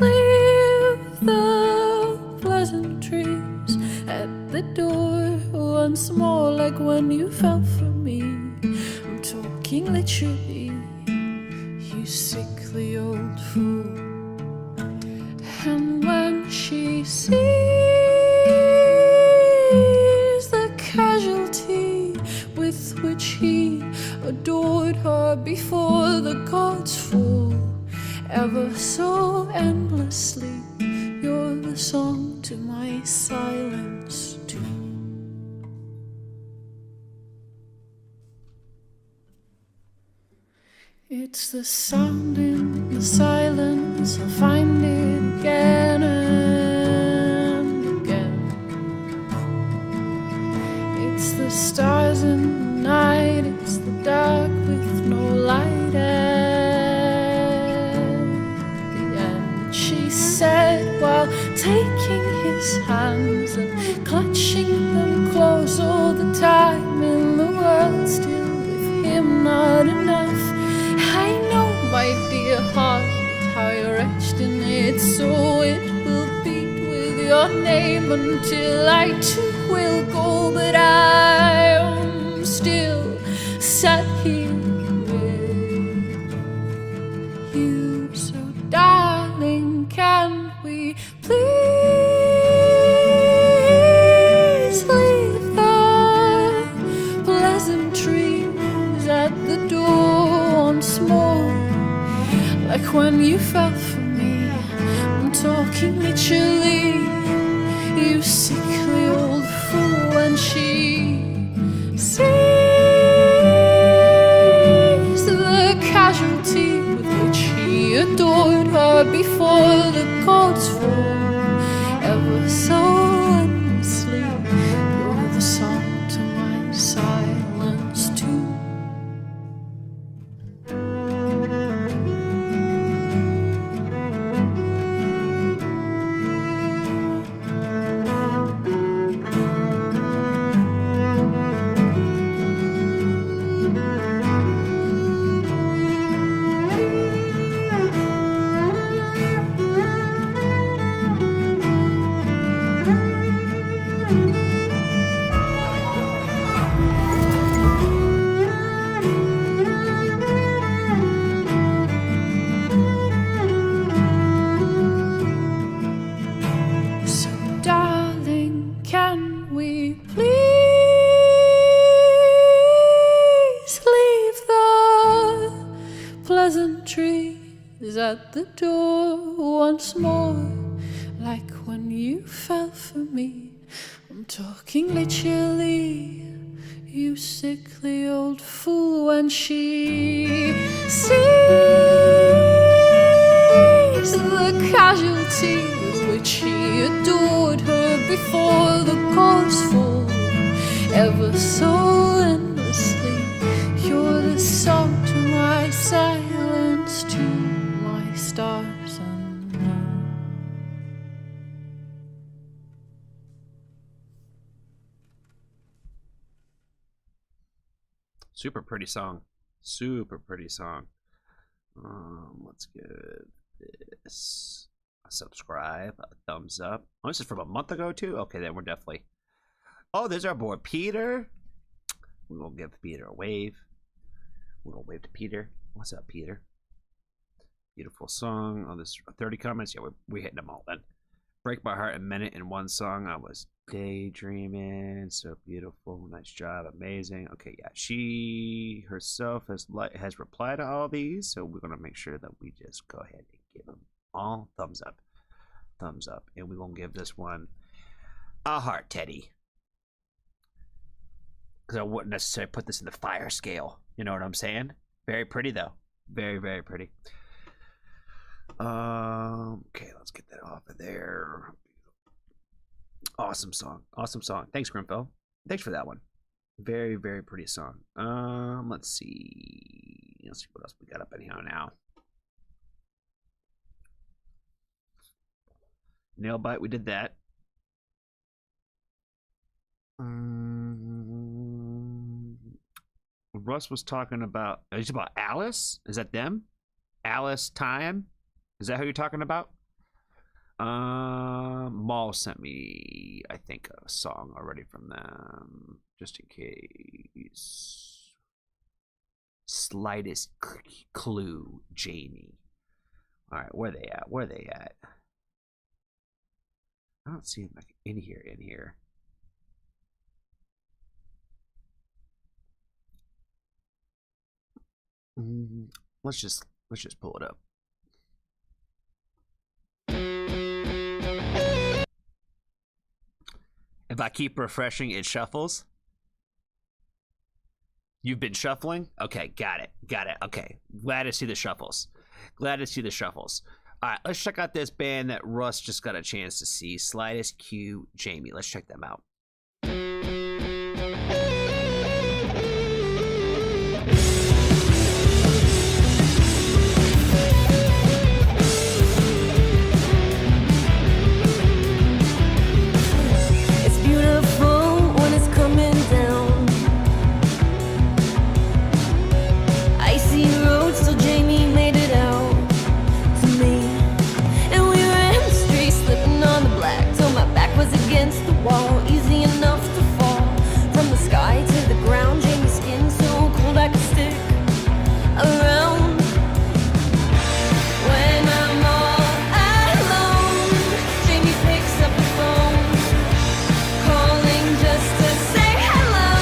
leave the pleasantries at the door once more, like when you fell for me? I'm talking literally, you sickly old fool. And when she sees the casualty with which he adored her before the gods fall, ever so endlessly, you're the song to my silence too. It's the sound in the silence, I'll find it again and again. It's the stars in the night, it's the dark with no light at the end. She said while taking his hands and clutching them close, all the time in the world, still with him not enough. I know, my dear heart, how you're etched in it, so it will beat with your name until I too will go. But I am still sat here with you. So darling, can we please leave the pleasantries at the door once more, like when you fell for me? I'm talking literally, you sickly old fool. When she sees the casualty with which he adored her before the gods fall, ever so endlessly, you're the song to my silence too. So darling, can we please leave the pleasantries at the door once more, like when you fell for me? I'm talking literally, you sickly old fool. When she sees the casualty with which he adored her before the gods fall, ever so endlessly, you're the song to my silence, to my stars unknown. Super pretty song. Super pretty song. Let's give this a subscribe, a thumbs up. Oh, this is from a month ago too? Okay, then we're definitely... Oh, there's our boy Peter. We're gonna give Peter a wave. We're gonna wave to Peter. What's up, Peter? Beautiful song. Oh, this 30 comments. Yeah, we're hitting them all then. Break my heart a minute in one song. I was daydreaming. So beautiful. Nice job. Amazing. Okay, yeah. She herself has replied to all these, so we're gonna make sure that we just go ahead and give them all thumbs up. Thumbs up. And we're gonna give this one a heart, Teddy. because I wouldn't necessarily put this in the fire scale. You know what I'm saying? Very pretty though. Very, very pretty. Okay, let's get that off of there. Awesome song. Awesome song. Thanks, Grimfell. Thanks for that one. Very, very pretty song. Let's see. Let's see what else we got up anyhow now. Nail bite, we did that. Russ was talking about. Is it about Alice? Is that them? Alice Time? Is that who you're talking about? Maul sent me, I think, a song already from them, just in case. Slightest clue, Jamie. All right, where they at? Where they at? I don't see them like in here. Let's just pull it up. If I keep refreshing, it shuffles. You've been shuffling? Okay, got it. Okay, glad to see the shuffles. All right, let's check out this band that Russ just got a chance to see. Slightest Q, Jamie. Let's check them out. It's beautiful when it's coming down. Icy roads till Jamie made it out to me. And we ran the streets slipping on the black till my back was against the wall. Easy enough to fall from the sky to the ground. Jamie's skin so cold I could stick around. When I'm all alone, Jamie picks up the phone, calling just to say hello.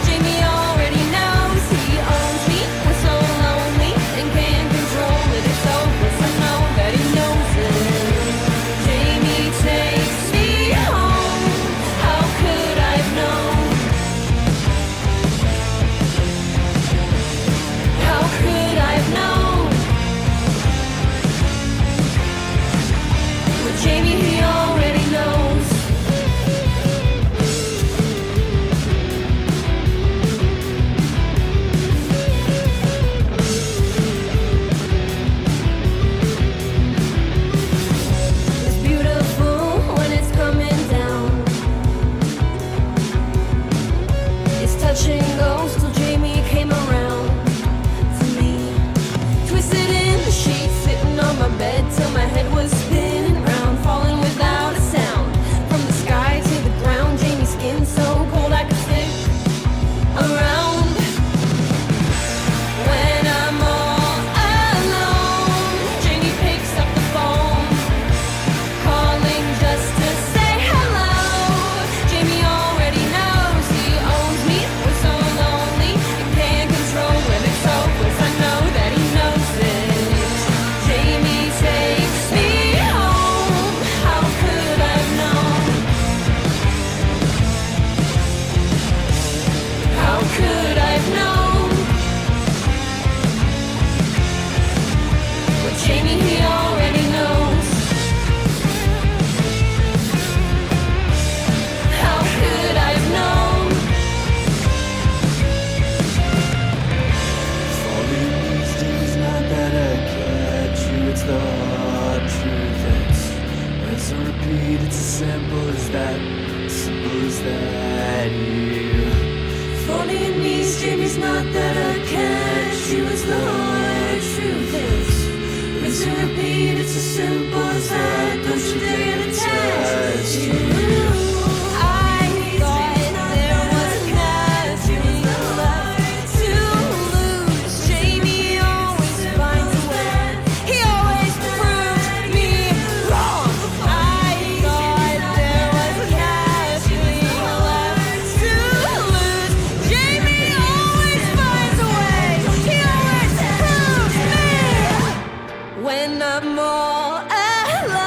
Jamie already knows he owns me. We're so lonely and can't control it. It's over, so I know that he knows it. Jamie takes me home. How could I have known? How could I have known? With Jamie, he already knows. It's beautiful when it's coming down. It's touch and goes till Jamie came around to me. Twisted in the sheets, sitting on my bed till my head was spinning round, falling without a sound. From the sky to the ground, Jamie's skin so cold I could stick around. When I'm all alone, Jamie picks up the phone, calling just to say hello. Jamie already knows he owns me. We're so lonely and can't control when it's hopeless. I know that he knows it. Jamie takes me home. How could I have known? How could I have known? But Jamie, he already knows. How could I have known? Falling these days, not that I catch you, it's the hard truth. It's a repeat, it's as simple as that, yeah. Falling these Jamie's not that I catch you, it's the hard truth. It's a repeat, it's as simple as that, don't you dare get attached to you. I thought there was nothing left to lose. Jamie always finds a way. He always proves me wrong. I thought there was nothing left to lose. Jamie always finds a way. He always proves me. When I'm all alone,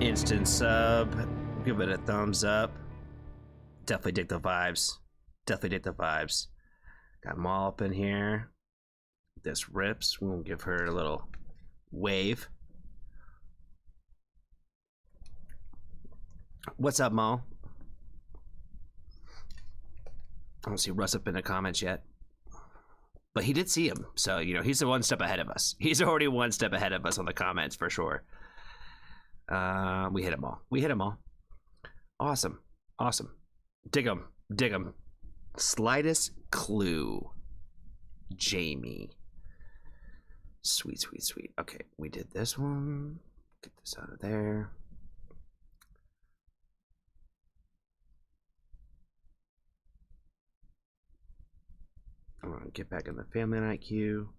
instant sub. Give it a thumbs up. Definitely dig the vibes. Definitely dig the vibes. Got Maul up in here. This rips. We'll give her a little wave. What's up, Maul? I don't see Russ up in the comments yet. But he did see him. So, you know, he's one step ahead of us. He's already one step ahead of us on the comments for sure. We hit them all. We hit them all. Awesome. Awesome. Dig them. Dig them. Slightest clue. Jamie. Sweet, sweet, sweet. Okay, we did this one. Get this out of there. I'm gonna get back in the family night queue.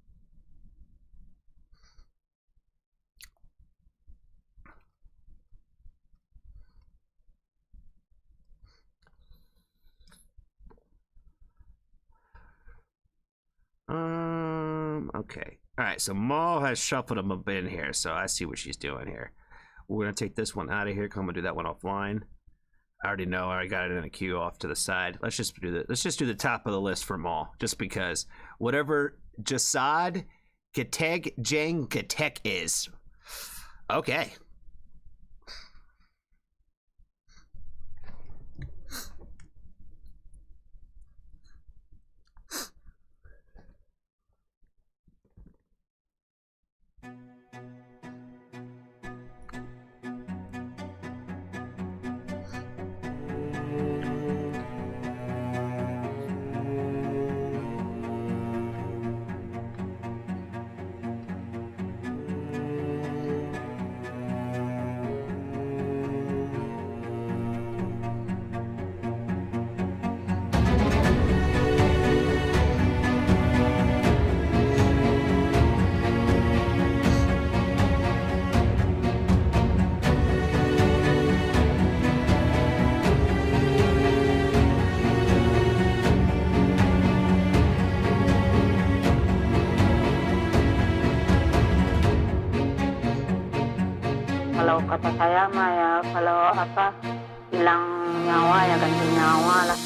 Okay. All right, so Maul has shuffled them a bit in here, so I see what she's doing here. We're gonna take this one out of here. Come and do that one offline. I already know. I got it in a queue off to the side. Let's just do the top of the list for Maul, just because whatever Jasad Kateg Jang Katek is. Okay. Kalau kata saya mah ya kalau apa hilang nyawa ya ganti nyawa lah.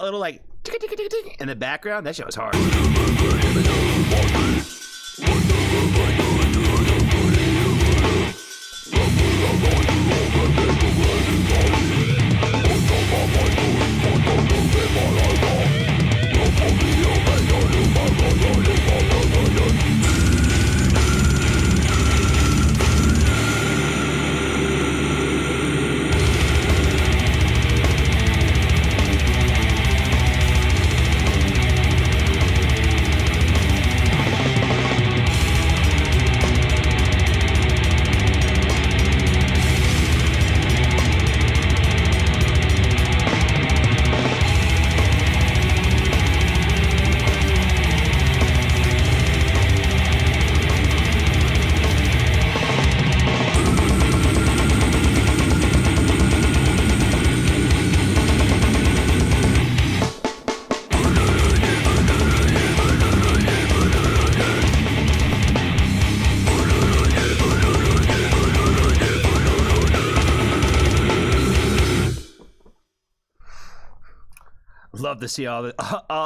little like in the background, that shit was hard.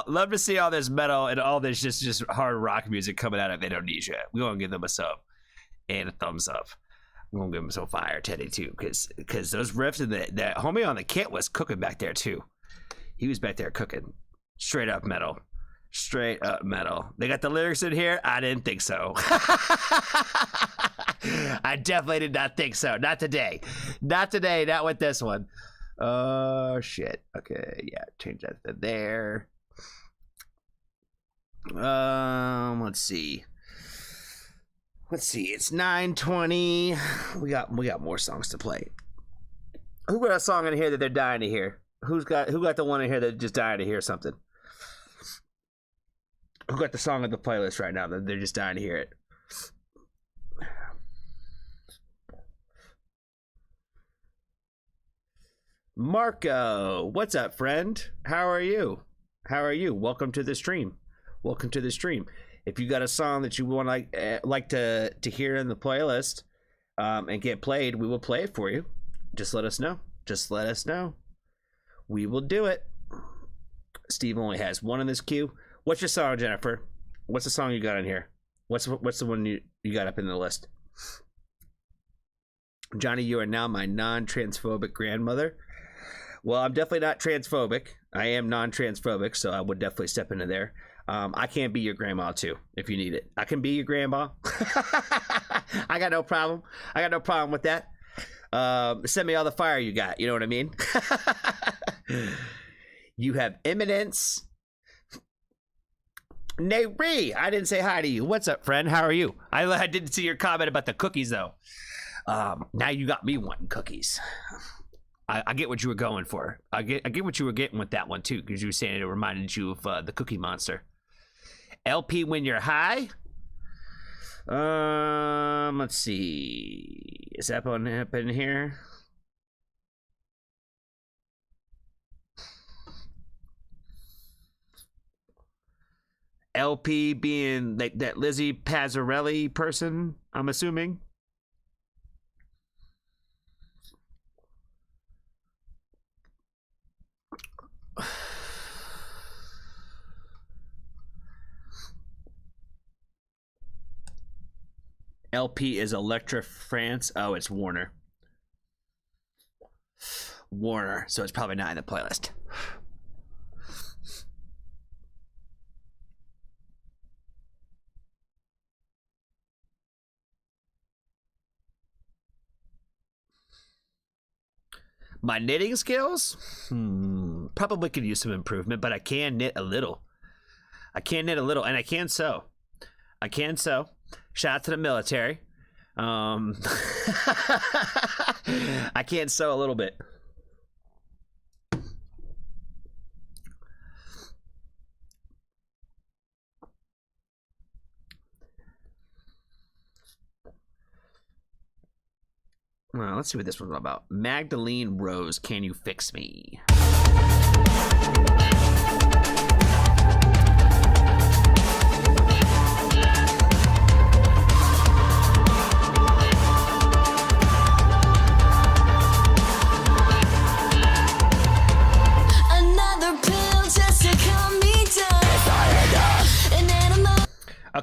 Love to see all this metal and all this just hard rock music coming out of Indonesia. We're gonna give them a sub and a thumbs up. We're gonna give them some fire, Teddy, too, because those riffs and that homie on the kit was cooking back there too. He was back there cooking straight up metal. They got the lyrics in here. I didn't think so. I definitely did not think so. Not today. Not with this one. Oh shit. Okay, yeah, change that to there. Let's see. It's 9:20. We got more songs to play. Who got a song in here that they're dying to hear? Who got the one in here that just dying to hear something? Who got the song on the playlist right now that they're just dying to hear it? Marco, what's up, friend? How are you? Welcome to the stream. If you got a song that you want like to hear in the playlist and get played, we will play it for you. Just let us know. We will do it. Steve only has one in this queue. What's your song, Jennifer? What's the song you got in here? What's the one you got up in the list? Johnny, you are now my non-transphobic grandmother. Well, I'm definitely not transphobic. I am non-transphobic, so I would definitely step into there. I can be your grandma too, if you need it. I can be your grandma. I got no problem. With that. Send me all the fire you got. You know what I mean? You have eminence. Nayri, I didn't say hi to you. What's up, friend? How are you? I didn't see your comment about the cookies, though. Now you got me wanting cookies. I get what you were going for. I get what you were getting with that one too, because you were saying it reminded you of the Cookie Monster. LP when you're high. Let's see. Is that one up in here? LP being like that Lizzie Pazzarelli person, I'm assuming. LP is Electra France. Oh, it's Warner. So it's probably not in the playlist. My knitting skills? Probably could use some improvement, but I can knit a little. And I can sew. Shout out to the military. I can sew a little bit. Well, let's see what this one's about. Magdalene Rose, can you fix me? Another pill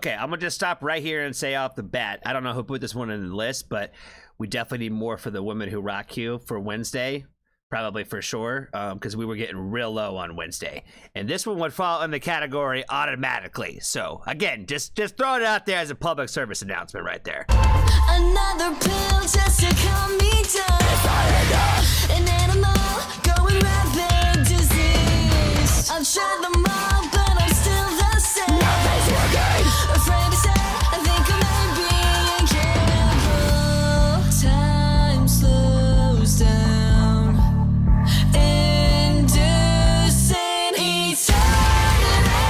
Okay, I'm gonna just stop right here and say off the bat, I don't know who put this one in the list, but we definitely need more for the Women Who Rock You for Wednesday. Probably for sure, because we were getting real low on Wednesday. And this one would fall in the category automatically. So, again, just throw it out there as a public service announcement right there. Another pill just to calm me down. An animal going rapid disease. I've tried them all, but I'm still the same. Nothing's working. Afraid to say, I think I may be incapable. Time slows down. Inducing eternity.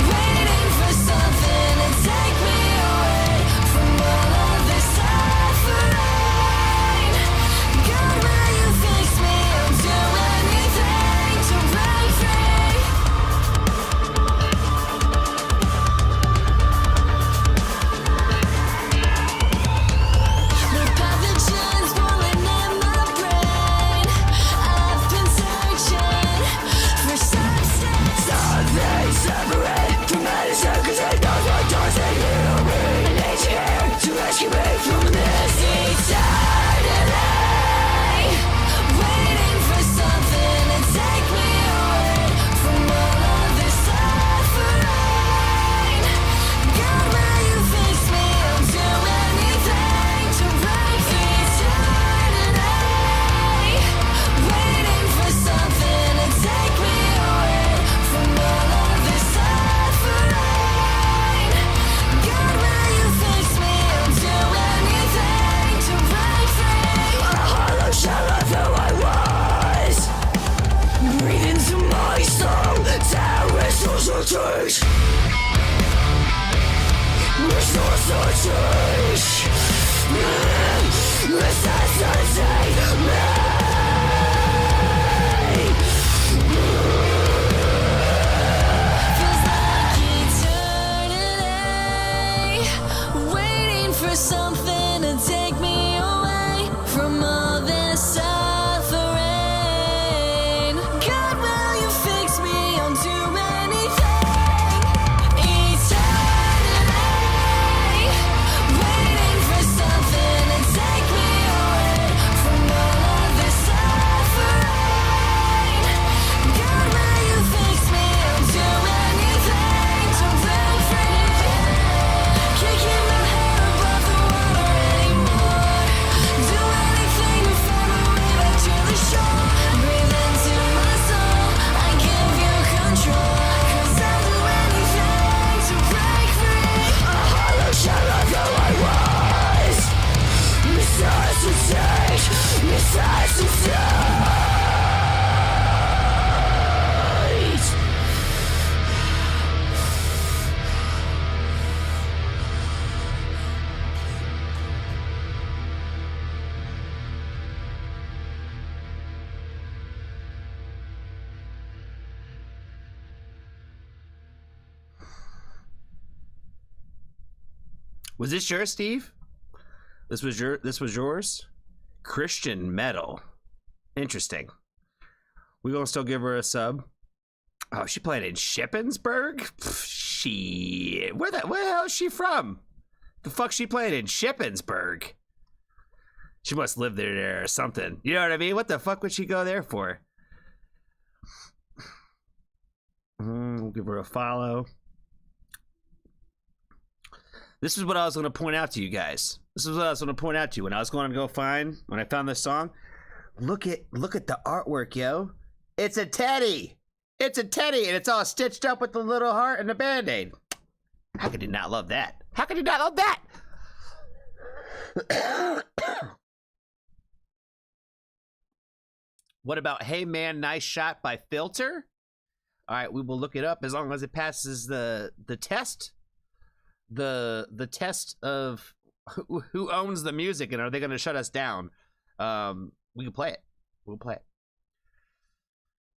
Waiting for something to take me away from all of this suffering. God, will you fix me? I'll do anything to break free. The pathogens rolling in my brain. I've been searching for substance. Something separate from medicine, 'cause it knows what doesn't heal me. And it's here to rescue me from this eternity. Waiting for something to take me away from all of this suffering. God, will you fix me? I'll do anything to break eternity. Waiting for something to take me away from all of this suffering. God, will you fix me? I'll do anything to break free. A hollow shell of who I was. Breathe into my soul. Terrorist change. Restore change. Necessitate me. Feels like eternity. Waiting for something to take me away from all this suffering. God, will you fix me? I'll do anything. Eternity. Waiting for something to take me away from all of this suffering. God, will you fix me? I'll do anything to break free. Can't keep my head above the water anymore. Do anything to find my way back to the shore. Breathe into my soul. I give you control. 'Cause I'll do anything to break free. A hollow shell of who I was. Necessitate. Was this yours, Steve? This was yours? Christian metal. Interesting. We gonna still give her a sub. Oh, she played in Shippensburg? Shit. Where the hell is she from? The fuck she played in Shippensburg? She must live there or something. You know what I mean? What the fuck would she go there for? We'll give her a follow. This is what I was going to point out to you guys. This is what I was going to point out to you when I was going to go when I found this song. Look at the artwork, yo. It's a teddy. It's a teddy, and it's all stitched up with the little heart and the Band-Aid. How could you not love that? How could you not love that? What about Hey Man, Nice Shot by Filter? All right, we will look it up as long as it passes the test. The test of who owns the music and are they going to shut us down? We can play it. We'll play it.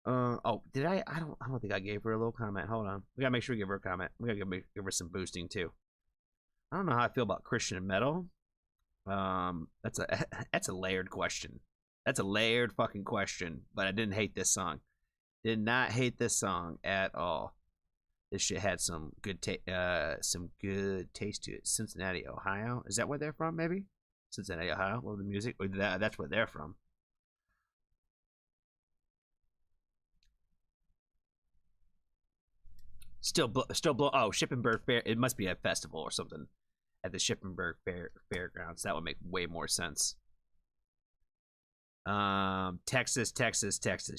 Oh, did I don't think I gave her a little comment. Hold on. We gotta make sure we give her a comment. We gotta give her some boosting too. I don't know how I feel about Christian metal. That's a layered question. That's a layered fucking question. But I didn't hate this song. Did not hate this song at all. This shit had some good taste to it. Cincinnati, Ohio. Is that where they're from? Maybe Cincinnati, Ohio. Love the music. Or that's where they're from. Still blow. Oh, Shippensburg Fair. It must be a festival or something at the Shippensburg Fairgrounds. That would make way more sense. Texas.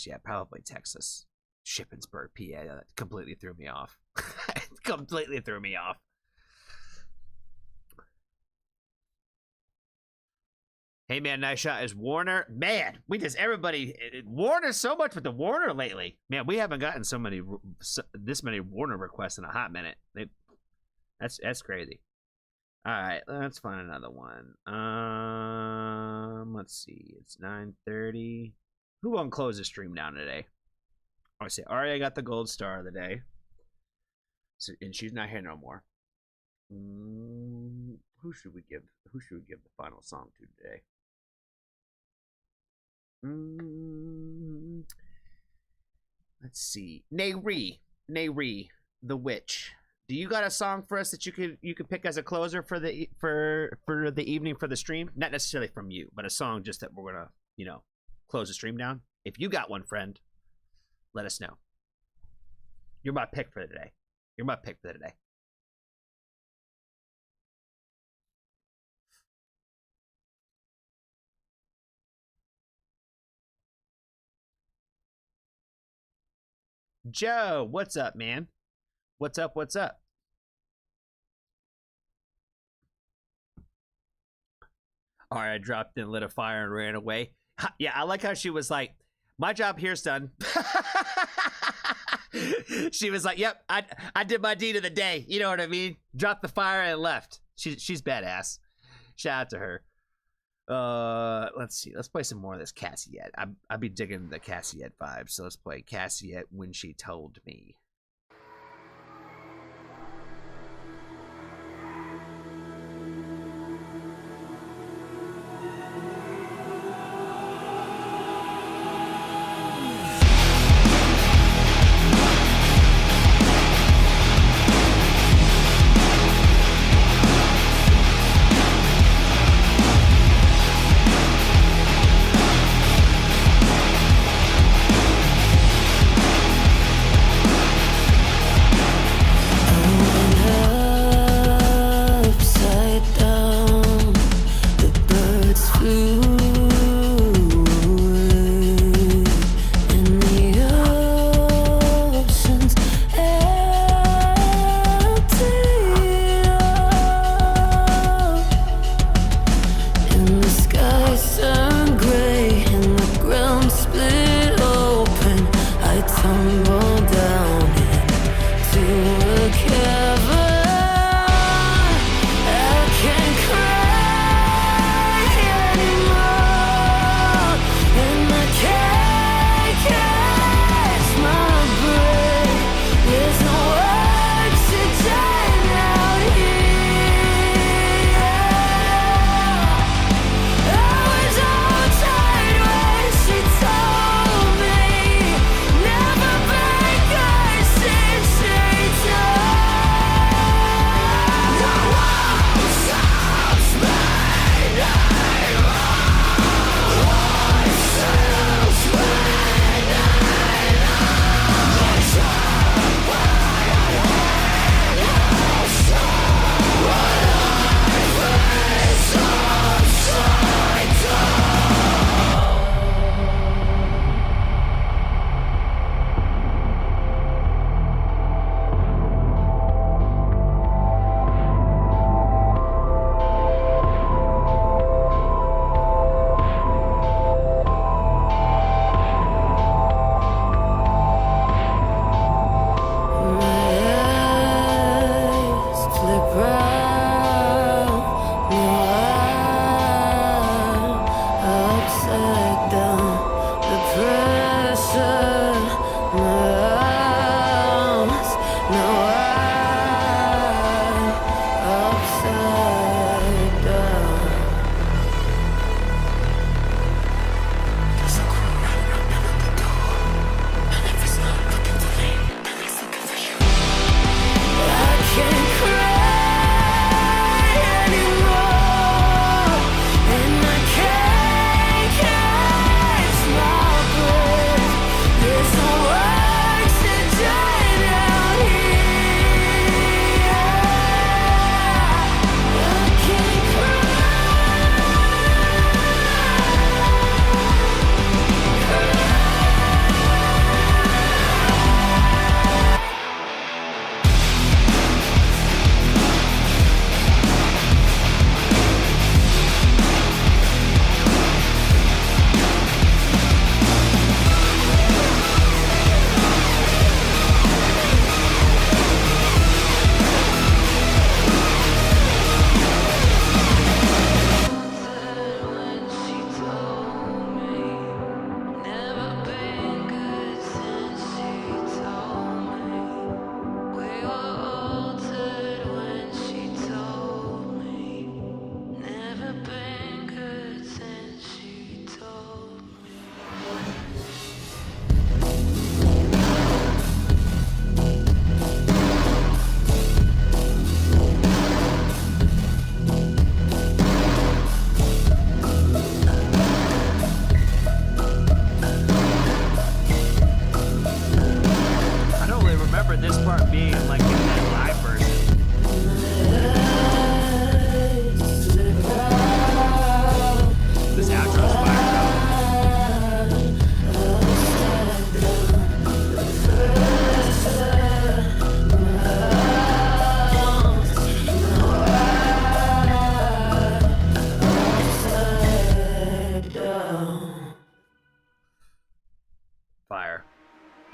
Yeah, probably Texas. Shippensburg, PA. That completely threw me off. Completely threw me off. Hey man, nice shot. Is Warner? Man, we just everybody Warner so much with the Warner lately. Man, we haven't gotten this many Warner requests in a hot minute. That's crazy. All right, let's find another one. Let's see. It's 9:30. Who won't close the stream down today? I say Aria got the gold star of the day. So, and she's not here no more. Who should we give the final song to today? Let's see. Nayri, the witch. Do you got a song for us that you could pick as a closer for the evening for the stream? Not necessarily from you, but a song just that we're gonna, close the stream down. If you got one, friend, let us know. You're my pick for today. Joe, what's up, man? What's up? All right, I dropped in, lit a fire, and ran away. Yeah, I like how she was like, my job here's done. She was like, yep, I did my deed of the day. You know what I mean? Dropped the fire and left. She's badass. Shout out to her. Let's see. Let's play some more of this Cassiette. I'd be digging the Cassiette vibe, so let's play Cassiette When She Told Me. When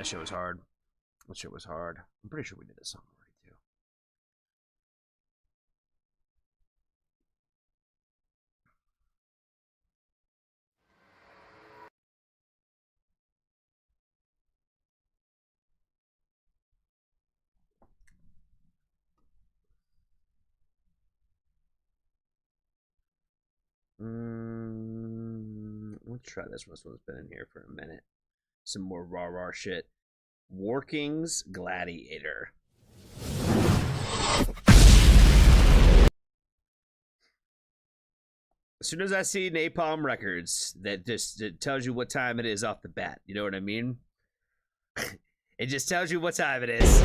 That shit was hard. That shit was hard. I'm pretty sure we did this song already too. Let's try this one. This one's been in here for a minute. Some more rah-rah shit. Workings Gladiator. As soon as I see Napalm Records, that just it tells you what time it is off the bat. You know what I mean? It just tells you what time it is.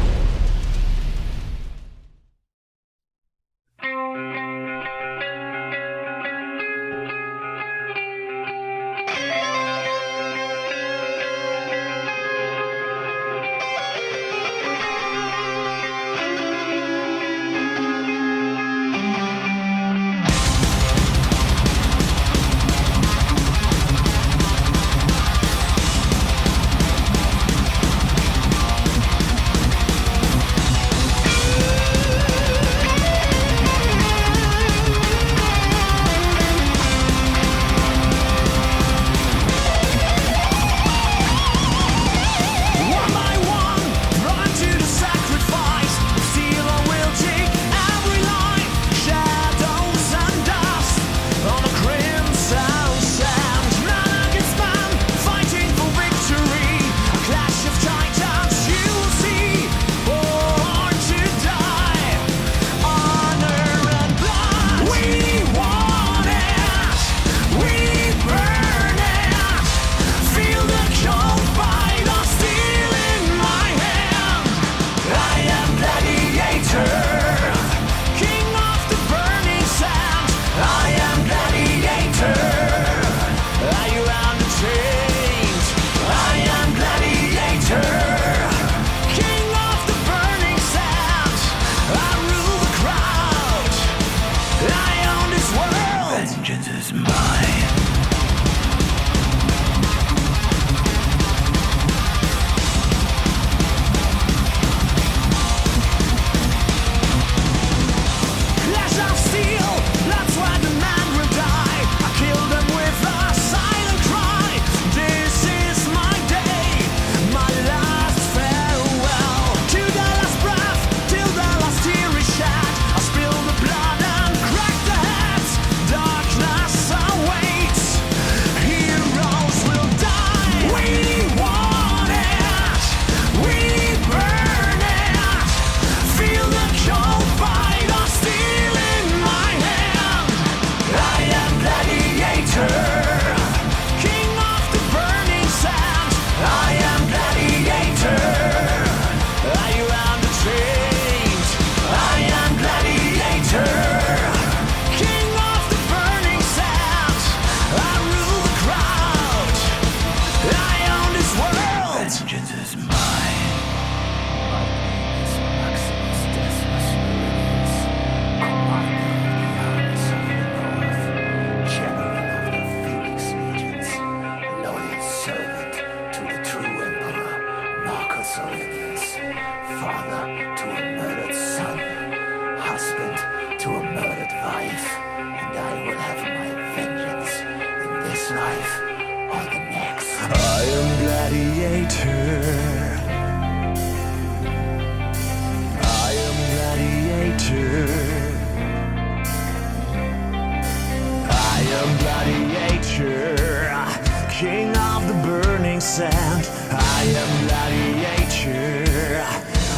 I am Gladiator.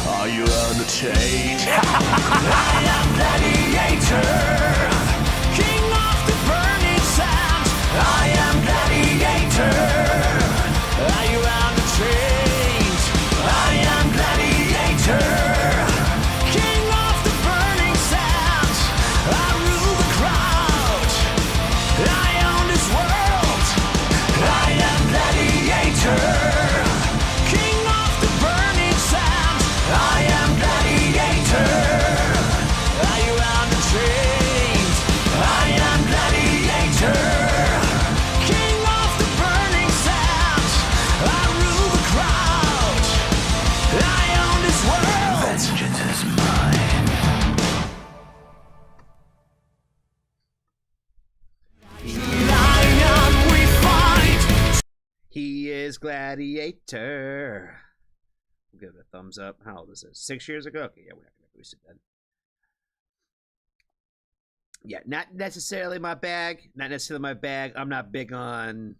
Are you on the train? is Gladiator. We'll give it a thumbs up. How old is this? 6 years ago? Okay, yeah, we're not going to boost it then. Yeah, not necessarily my bag. Not necessarily my bag. I'm not big on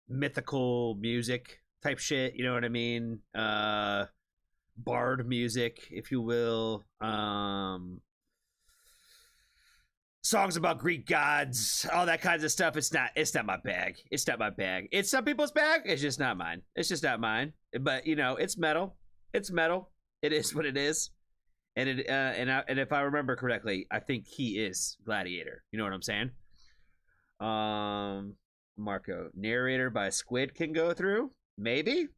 mythical music type shit. You know what I mean? Bard music, if you will. Songs about Greek gods, all that kinds of stuff. It's not my bag. It's not my bag. It's some people's bag. It's just not mine. It's just not mine. But you know, it's metal. It's metal. It is what it is. And and if I remember correctly, I think he is Gladiator. You know what I'm saying? Marco, narrator by Squid can go through. Maybe.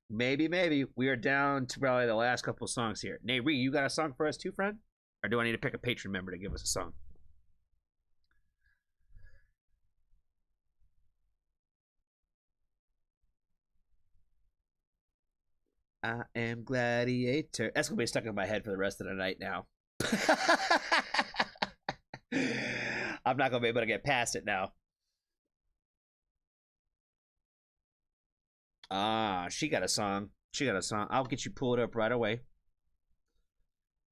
We are down to probably the last couple songs here. Nayri, you got a song for us too, friend? Or do I need to pick a patron member to give us a song? I am Gladiator. That's gonna be stuck in my head for the rest of the night now. I'm not gonna be able to get past it now. She got a song. I'll get you pulled up right away.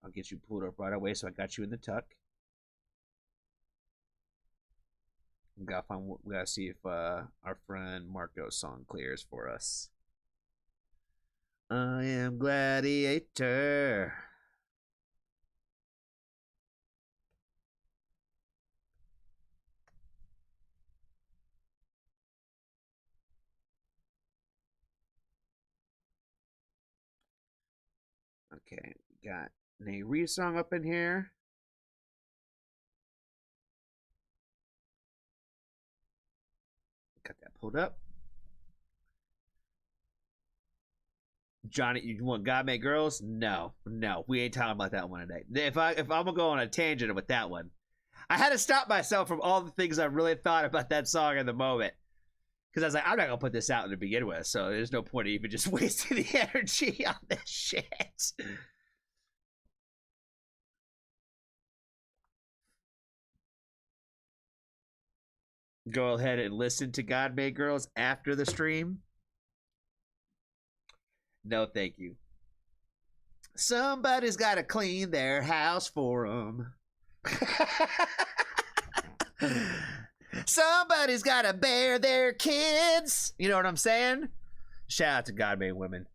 So I got you in the tuck. We gotta see if our friend Marco's song clears for us. I am Gladiator. Okay, we got Nayri song up in here. Got that pulled up. Johnny, you want God Made Girls? No, we ain't talking about that one today. If I'm gonna go on a tangent with that one, I had to stop myself from all the things I really thought about that song in the moment, because I was like, I'm not gonna put this out to begin with, so there's no point in even just wasting the energy on this shit. Go ahead and listen to God Made Girls after the stream. No, thank you. Somebody's got to clean their house for them. Somebody's got to bear their kids. You know what I'm saying? Shout out to God Made Women.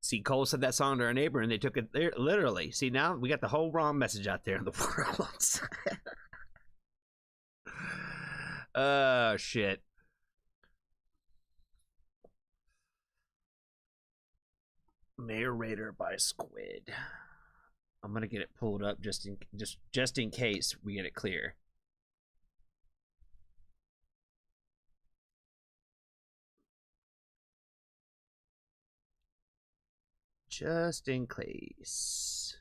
See, Cole said that song to our neighbor, and they took it there literally. See, now we got the whole wrong message out there in the world. Oh, shit. Narrator by Squid. I'm gonna get it pulled up just in case we get it clear. Just in case.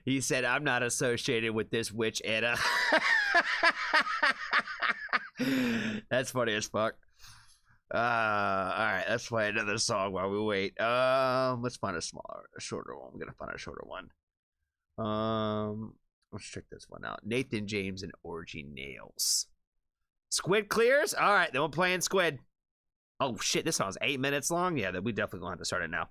He said, I'm not associated with this witch, Anna. That's funny as fuck. Alright, let's play another song while we wait. Let's find a shorter one. I'm gonna find a shorter one. Let's check this one out. Nathan James and Orgy Nails. Squid clears? Alright, then we're playing Squid. Oh shit, this song's 8 minutes long? Yeah, then we definitely gonna have to start it now.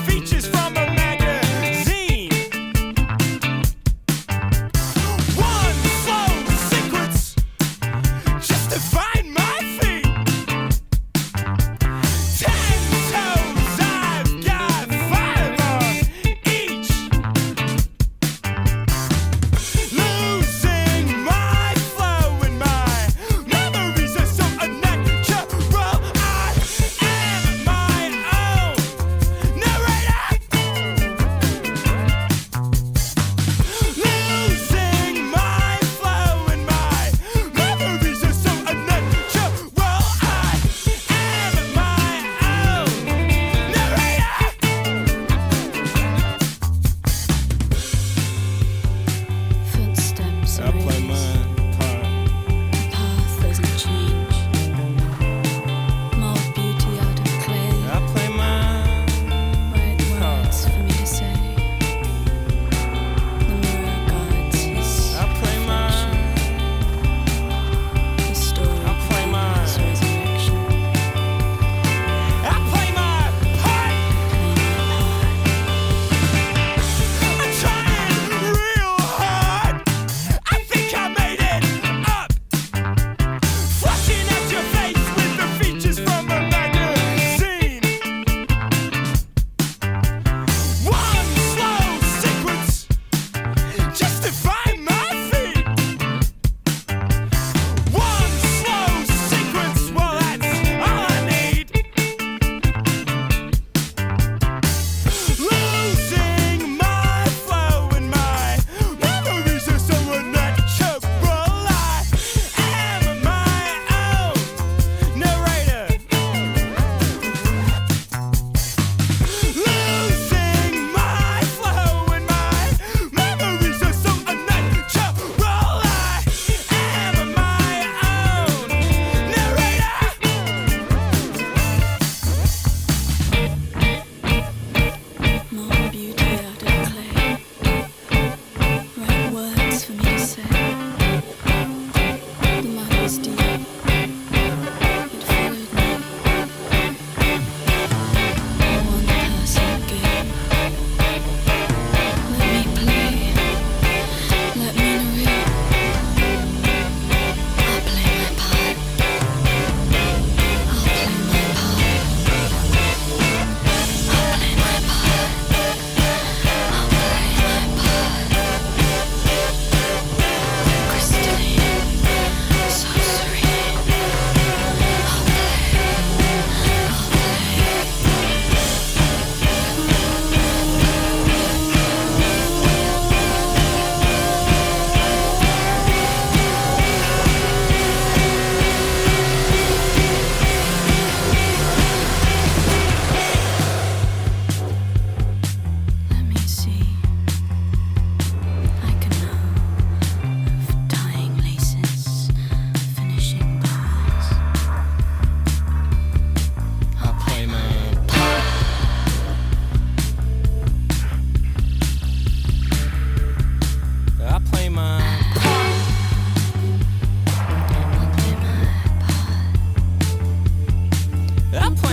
Feature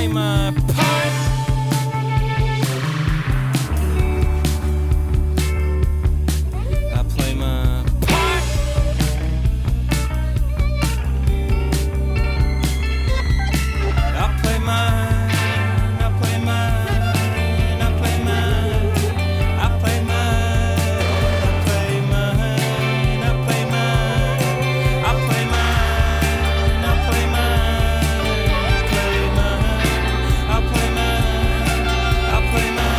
play my part. I play my part. I play mine. I play mine. I play mine. I play mine. I play mine. I play mine. I play mine. I play mine. I play mine. I play mine.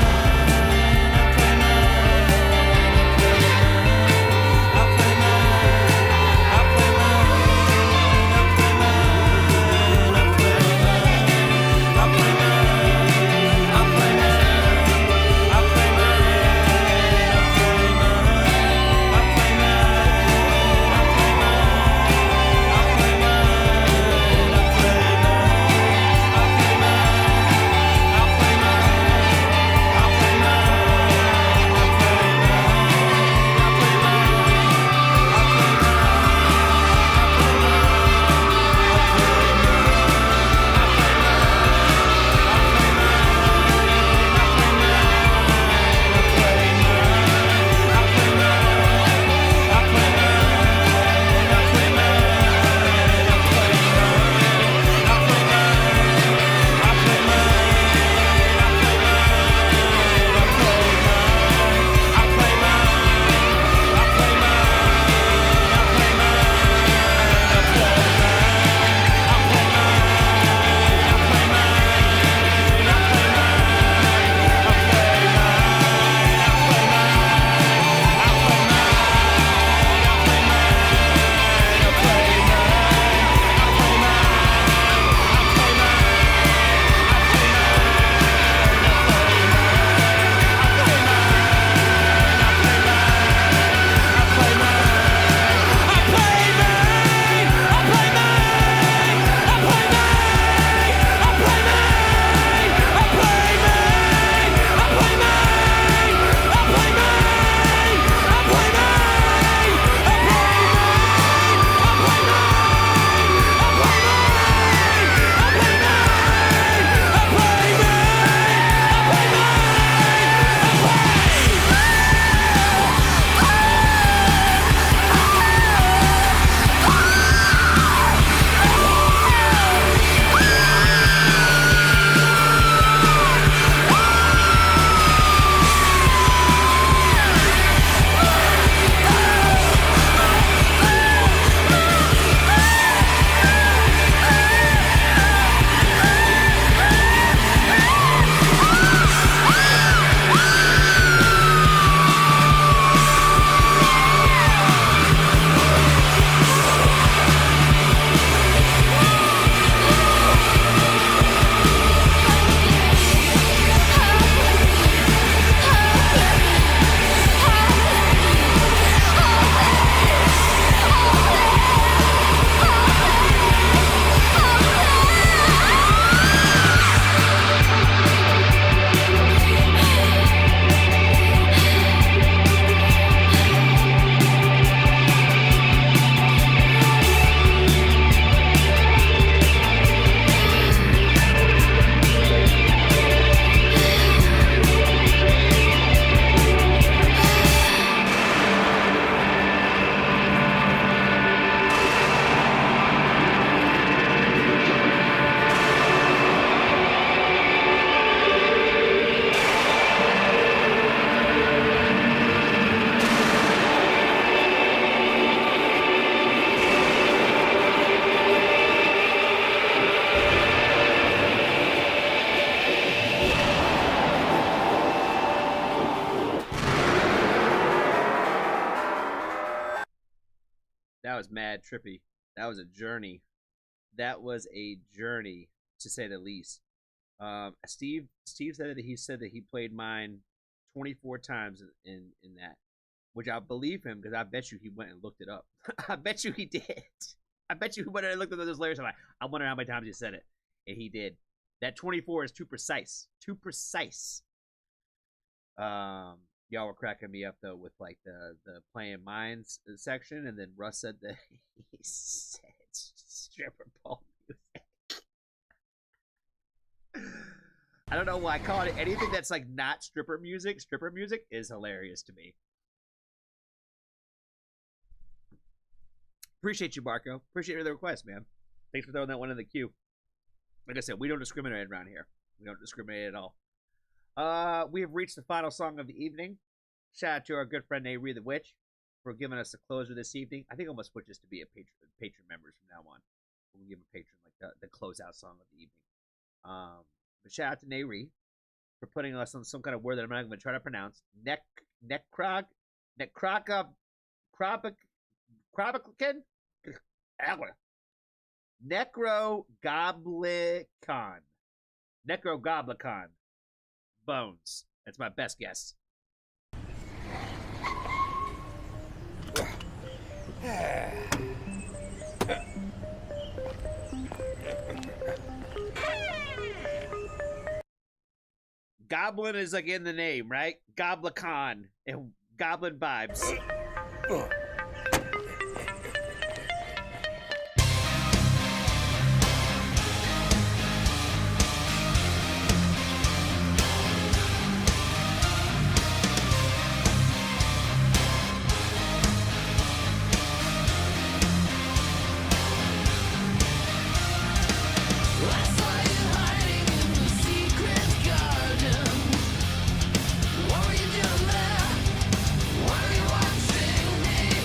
That was mad trippy. That was a journey. That was a journey, to say the least. Steve said that he played mine 24 times in that, which I believe him because I bet you he went and looked it up. I bet you he did. I bet you he went and looked at those lyrics. I wonder how many times he said it, and he did. That 24 is too precise. Too precise. Y'all were cracking me up though with like the playing mines section, and then Russ said that he said stripper pole music. I don't know why I call it anything that's like not stripper music. Stripper music is hilarious to me. Appreciate you, Marco. Appreciate the request, man. Thanks for throwing that one in the queue. Like I said, we don't discriminate around here. We don't discriminate at all. We have reached the final song of the evening. Shout out to our good friend Nayri the Witch for giving us the closer this evening. I think I'm gonna switch this to be a patron members from now on. We'll give a patron like the closeout song of the evening. But shout out to Nayri for putting us on some kind of word that I'm not gonna try to pronounce. Necrogoblicon. Bones. That's my best guess. Goblin is like in the name, right? Goblicon and goblin vibes. What were you doing there? Why were you watching me?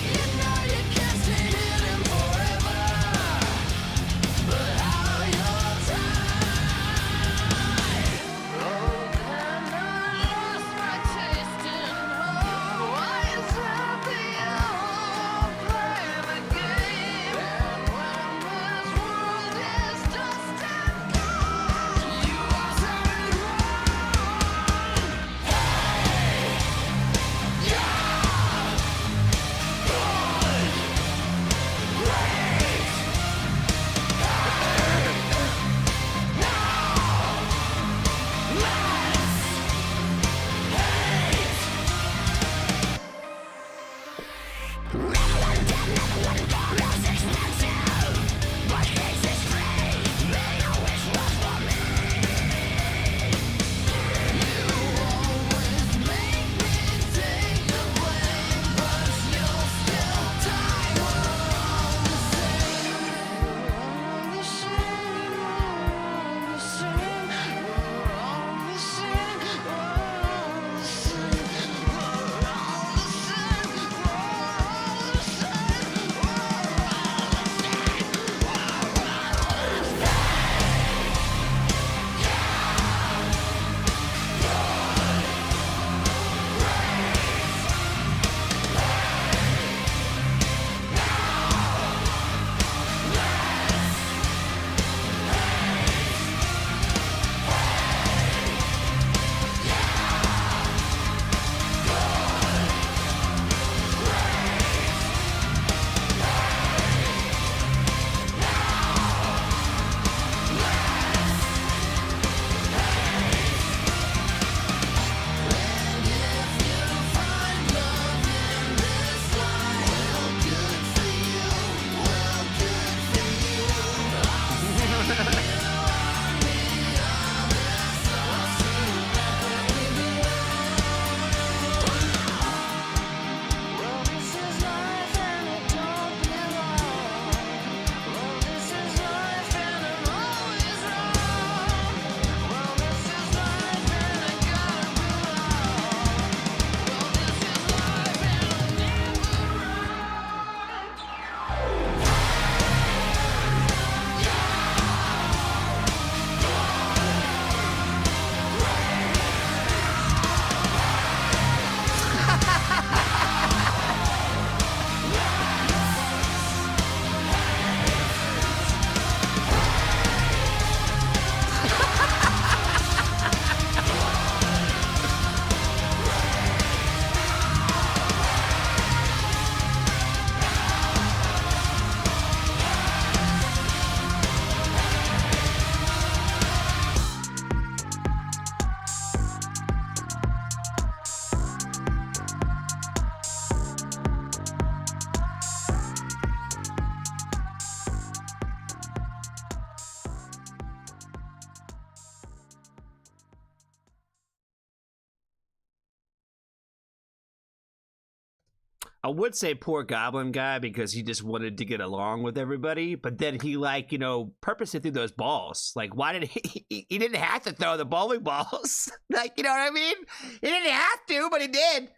I would say poor goblin guy because he just wanted to get along with everybody, but then he like, you know, purposely threw those balls. Like, why did he didn't have to throw the bowling balls. Like, you know what I mean? He didn't have to, but he did.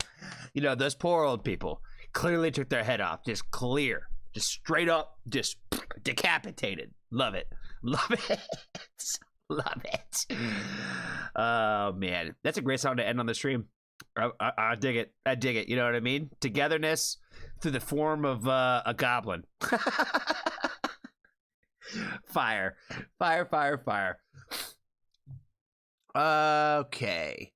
You know, those poor old people clearly took their head off. Just clear. Just straight up, just decapitated. Love it. Love it. Love it. Oh, man. That's a great song to end on the stream. I dig it. I dig it. You know what I mean? Togetherness through the form of a goblin. Fire. Fire, fire, fire. Okay.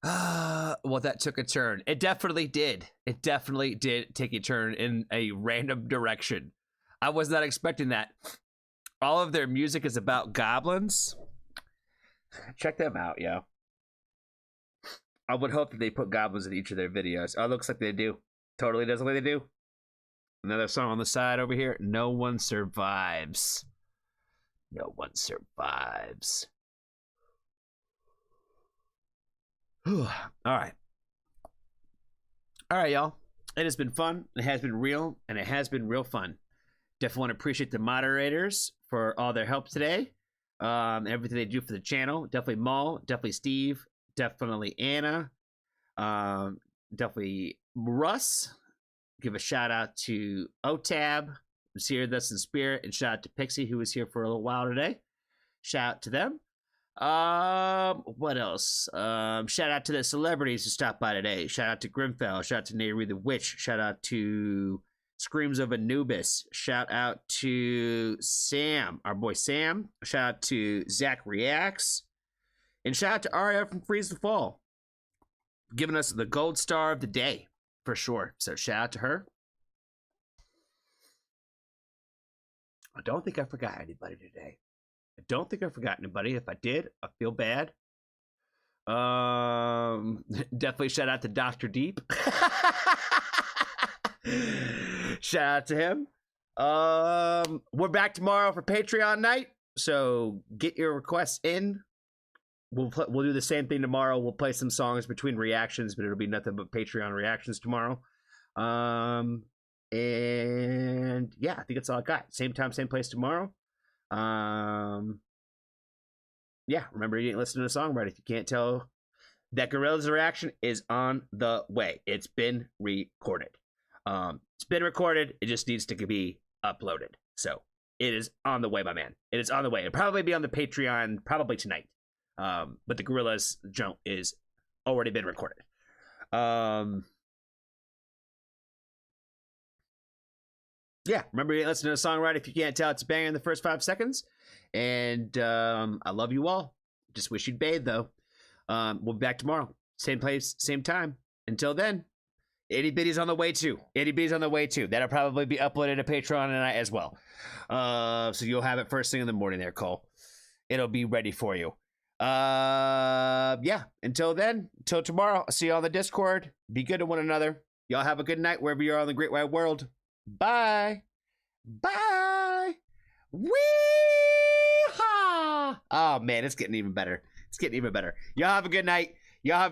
Well, that took a turn. It definitely did. It definitely did take a turn in a random direction. I was not expecting that. All of their music is about goblins. Check them out, yo. I would hope that they put goblins in each of their videos. Oh, it looks like they do. Totally does look like they do. Another song on the side over here. No One Survives. No One Survives. All right. All right, y'all. It has been fun. It has been real, and it has been real fun. Definitely want to appreciate the moderators for all their help today. Everything they do for the channel. Definitely Maul. Definitely Steve. Definitely Anna. Definitely Russ. Give a shout out to OTAB, who's here with us in spirit, and shout out to Pixie, who was here for a little while today. Shout out to them. What else? Shout out to the celebrities who stopped by today. Shout out to Grimfell. Shout out to Nayri the Witch. Shout out to Screams of Anubis. Shout out to Sam, our boy Sam. Shout out to Zach Reacts. And shout out to Aria from Freeze the Fall, giving us the gold star of the day, for sure. So shout out to her. I don't think I forgot anybody today. I don't think I forgot anybody. If I did, I feel bad. Definitely shout out to Dr. Deep. Shout out to him. We're back tomorrow for Patreon night, so get your requests in. We'll do the same thing tomorrow. We'll play some songs between reactions, but it'll be nothing but Patreon reactions tomorrow. And yeah, I think that's all I got. Same time, same place tomorrow. Yeah, remember you didn't listen to the song right if you can't tell. That Gorilla's reaction is on the way. It's been recorded. It's been recorded. It just needs to be uploaded. So it is on the way, my man. It is on the way. It'll probably be on the Patreon probably tonight. But the Gorillas jump is already been recorded. Yeah, remember you listen to the song right if you can't tell. It's a banger in the first 5 seconds. And I love you all. Just wish you'd bathe though. We'll be back tomorrow. Same place, same time. Until then, Itty Bitty's on the way too. Itty Bitty's on the way too. That'll probably be uploaded to Patreon tonight as well. So you'll have it first thing in the morning there, Cole. It'll be ready for you. Yeah, until then, until tomorrow, I'll see you on the Discord. Be good to one another. Y'all have a good night wherever you are in the great wide world. Bye. Bye. Wee-haw. Oh man, it's getting even better. It's getting even better. Y'all have a good night. Y'all have